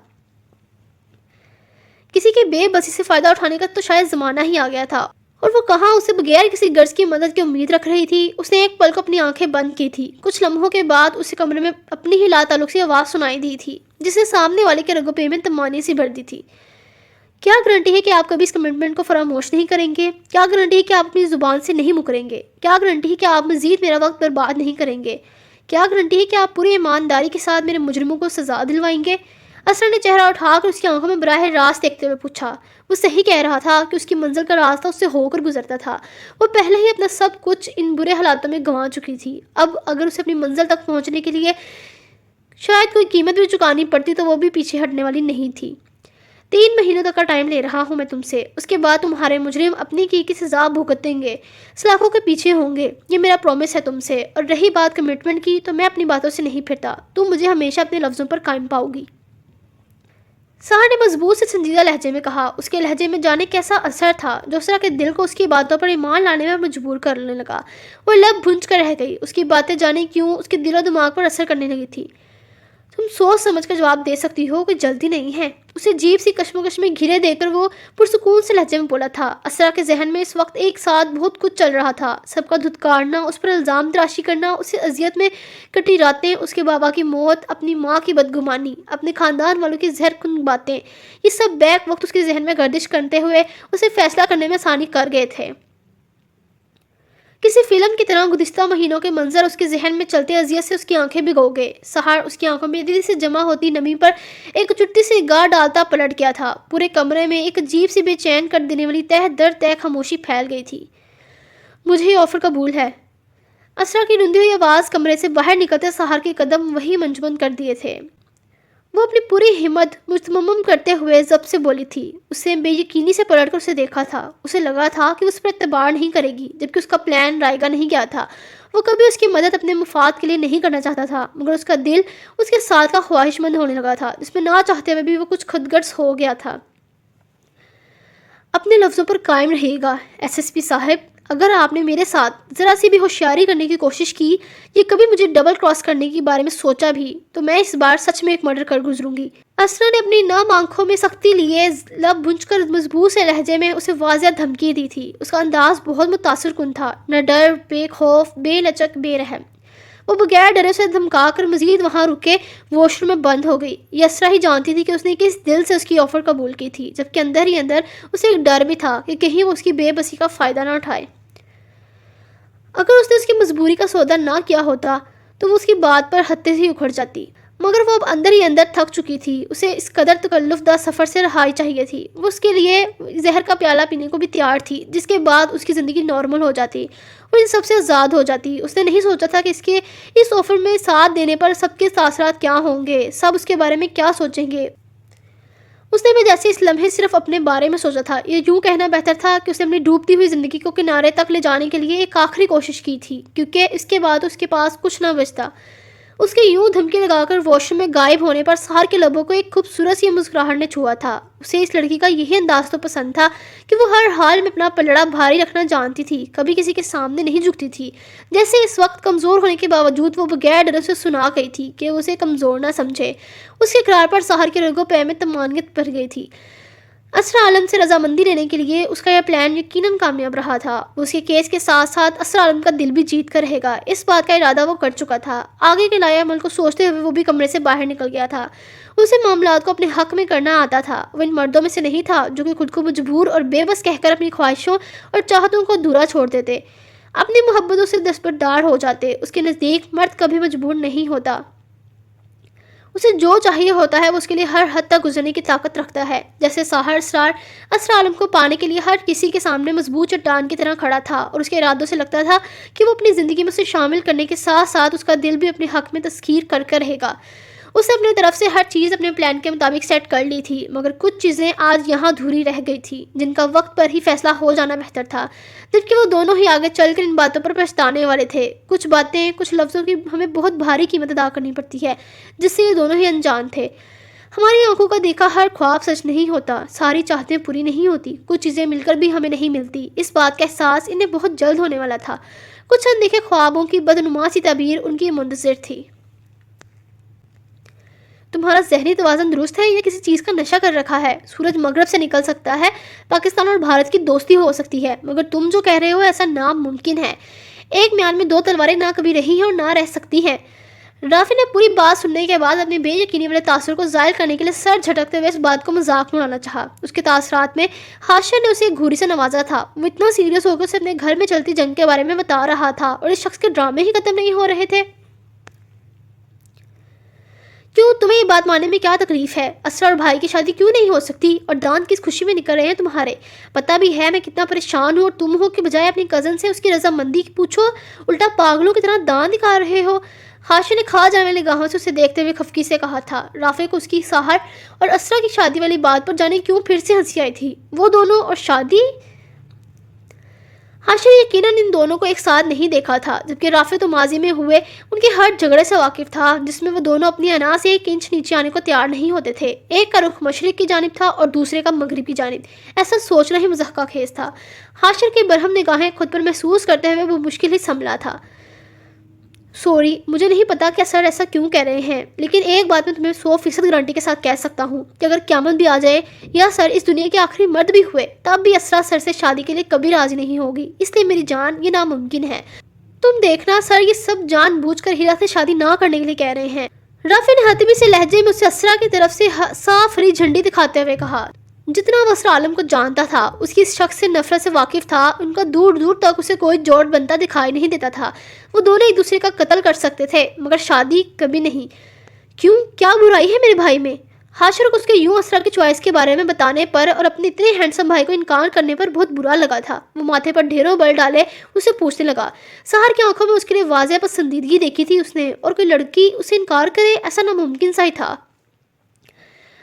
کسی کی بے بسی سے فائدہ اٹھانے کا تو شاید زمانہ ہی آ گیا تھا، اور وہ کہاں اسے بغیر کسی غرض کی مدد کی امید رکھ رہی تھی۔ اس نے ایک پل کو اپنی آنکھیں بند کی تھی۔ کچھ لمحوں کے بعد اسے کمرے میں اپنی ہی لا تعلق سی آواز سنائی دی تھی جس نے سامنے والے کے رگو پے میں تمانی سی بھر دی تھی۔ کیا گارنٹی ہے کہ آپ کبھی اس کمٹمنٹ کو فراموش نہیں کریں گے؟ کیا گارنٹی ہے کہ آپ اپنی زبان سے نہیں مکریں گے؟ کیا گارنٹی ہے کہ آپ مزید میرا وقت برباد نہیں کریں گے؟ کیا گارنٹی ہے کہ آپ پوری ایمانداری کے ساتھ میرے مجرموں کو سزا دلوائیں گے؟ اسرا نے چہرہ اٹھا کر اس کی آنکھوں میں براہ راست دیکھتے ہوئے پوچھا۔ وہ صحیح کہہ رہا تھا کہ اس کی منزل کا راستہ اس سے ہو کر گزرتا تھا۔ وہ پہلے ہی اپنا سب کچھ ان برے حالاتوں میں گنوا چکی تھی۔ اب اگر اسے اپنی منزل تک پہنچنے کے لیے شاید کوئی قیمت بھی چکانی پڑتی تو وہ بھی پیچھے ہٹنے والی نہیں تھی۔ 3 مہینوں تک کا ٹائم لے رہا ہوں میں تم سے، اس کے بعد تمہارے مجرم اپنی کی سزا بھگتیں گے، سلاخوں کے پیچھے ہوں گے۔ یہ میرا پرومس ہے تم سے، اور رہی بات کمٹمنٹ کی تو میں اپنی باتوں سے نہیں پھرتا۔ تم مجھے ہمیشہ اپنے لفظوں پر قائم پاؤ گی۔ سہر نے مضبوط سے سنجیدہ لہجے میں کہا۔ اس کے لہجے میں جانے کیسا اثر تھا جو اسرا کے دل کو اس کی باتوں پر ایمان لانے میں مجبور کرنے لگا۔ وہ لب بھنج کر رہ گئی۔ اس کی باتیں جانے کیوں اس کے دل و دماغ پر اثر کرنے لگی تھی۔ تم سوچ سمجھ کر جواب دے سکتی ہو، کوئی جلدی نہیں ہے۔ اسے عجیب سی کشمکش میں گھرے دے کر وہ پرسکون سے لہجے میں بولا تھا۔ اسرا کے ذہن میں اس وقت ایک ساتھ بہت کچھ چل رہا تھا۔ سب کا دھتکارنا، اس پر الزام تراشی کرنا، اسے اذیت میں کٹی راتیں، اس کے بابا کی موت، اپنی ماں کی بدگمانی، اپنے خاندان والوں کی زہر کن باتیں، یہ سب بیک وقت اس کے ذہن میں گردش کرتے ہوئے اسے فیصلہ کرنے میں آسانی کر گئے تھے۔ کسی فلم کی طرح گزشتہ مہینوں کے منظر اس کے ذہن میں چلتے اذیت سے اس کی آنکھیں بھگو گئے۔ سہر اس کی آنکھوں میں دل سے جمع ہوتی نمی پر ایک چٹی سی نگاہ ڈالتا پلٹ گیا تھا۔ پورے کمرے میں ایک عجیب سی بے چین کر دینے والی تہ در تہ خاموشی پھیل گئی تھی۔ مجھے یہ آفر قبول ہے۔ اسرا کی رندی ہوئی آواز کمرے سے باہر نکلتے سہر کے قدم وہی منجمد کر دیے تھے۔ وہ اپنی پوری ہمت متمم کرتے ہوئے ضبط سے بولی تھی۔ اسے بے یقینی سے پلٹ کر اسے دیکھا تھا۔ اسے لگا تھا کہ اس پر اعتبار نہیں کرے گی، جبکہ اس کا پلان رائگاں نہیں گیا تھا۔ وہ کبھی اس کی مدد اپنے مفاد کے لیے نہیں کرنا چاہتا تھا، مگر اس کا دل اس کے ساتھ کا خواہش مند ہونے لگا تھا، جس میں نہ چاہتے ہوئے بھی وہ کچھ خود غرض ہو گیا تھا۔ اپنے لفظوں پر قائم رہے گا ایس ایس پی صاحب۔ اگر آپ نے میرے ساتھ ذرا سی بھی ہوشیاری کرنے کی کوشش کی، یہ کبھی مجھے ڈبل کراس کرنے کے بارے میں سوچا بھی، تو میں اس بار سچ میں ایک مرڈر کر گزروں گی۔ اسرا نے اپنی نام آنکھوں میں سختی لیے لب بھنج کر مضبوط سے لہجے میں اسے واضح دھمکی دی تھی۔ اس کا انداز بہت متاثر کن تھا، نہ ڈر، بے خوف، بے لچک، بے رحم۔ وہ بغیر ڈرے سے دھمکا کر مزید وہاں رکے واش روم میں بند ہو گئی۔ یہ اسرا ہی جانتی تھی کہ اس نے کس دل سے اس کی آفر قبول کی تھی، جبکہ اندر ہی اندر اسے ایک ڈر بھی تھا کہ کہیں وہ اس کی بے بسی کا فائدہ نہ اٹھائے۔ اگر اس نے اس کی مجبوری کا سودا نہ کیا ہوتا تو وہ اس کی بات پر حد سے اکھڑ جاتی، مگر وہ اب اندر ہی اندر تھک چکی تھی۔ اسے اس قدر تکلف دہ سفر سے رہائی چاہیے تھی۔ وہ اس کے لیے زہر کا پیالہ پینے کو بھی تیار تھی، جس کے بعد اس کی زندگی نارمل ہو جاتی، وہ ان سب سے آزاد ہو جاتی۔ اس نے نہیں سوچا تھا کہ اس آفر میں ساتھ دینے پر سب کے تاثرات کیا ہوں گے، سب اس کے بارے میں کیا سوچیں گے۔ اس نے بھی جیسے اس لمحے صرف اپنے بارے میں سوچا تھا۔ یہ یوں کہنا بہتر تھا کہ اس نے اپنی ڈوبتی ہوئی زندگی کو کنارے تک لے جانے کے لیے ایک آخری کوشش کی تھی، کیونکہ اس کے بعد اس کے پاس کچھ نہ بچتا۔ اس کے یوں دھمکی لگا کر واش روم میں غائب ہونے پر سہر کے لبوں کو ایک خوبصورت سی مسکراہٹ نے چھوا تھا۔ اسے اس لڑکی کا یہی انداز تو پسند تھا کہ وہ ہر حال میں اپنا پلڑا بھاری رکھنا جانتی تھی، کبھی کسی کے سامنے نہیں جھکتی تھی۔ جیسے اس وقت کمزور ہونے کے باوجود وہ بغیر ڈر سے سنا گئی تھی کہ اسے کمزور نہ سمجھے۔ اس کے اقرار پر سہر کے رگوں پے میں طمانینت بھر گئی تھی۔ اسرا عالم سے رضامندی لینے کے لیے اس کا یہ پلان یقیناً کامیاب رہا تھا۔ اس کے کیس کے ساتھ ساتھ اسرا عالم کا دل بھی جیت کر رہے گا، اس بات کا ارادہ وہ کر چکا تھا۔ آگے کے لائے عمل کو سوچتے ہوئے وہ بھی کمرے سے باہر نکل گیا تھا۔ اسے معاملات کو اپنے حق میں کرنا آتا تھا۔ وہ ان مردوں میں سے نہیں تھا جو کہ خود کو مجبور اور بے بس کہہ کر اپنی خواہشوں اور چاہتوں کو ادھورا چھوڑ دیتے، اپنی محبتوں سے دستبردار ہو جاتے۔ اس کے نزدیک مرد کبھی مجبور نہیں ہوتا، اسے جو چاہیے ہوتا ہے وہ اس کے لیے ہر حد تک گزرنے کی طاقت رکھتا ہے. جیسے ساحر اسرار عالم کو پانے کے لیے ہر کسی کے سامنے مضبوط چٹان کی طرح کھڑا تھا اور اس کے ارادوں سے لگتا تھا کہ وہ اپنی زندگی میں اسے شامل کرنے کے ساتھ ساتھ اس کا دل بھی اپنے حق میں تسخیر کر رہے گا. اس نے اپنی طرف سے ہر چیز اپنے پلان کے مطابق سیٹ کر لی تھی، مگر کچھ چیزیں آج یہاں دھوری رہ گئی تھی جن کا وقت پر ہی فیصلہ ہو جانا بہتر تھا، جبکہ وہ دونوں ہی آگے چل کر ان باتوں پر پچھتانے والے تھے. کچھ باتیں، کچھ لفظوں کی ہمیں بہت بھاری قیمت ادا کرنی پڑتی ہے جس سے یہ دونوں ہی انجان تھے. ہماری آنکھوں کا دیکھا ہر خواب سچ نہیں ہوتا، ساری چاہتیں پوری نہیں ہوتی، کچھ چیزیں مل کر بھی ہمیں نہیں ملتی. اس بات کا احساس انہیں بہت جلد ہونے والا تھا. کچھ اندیکھے خوابوں کی بدنما سی تعبیر ان کی منتظر تھی. تمہارا ذہنی توازن درست ہے یا کسی چیز کا نشہ کر رکھا ہے؟ سورج مغرب سے نکل سکتا ہے، پاکستان اور بھارت کی دوستی ہو سکتی ہے، مگر تم جو کہہ رہے ہو ایسا ناممکن ہے. ایک میان میں دو تلواریں نہ کبھی رہی ہیں اور نہ رہ سکتی ہیں. رافی نے پوری بات سننے کے بعد اپنے بے یقینی والے تاثر کو زائل کرنے کے لیے سر جھٹکتے ہوئے اس بات کو مذاق میں لانا چاہا. اس کے تاثرات میں ہاشر نے اسے ایک گھوری سے نوازا تھا. وہ اتنا سیریس ہو کر اسے اپنے گھر میں چلتی جنگ کے بارے میں بتا رہا تھا اور اس شخص کے ڈرامے ہی ختم نہیں ہو رہے تھے. کیوں تمہیں یہ بات ماننے میں کیا تکلیف ہے؟ اسرا اور بھائی کی شادی کیوں نہیں ہو سکتی؟ اور دانت کس خوشی میں نکل رہے ہیں تمہارے؟ پتہ بھی ہے میں کتنا پریشان ہوں اور تم ہو کہ بجائے اپنی کزن سے اس کی رضامندی پوچھو الٹا پاگلوں کی طرح دانت نکال رہے ہو. خاشے نے کھا جانے والی نگاہوں سے اسے دیکھتے ہوئے خفگی سے کہا تھا. رافع کو اس کی ساحر اور اسرا کی شادی والی بات پر جانے کیوں پھر سے ہنسی آئی تھی. وہ دونوں اور شادی؟ ہاشر یقیناً ان دونوں کو ایک ساتھ نہیں دیکھا تھا، جبکہ رافع تو ماضی میں ہوئے ان کے ہر جھگڑے سے واقف تھا جس میں وہ دونوں اپنی انا سے ایک انچ نیچے آنے کو تیار نہیں ہوتے تھے. ایک کا رخ مشرق کی جانب تھا اور دوسرے کا مغرب کی جانب. ایسا سوچنا ہی مضحکہ خیز تھا. ہاشر کی برہم نگاہیں خود پر محسوس کرتے ہوئے وہ مشکل ہی سنبھلا تھا. سوری، مجھے نہیں پتا کہ سر ایسا کیوں کہہ رہے ہیں، لیکن ایک بات میں تمہیں 100% گارنٹی کے ساتھ کہہ سکتا ہوں کہ اگر قیامت بھی آ جائے یا سر اس دنیا کے آخری مرد بھی ہوئے تب بھی اسرا سر سے شادی کے لیے کبھی راضی نہیں ہوگی. اس لیے میری جان یہ ناممکن ہے. تم دیکھنا سر یہ سب جان بوجھ کر ہیرا سے شادی نہ کرنے کے لیے کہہ رہے ہیں. رافع نے حتمی سے لہجے میں اسے اسرا کی طرف سے صاف ہری جھنڈی دکھاتے ہوئے کہا. جتنا وہ اسرا عالم کو جانتا تھا، اس کی اس شخص سے نفرت سے واقف تھا، ان کا دور دور تک اسے کوئی جوڑ بنتا دکھائی نہیں دیتا تھا. وہ دونوں ایک دوسرے کا قتل کر سکتے تھے مگر شادی کبھی نہیں. کیوں؟ کیا برائی ہے میرے بھائی میں؟ ہاشر کو اس کے یوں اسرا کی چوائس کے بارے میں بتانے پر اور اپنے اتنے ہینڈسم بھائی کو انکار کرنے پر بہت برا لگا تھا. وہ ماتھے پر ڈھیروں بل ڈالے اسے پوچھنے لگا. سحر کی آنکھوں میں اس کے لیے واضح پسندیدگی دیکھی تھی اس نے، اور کوئی لڑکی اسے انکار کرے ایسا ناممکن سا ہی تھا.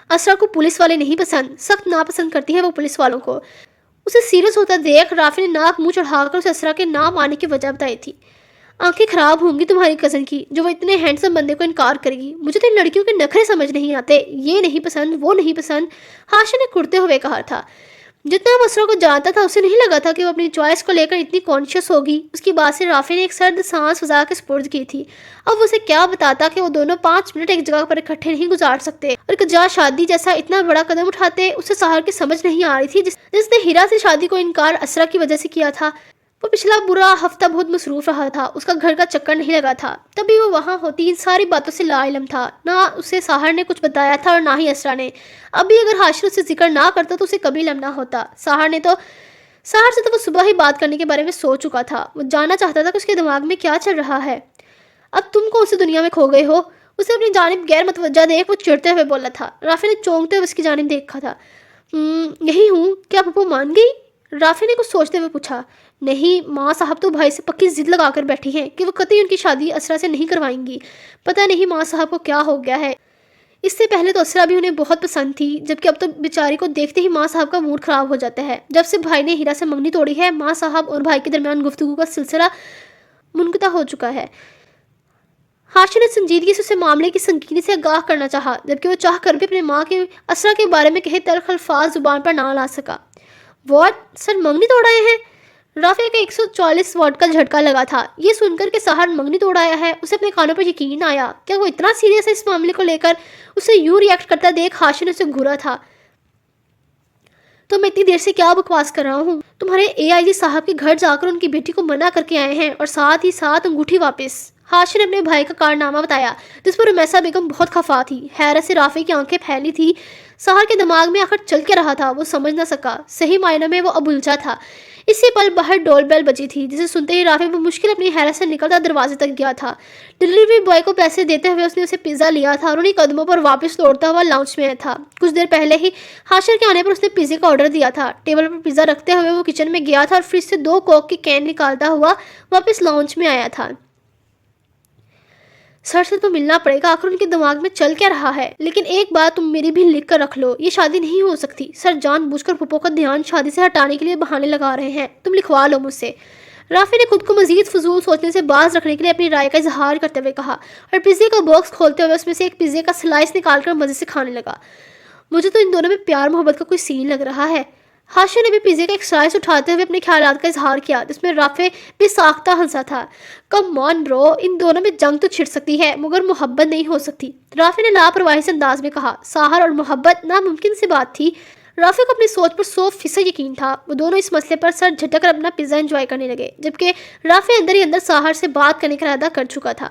اسرا کو پولیس والے نہیں پسند، سخت ناپسند کرتی ہے وہ پولیس والوں کو. اسے سیریس ہوتا دیکھ رافع نے ناک منہ چڑھا کر اسے اسرا کے نام آنے کی وجہ بتائی تھی. آنکھیں خراب ہوں گی تمہاری کزن کی جو وہ اتنے ہینڈسم بندے کو انکار کرے گی. مجھے تو ان لڑکیوں کے نخرے سمجھ نہیں آتے، یہ نہیں پسند وہ نہیں پسند. ہاشر نے کڑتے ہوئے کہا تھا. جتنا وہ اسرا کو جانتا تھا اسے نہیں لگا تھا کہ وہ اپنی چوائس کو لے کر اتنی کانشیس ہوگی. اس کی بات سے رافع نے ایک سرد سانس فضا کے سپرد کی تھی. اب اسے کیا بتاتا کہ وہ دونوں 5 منٹ ایک جگہ پر اکٹھے نہیں گزار سکتے، اور کجا شادی جیسا اتنا بڑا قدم اٹھاتے. اسے سحر کی سمجھ نہیں آ رہی تھی جس نے ہیرا سے شادی کو انکار اسرا کی وجہ سے کیا تھا. وہ پچھلا برا ہفتہ بہت مصروف رہا تھا، اس کا گھر کا چکر نہیں لگا تھا. تبھی وہ وہاں ہوتی ان ساری باتوں سے لا علم تھا. نہ اسے سحر نے کچھ بتایا تھا اور نہ ہی اسرا نے. ابھی اگر ہاشر اسے ذکر نہ کرتا تو اسے کبھی علم نہ ہوتا. سحر سے تو وہ صبح ہی بات کرنے کے بارے میں سوچ چکا تھا. وہ جاننا چاہتا تھا کہ اس کے دماغ میں کیا چل رہا ہے. اب تم کون سی دنیا میں کھو گئے ہو؟ اسے اپنی جانب غیر متوجہ دیکھ وہ چڑھتے ہوئے بولا تھا. رافع نے چونکتے ہوئے اس کی جانب دیکھا تھا. یہی ہوں. کیا پپو مان گئی؟ رافع نے کچھ سوچتے ہوئے پوچھا. نہیں، ماں صاحب تو بھائی سے پکی ضد لگا کر بیٹھی ہیں کہ وہ قطعی ان کی شادی اسرا سے نہیں کروائیں گی. پتہ نہیں ماں صاحب کو کیا ہو گیا ہے. اس سے پہلے تو اسرا بھی انہیں بہت پسند تھی، جبکہ اب تو بیچاری کو دیکھتے ہی ماں صاحب کا موڈ خراب ہو جاتا ہے. جب سے بھائی نے ہیرا سے منگنی توڑی ہے ماں صاحب اور بھائی کے درمیان گفتگو کا سلسلہ منقطع ہو چکا ہے. ہاشر نے سنجیدگی سے اسے معاملے کی سنگینی سے آگاہ کرنا چاہا، جبکہ وہ چاہ کر بھی اپنے ماں کے اسرا کے بارے میں کہے تلخ الفاظ زبان پر نہ لا سکا. واٹ؟ سر منگنی توڑ آئے ہیں؟ رافع کا 140 واٹ کا جھٹکا لگا تھا. یہ سن کر کہ سحر منگنی توڑ آیا ہے اسے اپنے کانوں پر یقین آیا. کیا وہ اتنا سیریس ہے اس معاملے کو لے کر؟ اسے یوں ریئیکٹ کرتا دیکھ ہاشر نے اسے گھورا تھا. تو میں اتنی دیر سے کیا بکواس کر رہا ہوں؟ تمہارے AIG صاحب کے گھر جا کر ان کی بیٹی کو منع کر کے آئے ہیں اور ساتھ ہی ساتھ انگوٹھی واپس. ہاشر نے اپنے بھائی کا کارنامہ بتایا جس پر رمیسا بیگم بہت خفا تھی. حیرت سے رافع کی آنکھیں پھیلی تھی سحر کے دماغ میں آخر چل کے رہا تھا وہ سمجھ نہ سکا، صحیح معنوں میں وہ اب الجھا تھا۔ اسی پل باہر ڈول بیل بجی تھی، جسے سنتے ہی رافع بمشکل اپنی حیرت سے نکلتا دروازے تک گیا تھا۔ ڈلیوری بوائے کو پیسے دیتے ہوئے اس نے اسے پیزا لیا تھا اور انہیں قدموں پر واپس لوٹتا ہوا لاؤنج میں آیا تھا۔ کچھ دیر پہلے ہی حاشر کے آنے پر اس نے پیزے کا آرڈر دیا تھا۔ ٹیبل پر پیزا رکھتے ہوئے وہ کچن میں گیا تھا اور فریج سے 2 کوک کی کین نکالتا ہوا واپس لاؤنج میں آیا تھا۔ سر سے تو ملنا پڑے گا، آخر ان کے دماغ میں چل کیا رہا ہے؟ لیکن ایک بات تم میری بھی لکھ کر رکھ لو، یہ شادی نہیں ہو سکتی۔ سر جان بوجھ کر پھپھو کا دھیان شادی سے ہٹانے کے لیے بہانے لگا رہے ہیں، تم لکھوا لو مجھ سے۔ رافع نے خود کو مزید فضول سوچنے سے باز رکھنے کے لیے اپنی رائے کا اظہار کرتے ہوئے کہا اور پیزے کا باکس کھولتے ہوئے اس میں سے ایک پیزے کا سلائس نکال کر مزے سے کھانے لگا۔ مجھے تو ان دونوں میں پیار محبت کا کوئی سین لگ رہا ہے۔ حاشر نے بھی پیزے کا ایک سلائس اٹھاتے ہوئے اپنے خیالات کا اظہار کیا، جس میں رافع بھی ساختہ ہنسا تھا۔ کم آن برو، ان دونوں میں جنگ تو چھڑ سکتی ہے مگر محبت نہیں ہو سکتی، رافع نے لاپرواہی سے انداز میں کہا۔ سحر اور محبت ناممکن سی بات تھی۔ رافع کو اپنی سوچ پر 100% یقین تھا۔ وہ دونوں اس مسئلے پر سر جھٹک کر اپنا پیزا انجوائے کرنے لگے، جبکہ رافع اندر ہی اندر سحر سے بات کرنے کا ارادہ کر چکا تھا۔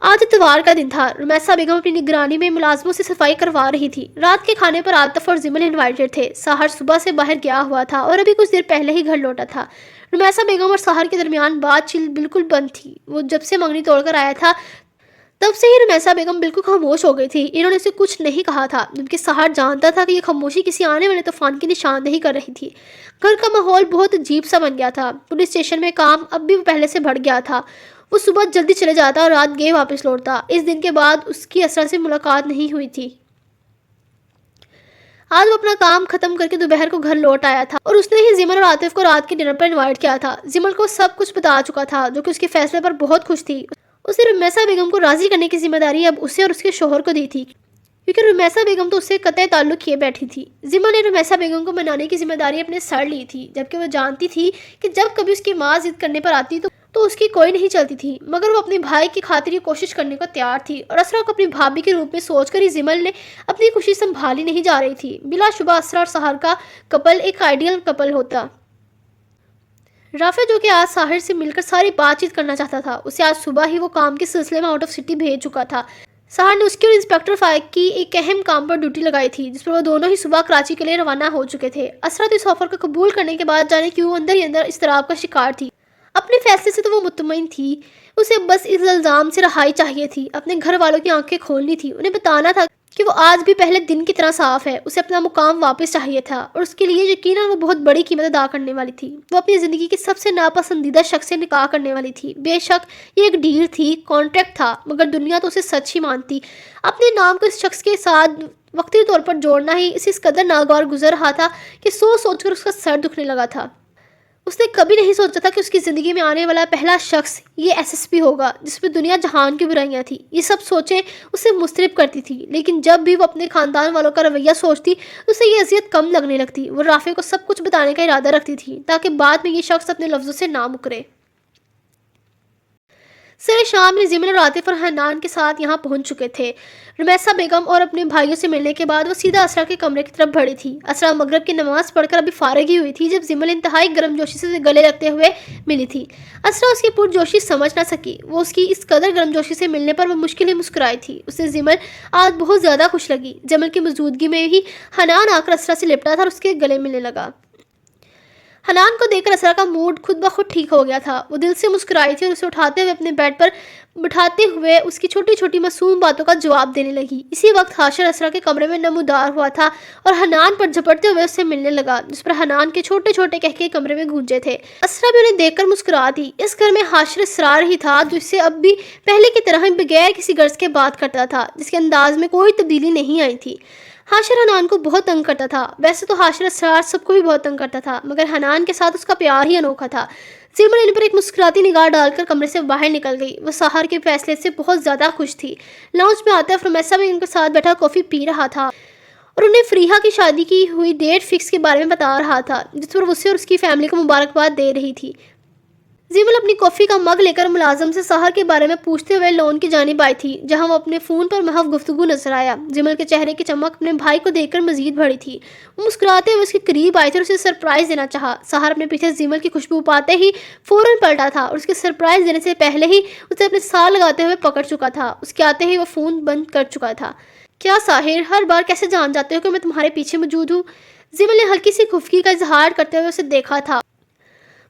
آج اتوار کا دن تھا۔ رمیسا بیگم اپنی نگرانی میں ملازموں سے صفائی کروا رہی تھی۔ رات کے کھانے پر عاطف اور زمل انوائٹڈ تھے۔ سحر صبح سے باہر گیا ہوا تھا اور ابھی کچھ دیر پہلے ہی گھر لوٹا تھا۔ رمیسا بیگم اور سحر کے درمیان بات چیت بالکل بند تھی۔ وہ جب سے منگنی توڑ کر آیا تھا تب سے ہی رمیسا بیگم بالکل خاموش ہو گئی تھی۔ انہوں نے اسے کچھ نہیں کہا تھا، جبکہ سحر جانتا تھا کہ یہ خاموشی کسی آنے والے طوفان کی نشاندہی کر رہی تھی۔ گھر کا ماحول بہت عجیب سا بن گیا تھا۔ پولیس اسٹیشن میں کام اب بھی پہلے سے بڑھ گیا تھا۔ وہ صبح جلدی چلے جاتا اور رات گئے واپس لوٹتا۔ اس دن کے بعد اس کی اسرا سے ملاقات نہیں ہوئی تھی۔ آج وہ اپنا کام ختم کر کے دوپہر کو گھر لوٹ آیا تھا اور اس نے ہی زمل اور عاطف کو رات کے ڈنر پر انوائٹ کیا تھا۔ زمل کو سب کچھ بتا چکا تھا، جو کہ اس کے فیصلے پر بہت خوش تھی۔ اس نے رمیسا بیگم کو راضی کرنے کی ذمہ داری اب اسے اور اس کے شوہر کو دی تھی، کیونکہ رمیسا بیگم تو اس سے قطعی تعلق کیے بیٹھی تھی۔ زمل نے رمیسا بیگم کو منانے کی ذمہ داری اپنے سر لی تھی، جبکہ وہ جانتی تھی کہ جب کبھی اس کی ماں ضد کرنے پر آتی تو اس کی کوئی نہیں چلتی تھی، مگر وہ اپنے بھائی کی خاطر یہ کوشش کرنے کو تیار تھی اور اسرا کو اپنی بھابھی کے روپ میں سوچ کر ہی زمل نے اپنی خوشی سنبھالی نہیں جا رہی تھی۔ بلا شبہ اسرا اور سحر کا کپل ایک آئیڈیل کپل ہوتا۔ رافع جو کہ آج ساحر سے مل کر ساری بات چیت کرنا چاہتا تھا، اسے آج صبح ہی وہ کام کے سلسلے میں آؤٹ آف سٹی بھیج چکا تھا۔ سحر نے اس کی اور انسپیکٹر فائق کی ایک اہم کام پر ڈیوٹی لگائی تھی، جس پر وہ دونوں ہی صبح کراچی کے لیے روانہ ہو چکے تھے۔ اسرا تو اس آفر کو قبول کرنے کے بعد جانے کیوں اندر ہی اندر اضطراب کا شکار تھی۔ اپنے فیصلے سے تو وہ مطمئن تھی، اسے بس اس الزام سے رہائی چاہیے تھی، اپنے گھر والوں کی آنکھیں کھولنی تھی، انہیں بتانا تھا کہ وہ آج بھی پہلے دن کی طرح صاف ہے۔ اسے اپنا مقام واپس چاہیے تھا اور اس کے لیے یقیناً وہ بہت بڑی قیمت ادا کرنے والی تھی۔ وہ اپنی زندگی کے سب سے ناپسندیدہ شخص سے نکاح کرنے والی تھی۔ بے شک یہ ایک ڈیل تھی، کانٹریکٹ تھا، مگر دنیا تو اسے سچ ہی مانتی۔ اپنے نام کو اس شخص کے ساتھ وقتی طور پر جوڑنا ہی اسے اس قدر ناگوار گزر رہا تھا کہ سوچ کر اس کا سر دکھنے لگا تھا۔ اس نے کبھی نہیں سوچا تھا کہ اس کی زندگی میں آنے والا پہلا شخص یہ SSP ہوگا، جس میں دنیا جہان کی برائیاں تھیں۔ یہ سب سوچیں اسے مضطرب کرتی تھی، لیکن جب بھی وہ اپنے خاندان والوں کا رویہ سوچتی تو اسے یہ اذیت کم لگنے لگتی۔ وہ رافع کو سب کچھ بتانے کا ارادہ رکھتی تھی تاکہ بعد میں یہ شخص اپنے لفظوں سے نہ مکرے۔ سر شام میں زمل اور عاطف اور حنان کے ساتھ یہاں پہنچ چکے تھے۔ رمیسا بیگم اور اپنے بھائیوں سے ملنے کے بعد وہ سیدھا اسرا کے کمرے کی طرف بڑھی تھی۔ اسرا مغرب کی نماز پڑھ کر ابھی فارغ ہی ہوئی تھی جب زمل انتہائی گرم جوشی سے گلے لگتے ہوئے ملی تھی۔ اسرا اس کی پرجوشی سمجھ نہ سکی، وہ اس کی اس قدر گرم جوشی سے ملنے پر وہ مشکل ہی مسکرائی تھی۔ اسے زمل آج بہت زیادہ خوش لگی۔ زمل کی موجودگی میں ہی حنان آ کر اسرا سے لپٹا تھا اور اس کے گلے ملنے لگا۔ حنان کو دیکھ کر اسرا کا موڈ خود بخود ٹھیک ہو گیا تھا۔ وہ دل سے مسکرائی تھی اور اسے اٹھاتے ہوئے اپنے بیڈ پر بٹھاتے ہوئے اس کی چھوٹی چھوٹی معصوم باتوں کا جواب دینے لگی۔ اسی وقت حاشر اسرا کے کمرے میں نمودار ہوا تھا اور حنان پر جھپٹتے ہوئے اس سے ملنے لگا، جس پر حنان کے چھوٹے چھوٹے قہقہے کمرے میں گونجے تھے۔ اسرا بھی انہیں دیکھ کر مسکرا دی۔ اس گھر میں حاشر اسرار ہی تھا جو اس سے اب بھی پہلے کی طرح بغیر کسی غرض کے بات کرتا تھا، جس کے انداز میں کوئی تبدیلی نہیں آئی تھی۔ حاشر حنان کو بہت تنگ کرتا تھا۔ ویسے تو حاشر اسرار سب کو بھی بہت تنگ کرتا تھا، مگر حنان کے ساتھ اس کا پیار ہی انوکھا تھا۔ زمل ان پر ایک مسکراتی نگاہ ڈال کر کمرے سے باہر نکل گئی۔ وہ سحر کے فیصلے سے بہت زیادہ خوش تھی۔ لاؤنج میں عاطف رمیسا بیگم کے ساتھ بیٹھا کافی پی رہا تھا اور انہیں فریحہ کی شادی کی ہوئی ڈیٹ فکس کے بارے میں بتا رہا تھا، جس پر اسے اور اس کی فیملی کو مبارکباد دے رہی تھی۔ زمل اپنی کافی کا مگ لے کر ملازم سے سحر کے بارے میں پوچھتے ہوئے لون کی جانب آئی تھی، جہاں وہ اپنے فون پر محو گفتگو نظر آیا۔ زمل کے چہرے کی چمک اپنے بھائی کو دیکھ کر مزید بڑھی تھی۔ وہ مسکراتے ہوئے اس کے قریب آئی تھی اور اسے سرپرائز دینا چاہا۔ سحر اپنے پیچھے زمل کی خوشبو پاتے ہی فوراً پلٹا تھا اور اس کے سرپرائز دینے سے پہلے ہی اسے اپنے ساتھ لگاتے ہوئے پکڑ چکا تھا۔ اس کے آتے ہی وہ فون بند کر چکا تھا۔ کیا ساحر، ہر بار کیسے جان جاتے ہو کہ میں تمہارے پیچھے موجود ہوں؟ زمل نے ہلکی سی خفگی کا اظہار کرتے ہوئے اسے دیکھا تھا۔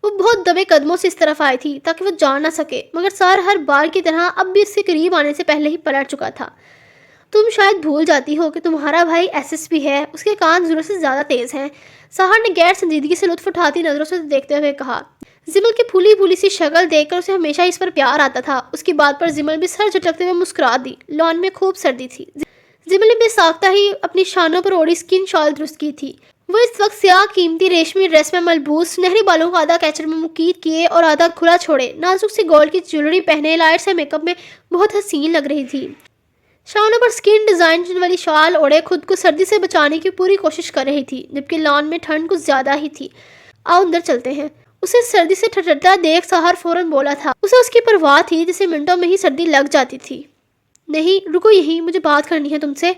وہ بہت دبے قدموں سے اس طرف آئی تھی تاکہ وہ جان نہ سکے، مگر سار ہر بار کی طرح اب بھی اس کے قریب آنے سے پہلے ہی پلٹ چکا تھا۔ تم شاید بھول جاتی ہو کہ تمہارا بھائی ایس ایس پی ہے، اس کے کان ضرورت سے زیادہ تیز ہیں، سہار نے غیر سنجیدگی سے لطف اٹھاتی نظروں سے دیکھتے ہوئے کہا۔ زمل کی پھولی پھولی سی شکل دیکھ کر اسے ہمیشہ اس پر پیار آتا تھا۔ اس کی بات پر زمل بھی سر جھٹکتے ہوئے مسکرا دی۔ لان میں خوب سردی تھی۔ زمل نے بے ساختہ ہی اپنی شانوں پر اوڑی اسکن شال درست کی تھی۔ وہ اس وقت سیاہ قیمتی ریشمی ڈریس میں ملبوس، سنہری بالوں کو آدھا کیچر میں مقید کیے اور آدھا کھلا چھوڑے، نازک سی گولڈ کی جیولری پہنے لائٹ سے میک اپ میں بہت حسین لگ رہی تھی۔ شانوں پر اسکن ڈیزائن والی شال اوڑے خود کو سردی سے بچانے کی پوری کوشش کر رہی تھی، جبکہ لان میں ٹھنڈ کچھ زیادہ ہی تھی۔ آؤ اندر چلتے ہیں۔ اسے سردی سے ٹھٹھتا دیکھ سہار فوراً بولا تھا۔ اسے اس کی پرواہ تھی جسے منٹوں میں ہی سردی لگ جاتی تھی۔ نہیں، رکو یہیں، مجھے بات کرنی ہے تم سے۔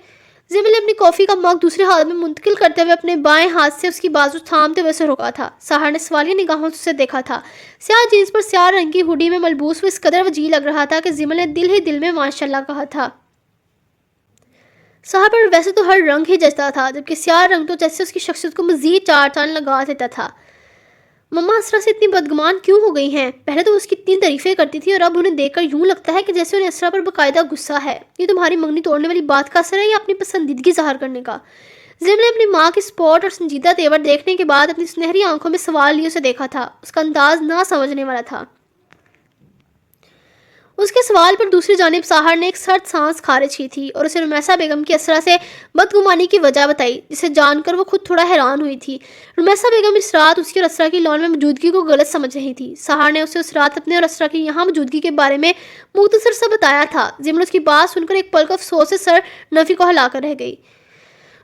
زمل نے اپنی کافی کا مگ دوسرے ہاتھ میں منتقل کرتے ہوئے اپنے بائیں ہاتھ سے اس کی بازو تھامتے ہوئے اسے روکا تھا۔ سہار نے سوالیہ نگاہوں سے اسے دیکھا تھا۔ سیاہ جینس پر سیاہ رنگ کی ہوڈی میں ملبوس وہ اس قدر وجیح لگ رہا تھا کہ زمل نے دل ہی دل میں ماشاءاللہ کہا تھا۔ سہار پر ویسے تو ہر رنگ ہی جچتا تھا، جبکہ سیاہ رنگ تو جیسے اس کی شخصیت کو مزید چار چاند لگا دیتا تھا۔ مما اسرا سے اتنی بدگمان کیوں ہو گئی ہیں؟ پہلے تو اس کی اتنی تعریفیں کرتی تھی اور اب انہیں دیکھ کر یوں لگتا ہے کہ جیسے انہیں اسرا پر باقاعدہ غصہ ہے۔ یہ تمہاری منگنی توڑنے والی بات کا اثر ہے یا اپنی پسندیدگی ظاہر کرنے کا؟ زمل نے اپنی ماں کی سپورٹ اور سنجیدہ تیور دیکھنے کے بعد اپنی سنہری آنکھوں میں سوال لیے اسے دیکھا تھا۔ اس کا انداز نہ سمجھنے والا تھا۔ اس کے سوال پر دوسری جانب سہار نے ایک سرد سانس کھارج کی تھی اور اسے رمیسا بیگم کی اسرا سے بدگمانی کی وجہ بتائی، جسے جان کر وہ خود تھوڑا حیران ہوئی تھی۔ رمیسا بیگم اس رات اس کی اور اسرا کی لان میں موجودگی کو غلط سمجھ رہی تھی۔ سہار نے اسے اس رات اپنے اور اسرا کی یہاں موجودگی کے بارے میں مختصر سا بتایا تھا۔ زمل اس کی بات سن کر ایک پل کو افسوس سے سر نفی کو ہلا کر رہ گئی۔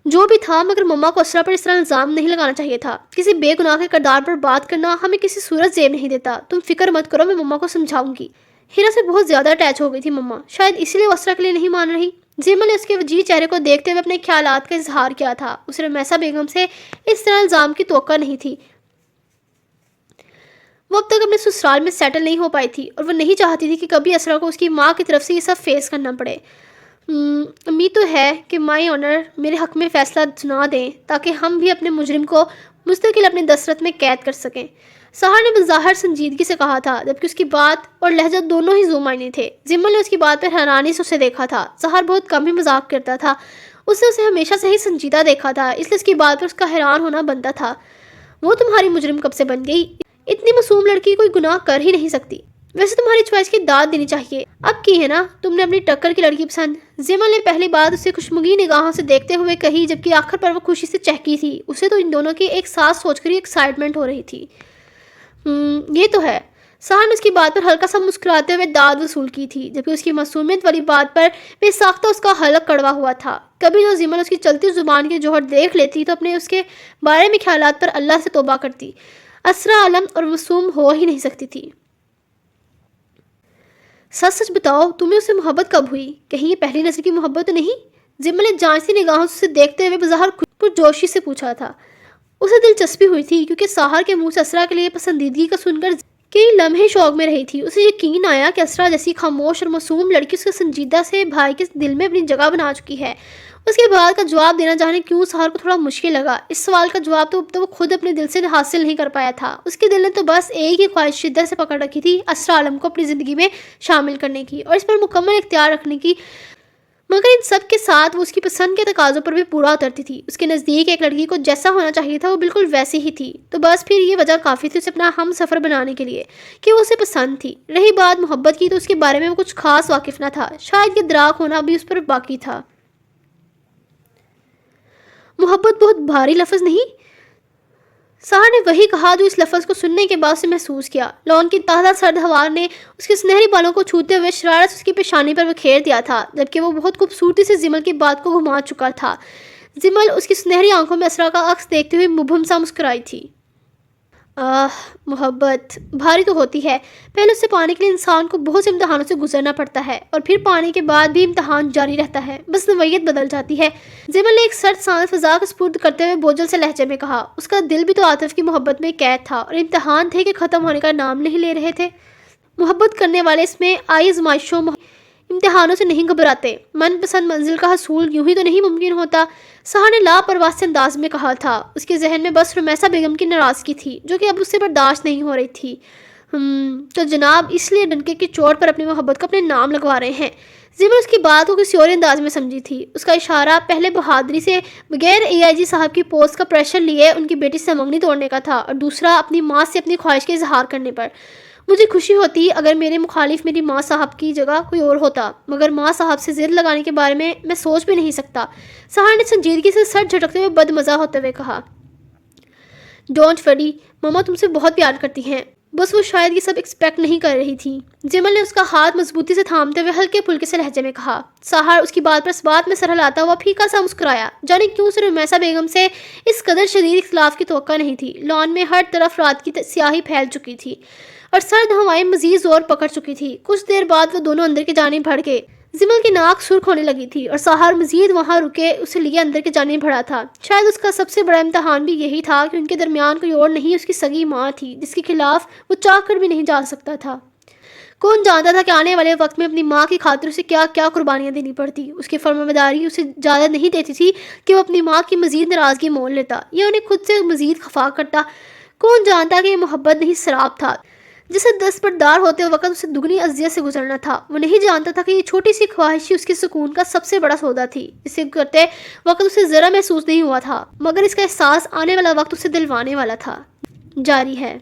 جو بھی تھا، مگر مما کو اسرا پر اس طرح الزام نہیں لگانا چاہیے تھا۔ کسی بے گناہ کے کردار پر بات کرنا ہمیں کسی صورت زیب نہیں دیتا۔ تم فکر مت کرو، میں مما کو سمجھاؤں گی۔ ہیرا سے بہت زیادہ اٹیچ ہو گئی تھی مما، شاید اسی لیے وہ اسرا کے لیے نہیں مان رہی۔ زمل نے اس کے وجیح چہرے کو دیکھتے ہوئے اپنے خیالات کا اظہار کیا تھا۔ اسے رمیسا بیگم سے اس طرح الزام کی توقع نہیں تھی۔ وہ اب تک اپنے سسرال میں سیٹل نہیں ہو پائی تھی اور وہ نہیں چاہتی تھی کہ کبھی اسرا کو اس کی ماں کی طرف سے یہ سب فیس کرنا پڑے۔ امید تو ہے کہ مائی آنر میرے حق میں فیصلہ سنا دیں تاکہ ہم بھی اپنے مجرم کو مستقل اپنے دسترس میں قید کر سکیں، سہار نے بظاہر سنجیدگی سے کہا تھا، جبکہ اس کی بات اور لہجہ دونوں ہی ذو معنی تھے۔ زمل نے اس کی بات پر حیرانی سے اسے دیکھا تھا۔ سہار بہت کم ہی مذاق کرتا تھا، اسے ہمیشہ سے ہی سنجیدہ دیکھا تھا، اس لیے اس کی بات پر اس کا حیران ہونا بنتا تھا۔ وہ تمہاری مجرم کب سے بن گئی؟ اتنی معصوم لڑکی کوئی گناہ کر ہی نہیں سکتی۔ ویسے تمہاری چوائس کی داد دینی چاہیے، اب کی ہے نا تم نے اپنی ٹکر کی لڑکی پسند؟ زمل نے پہلی بات اسے خوشمگی نگاہوں سے دیکھتے ہوئے کہی، جبکہ آخر پر وہ خوشی سے چہکی تھی۔ اسے تو ان دونوں کی ایک ساتھ سوچ کر ہی ایکسائٹمنٹ ہو رہی تھی۔ یہ تو ہے۔ سہار نے اس کی بات پر ہلکا سا مسکراتے ہوئے داد وصول کی تھی، جبکہ اس کی معصومیت والی بات پر بے ساختہ اس کا حلق کڑوا ہوا تھا۔ کبھی جو زمل اس کی چلتی زبان کے جوہر دیکھ لیتی تو اپنے اس کے بارے میں خیالات پر اللہ سے توبہ کرتی۔ اسرا عالم اور معصوم ہو ہی نہیں سکتی تھی۔ سچ سچ بتاؤ، تمہیں اس سے محبت کب ہوئی؟ کہیں یہ پہلی نظر کی محبت تو نہیں؟ زمل نے جانچتی نگاہوں سے دیکھتے ہوئے بظاہر پرجوشی سے پوچھا تھا۔ اسے دلچسپی ہوئی تھی کیونکہ سہار کے منہ سے اسرا کے لیے پسندیدگی کا سن کر کئی لمحے شوق میں رہی تھی۔ اسے یقین آیا کہ اسرا جیسی خاموش اور معصوم لڑکی اس کے سنجیدہ سے بھائی کے دل میں اپنی جگہ بنا چکی ہے۔ اس کے بعد کا جواب دینا جانے کیوں سہار کو تھوڑا مشکل لگا۔ اس سوال کا جواب تو وہ خود اپنے دل سے حاصل نہیں کر پایا تھا۔ اس کے دل نے تو بس ایک ہی خواہش شدت سے پکڑ رکھی تھی، اسرا عالم کو اپنی زندگی میں شامل کرنے کی اور اس پر مکمل اختیار رکھنے کی، مگر ان سب کے ساتھ وہ اس کی پسند کے تقاضوں پر بھی پورا اترتی تھی۔ اس کے نزدیک ایک لڑکی کو جیسا ہونا چاہیے تھا وہ بالکل ویسی ہی تھی، تو بس پھر یہ وجہ کافی تھی اسے اپنا ہم سفر بنانے کے لیے کہ وہ اسے پسند تھی۔ رہی بات محبت کی تو اس کے بارے میں وہ کچھ خاص واقف نہ تھا، شاید یہ دراق ہونا بھی اس پر باقی تھا۔ محبت بہت بھاری لفظ نہیں؟ سہار نے وہی کہا جو اس لفظ کو سننے کے بعد اسے محسوس کیا۔ لان کی تازہ سرد ہوا نے اس کے سنہری بالوں کو چھوتے ہوئے شرارت سے اس کی پیشانی پر بکھیر دیا تھا، جبکہ وہ بہت خوبصورتی سے زمل کی بات کو گھما چکا تھا۔ زمل اس کی سنہری آنکھوں میں اسرا کا عکس دیکھتے ہوئے مبہم سا مسکرائی تھی۔ محبت بھاری تو ہوتی ہے، پہلے اسے پانے کے لیے انسان کو بہت سے امتحانوں سے گزرنا پڑتا ہے اور پھر پانے کے بعد بھی امتحان جاری رہتا ہے، بس نوعیت بدل جاتی ہے۔ زمل نے ایک سرد سانس فضا کا سپرد کرتے ہوئے بوجھل سے لہجے میں کہا۔ اس کا دل بھی تو عاطف کی محبت میں قید تھا اور امتحان تھے کہ ختم ہونے کا نام نہیں لے رہے تھے۔ محبت کرنے والے اس میں آئی آزمائشوں امتحانوں سے نہیں گھبراتے، من پسند منزل کا حصول یوں ہی تو نہیں ممکن ہوتا، سہار نے لاپرواہ سے انداز میں کہا تھا۔ اس کے ذہن میں بس رمیسا بیگم کی ناراضگی تھی جو کہ اب اس سے برداشت نہیں ہو رہی تھی۔ تو جناب اس لیے ڈنکے کی چوٹ پر اپنی محبت کو اپنے نام لگوا رہے ہیں۔ زمر اس کی بات کو کسی اور انداز میں سمجھی تھی۔ اس کا اشارہ پہلے بہادری سے بغیر اے آئی جی صاحب کی پوسٹ کا پریشر لیے ان کی بیٹی سے منگنی توڑنے کا تھا، اور دوسرا اپنی ماں سے اپنی خواہش کے اظہار کرنے پر۔ مجھے خوشی ہوتی اگر میرے مخالف میری ماں صاحب کی جگہ کوئی اور ہوتا، مگر ماں صاحب سے ضد لگانے کے بارے میں سوچ بھی نہیں سکتا۔ سہار نے سنجیدگی سے سر جھٹکتے ہوئے بدمزہ ہوتے ہوئے کہا، ڈونٹ وری، ماما تم سے بہت پیار کرتی ہیں، بس وہ شاید یہ سب ایکسپیکٹ نہیں کر رہی تھی۔ جمل نے اس کا ہاتھ مضبوطی سے تھامتے ہوئے ہلکے پھلکے سے لہجے میں کہا۔ سہار اس کی بات پر اس بات میں سر ہلاتا ہوا پھیکا سا مسکرایا، جانے کیوں اسے رمیسا بیگم سے اس قدر شدید اختلاف کی توقع نہیں تھی۔ لان میں ہر طرف رات کی سیاہی پھیل چکی تھی اور سرد ہوائیں مزید زور پکڑ چکی تھی۔ کچھ دیر بعد وہ دونوں اندر کی جانب بڑھ گئے۔ زمل کی ناک سرخ ہونے لگی تھی اور سہار مزید وہاں رکے اسے لیے اندر کی جانب بڑھا تھا۔ شاید اس کا سب سے بڑا امتحان بھی یہی تھا کہ ان کے درمیان کوئی اور نہیں اس کی سگی ماں تھی جس کے خلاف وہ چاہ کر بھی نہیں جا سکتا تھا۔ کون جانتا تھا کہ آنے والے وقت میں اپنی ماں کی خاطر اسے کیا کیا قربانیاں دینی پڑتی۔ اس کی فرمانبرداری اسے اجازت نہیں دیتی تھی کہ وہ اپنی ماں کی مزید ناراضگی مول لیتا یا انہیں خود سے مزید خفا کرتا۔ کون جانتا کہ یہ محبت نہیں سراب تھا جسے دستبردار ہوتے وقت اسے دگنی اذیت سے گزرنا تھا۔ وہ نہیں جانتا تھا کہ یہ چھوٹی سی خواہش ہی اس کے سکون کا سب سے بڑا سودا تھی۔ اسے کرتے وقت اسے ذرا محسوس نہیں ہوا تھا، مگر اس کا احساس آنے والا وقت اسے دلوانے والا تھا۔ جاری ہے۔